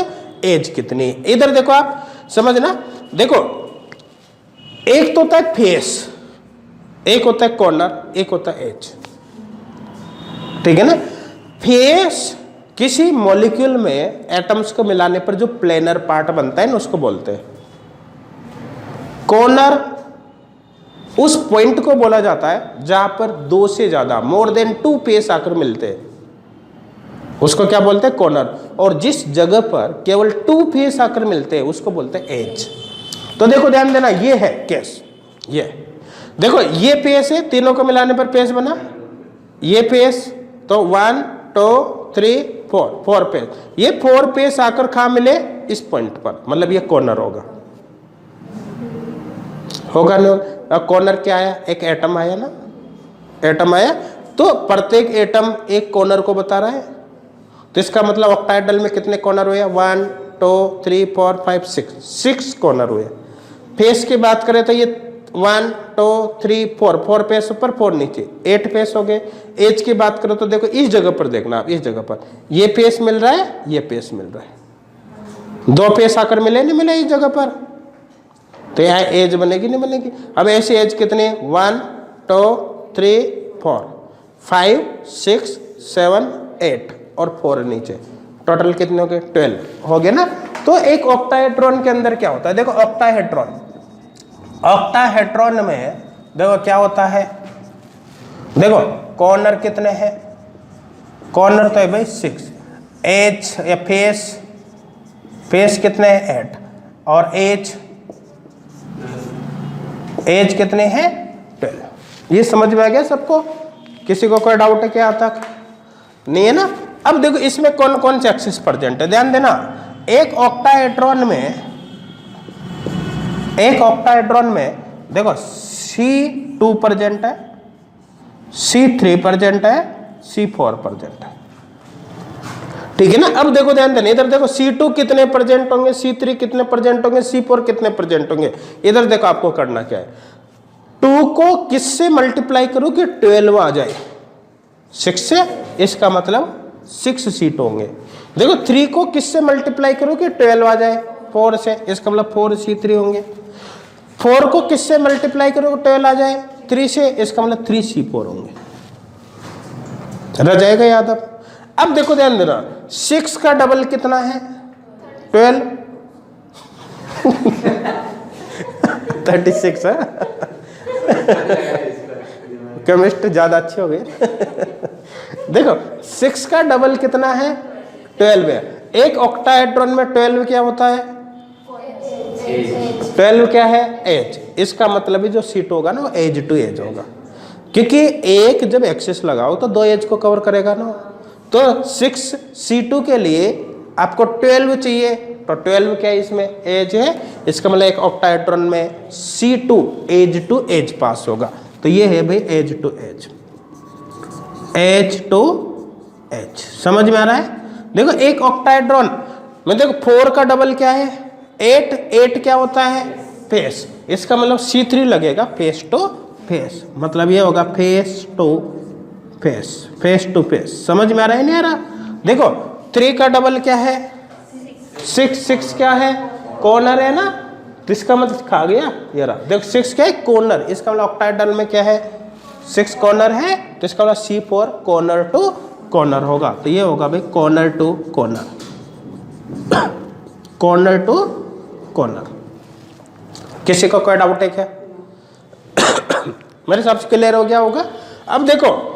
एज कितनी। इधर देखो आप समझना, देखो एक तो होता है फेस, एक होता है कॉर्नर, एक होता है एज, ठीक है ना। फेस किसी मॉलिक्यूल में एटम्स को मिलाने पर जो प्लेनर पार्ट बनता है ना, उसको बोलते हैं। कॉर्नर उस पॉइंट को बोला जाता है जहां पर 2 से ज्यादा, मोर देन 2 फेस आकर मिलते हैं, उसको क्या बोलते हैं, कॉर्नर। और जिस जगह पर केवल 2 फेस आकर मिलते हैं उसको बोलते हैं एज। तो देखो ध्यान देना, ये है केस, ये देखो ये फेस है, तीनों को मिलाने पर फेस बना, ये फेस, तो 1 2 3 4 फेस, ये 4 फेस आकर कहां मिले, इस पॉइंट पर, मतलब ये कॉर्नर होगा नहीं। कॉर्नर क्या आया, एक एटम आया ना, एटम आया, तो प्रत्येक एटम एक कॉर्नर को बता रहा है। तो इसका मतलब ऑक्टाहेड्रल में कितने कॉर्नर हुए, 1 2 3 4 5 6 कॉर्नर हुए। फेस की बात करें तो ये 1 2 3 4, 4 पेस ऊपर 4 नीचे, 8 पेस हो गए। एज की बात करो तो देखो इस जगह पर देखना आप, इस जगह पर ये पेस मिल रहा है, ये पेस मिल रहा है, 2 पेस आकर मिले नहीं मिले इस जगह पर, तो यहाँ एज बनेगी नहीं बनेगी। अब ऐसी एज कितने, 1 2 3 4 5 6 7 8 और 4 नीचे, टोटल कितने हो गए, 12 हो गए ना। तो एक ऑक्टाहेड्रॉन के अंदर क्या होता है, देखो ऑक्टाहेड्रॉन, ऑक्टाहेड्रॉन में देखो क्या होता है, देखो कॉर्नर कितने हैं, कॉर्नर तो है भाई 6, एज या फेस, फेस कितने हैं 8, और एज कितने हैं 12। ये समझ में आ गया सबको, किसी को कोई डाउट है क्या तक, नहीं है ना। अब देखो इसमें कौन कौन से एक्सिस प्रेजेंट है, ध्यान देना। एक ऑक्टाहेड्रॉन में देखो C2 प्रेजेंट है, C3 प्रेजेंट है, C4 प्रेजेंट है, ठीक है ना। अब देखो ध्यान देना, इधर देखो C2 कितने प्रेजेंट होंगे, C3 कितने प्रेजेंट होंगे, C4 कितने प्रेजेंट होंगे। इधर देखो आपको करना क्या है, 2 को किससे मल्टीप्लाई करो कि 12 आ जाए, 6 से, इसका मतलब 6 सीट होंगे। देखो 3 को किससे मल्टीप्लाई करो कि 12 आ जाए, 4 से, इसका मतलब 4 C3 होंगे। 4 को किससे मल्टीप्लाई करो 12 आ जाए, 3 से, इसका मतलब 3 C4 होंगे। रह जाएगा याद। अब देखो ध्यान देना, 6 का डबल कितना है 12 36 है। केमिस्ट्री ज्यादा अच्छी हो गई। देखो 6 का डबल कितना है 12 है। एक ऑक्टाहेड्रॉन में 12 क्या होता है, 12 क्या है एज, इसका मतलब जो सीट होगा ना वो एज टू एज होगा, क्योंकि एक जब एक्सिस लगाओ तो 2 एज को कवर करेगा ना। तो 6 C2 के लिए आपको 12 चाहिए, तो 12 क्या है इसमें एज है, इसका मतलब एक ऑक्टाहेड्रॉन में C2 एज टू एज पास होगा, तो ये है भाई edge to edge, edge to edge. समझ में आ रहा है। देखो एक ऑक्टाहेड्रॉन में देखो 4 का डबल क्या है 8, 8 क्या होता है फेस, इसका मतलब C3 लगेगा फेस टू फेस, मतलब ये होगा face to face, face to face. समझ में आ रहा है नहीं आ रहा। देखो 3 का डबल क्या है 6, 6 क्या है कॉर्नर है ना, तो इसका मतलब खा गया ये रहा। देखो 6 क्या है कॉर्नर, इसका मतलब ऑक्टाहेड्रॉन में क्या है 6 कॉर्नर है, तो इसका मतलब C4 कॉर्नर टू कॉर्नर होगा, तो ये होगा भाई corner to corner, corner to corner. किसी को कोई डाउट है क्या? मेरे हिसाब से क्लियर हो गया होगा। अब देखो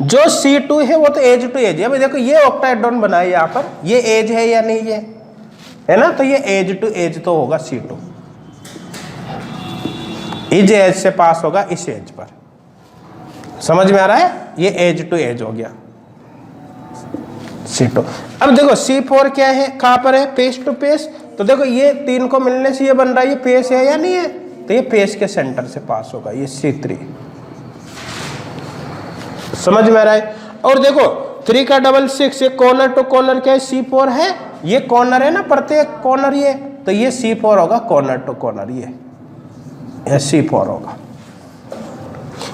जो C2 है वो तो एज टू एज है। अभी देखो ये ऑक्टाहेड्रॉन बना है यहाँ पर, ये एज है या नहीं है ना, तो ये एज टू एज तो होगा C2, इस एज से पास होगा इस एज पर। समझ में आ रहा है, ये एज टू एज हो गया C2। अब देखो C4 क्या है, कहां पर है फेस टू फेस, तो देखो ये 3 को मिलने से ये बन रहा है, ये फेस है या नहीं है, तो ये फेस के सेंटर से पास होगा, ये C3। समझ में आ रहा है। और देखो 3 का डबल 6, ये कॉर्नर टू कॉर्नर क्या है C4 है, ये कॉर्नर है ना प्रत्येक कॉर्नर, ये तो ये C4 होगा कॉर्नर टू कॉर्नर, ये C4 होगा।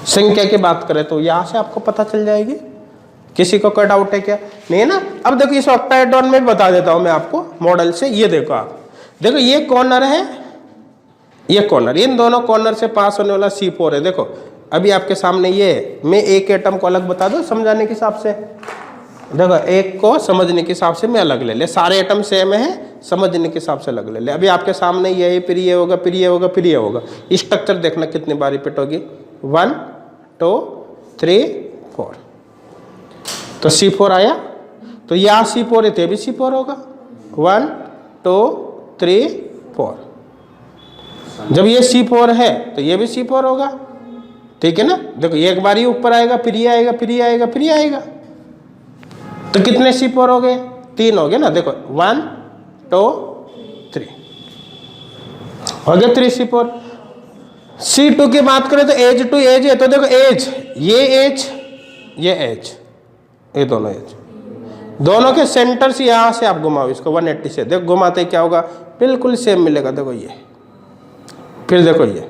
संख्या की बात करें तो यहां से आपको पता चल जाएगी। किसी को कोई डाउट है क्या? नहीं है ना। अब देखो इस ऑक्टाहेड्रॉन में बता देता हूं मैं आपको मॉडल से। ये देखो आप, देखो ये कॉर्नर है, ये कॉर्नर, इन दोनों कॉर्नर से पास होने वाला C4 है। देखो अभी आपके सामने ये है, मैं एक एटम को अलग बता दूं समझाने के हिसाब से। देखो एक को समझने के हिसाब से मैं अलग ले ले, सारे एटम सेम है, समझने के हिसाब से अलग ले ले। अभी आपके सामने ये है, फिर ये होगा, फिर ये होगा, फिर ये होगा। स्ट्रक्चर देखना कितनी बार रिपीट होगी, 1 2 3 4, तो C4 आया, तो यहाँ C4 है तो भी C4 होगा, 1 2 3 4। जब ये C4 है तो ये भी C4 होगा, ठीक है ना। देखो एक बार ये ऊपर आएगा, फिर ये आएगा, फिर ये आएगा, फिर ये आएगा, तो कितने C4 हो गए, 3 हो गए ना। देखो 1 2 3 हो गया 3 C4। C2 की बात करें तो एज टू एज है, तो देखो एज, ये एज, ये दोनों एज, दोनों के सेंटर से यहां से आप घुमाओ इसको 180 से, देखो घुमाते क्या होगा, बिल्कुल सेम मिलेगा। देखो ये फिर देखो ये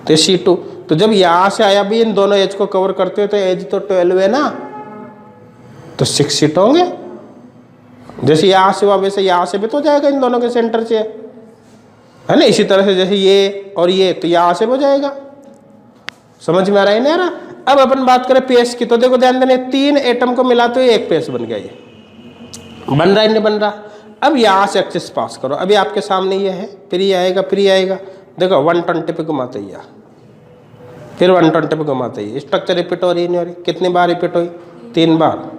तो C2, तो जब यहां से आया भी इन दोनों एज को कवर करते हो तो एज तो 12 है ना, तो 6 सीट होंगे। जैसे यहां से हुआ वैसे यहां से भी तो जाएगा इन दोनों के सेंटर से, है ना। इसी तरह से जैसे ये और ये तो यहां से हो जाएगा। समझ में आ रहा है ना। अब अपन बात करें पेस की, तो देखो ध्यान देना, 3 एटम को मिला तो एक पेस बन गया। ये बन रहा है नहीं बन रहा। अब यहां से एक्सिस पास करो, अभी आपके सामने ये है, फिर ये आएगा, फिर ये आएगा। देखो 120 पे घुमाते ही, फिर 120 पे घुमाते ही, स्ट्रक्चर रिपीट हो रही नहीं हो रही। कितनी बार रिपीट हुई? 3 बार।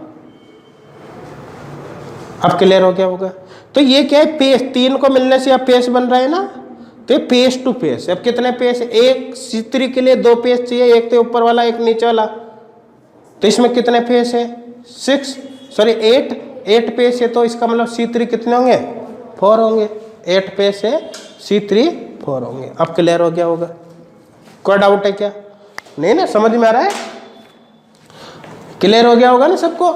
अब क्लियर हो गया होगा। तो ये क्या है, पेस 3 को मिलने से अब पेस बन रहा है ना, तो पेस टू पेस। अब कितने पेस? एक C3 के लिए 2 पेस चाहिए, एक तो ऊपर वाला एक नीचे वाला। तो इसमें कितने पेस है? 8 पेस है। तो इसका मतलब C3 कितने होंगे? 4 होंगे। 8 पेस है, C3 4 होंगे। अब क्लियर हो गया होगा। कोई डाउट है क्या? नहीं ना, समझ में आ रहा है? क्लियर हो गया होगा ना सबको।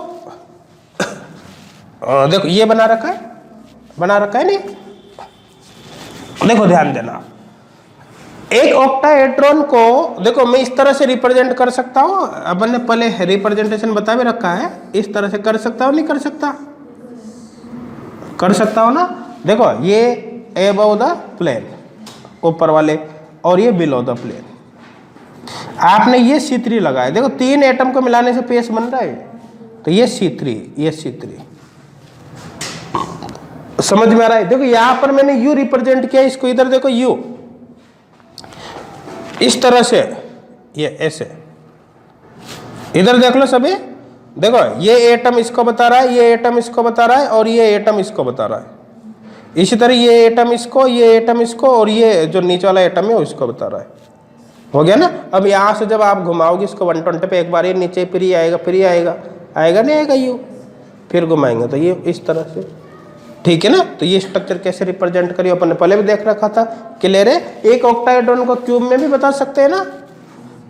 देखो ये बना रखा है नहीं। देखो ध्यान देना, एक ऑक्टाहेड्रॉन को देखो मैं इस तरह से रिप्रेजेंट कर सकता हूं। अपन ने पहले रिप्रेजेंटेशन बता भी रखा है, इस तरह से कर सकता हूं नहीं कर सकता? कर सकता हूं ना। देखो ये अबव द प्लेन ऊपर वाले, और ये बिलो द प्लेन। आपने ये C3 लगाया, देखो 3 एटम को मिलाने से पेस बन रहा है। तो ये C3, ये C3। समझ में आ रहा है? देखो यहां पर मैंने U रिप्रेजेंट किया, इसको इधर देखो U इस तरह से, ये ऐसे। इधर देख लो सभी, देखो ये एटम इसको बता रहा है, ये एटम इसको बता रहा है, और ये एटम इसको बता रहा है। इसी तरह ये एटम इसको, ये एटम इसको, और ये जो नीचे वाला एटम है वो इसको बता रहा है। हो गया ना। अब यहां से जब आप घुमाओगे इसको 120 पे, एक बार ये नीचे, फिर ये आएगा, फिर ये आएगा, आएगा नहीं आएगा U, फिर घुमाएंगे तो ये इस तरह से। ठीक है ना। तो ये स्ट्रक्चर कैसे रिप्रेजेंट करिए अपन ने पहले भी देख रखा था। क्लियर है? एक ऑक्टाहेड्रॉन को क्यूब में भी बता सकते हैं ना।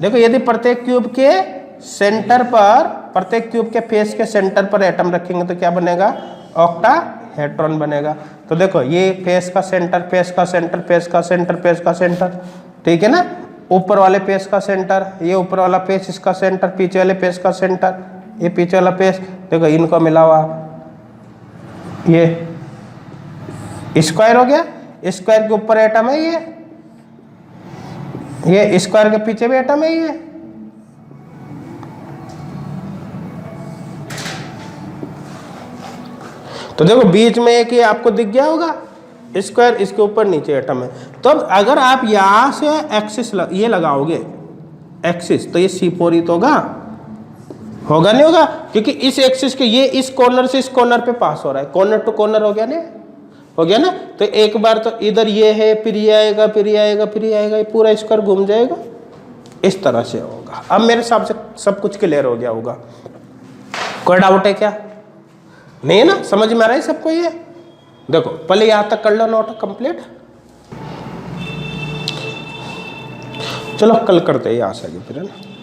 देखो यदि प्रत्येक क्यूब के सेंटर पर, प्रत्येक क्यूब के फेस के सेंटर पर एटम रखेंगे तो क्या बनेगा? ऑक्टाहेड्रॉन बनेगा। तो देखो ये फेस का सेंटर, फेस का सेंटर, फेस का सेंटर, फेस का सेंटर, ठीक है ना। ऊपर वाले फेस का सेंटर, ये ऊपर वाला फेस इसका सेंटर, पीछे वाले फेस का सेंटर, ये पीछे वाला फेस। देखो इनको मिला हुआ, ये स्क्वायर हो गया। स्क्वायर के ऊपर एटम है ये स्क्वायर के पीछे भी एटम है ये। तो देखो बीच में एक ये आपको दिख गया होगा स्क्वायर, इसके ऊपर नीचे एटम है। तो अब अगर आप यहां से एक्सिस ये लगाओगे एक्सिस, तो ये C4 ही तो होगा नहीं होगा, क्योंकि इस एक्सिस के ये इस कॉर्नर से इस कॉर्नर पे पास हो रहा है, कॉर्नर टू कॉर्नर हो गया नहीं, हो गया ना। तो एक बार तो इधर ये है, फिर ये आएगा, फिर ये आएगा, फिर ये आएगा, ये पूरा स्क्वायर घूम जाएगा, इस तरह से होगा। अब मेरे हिसाब से सब कुछ क्लियर हो गया होगा। कोई डाउट है क्या? नहीं है ना, समझ में आ रहा है सबको? ये देखो पहले यहां तक कर लो नोट कंप्लीट। चलो कल करते हैं यहां से आगे फिर, है ना।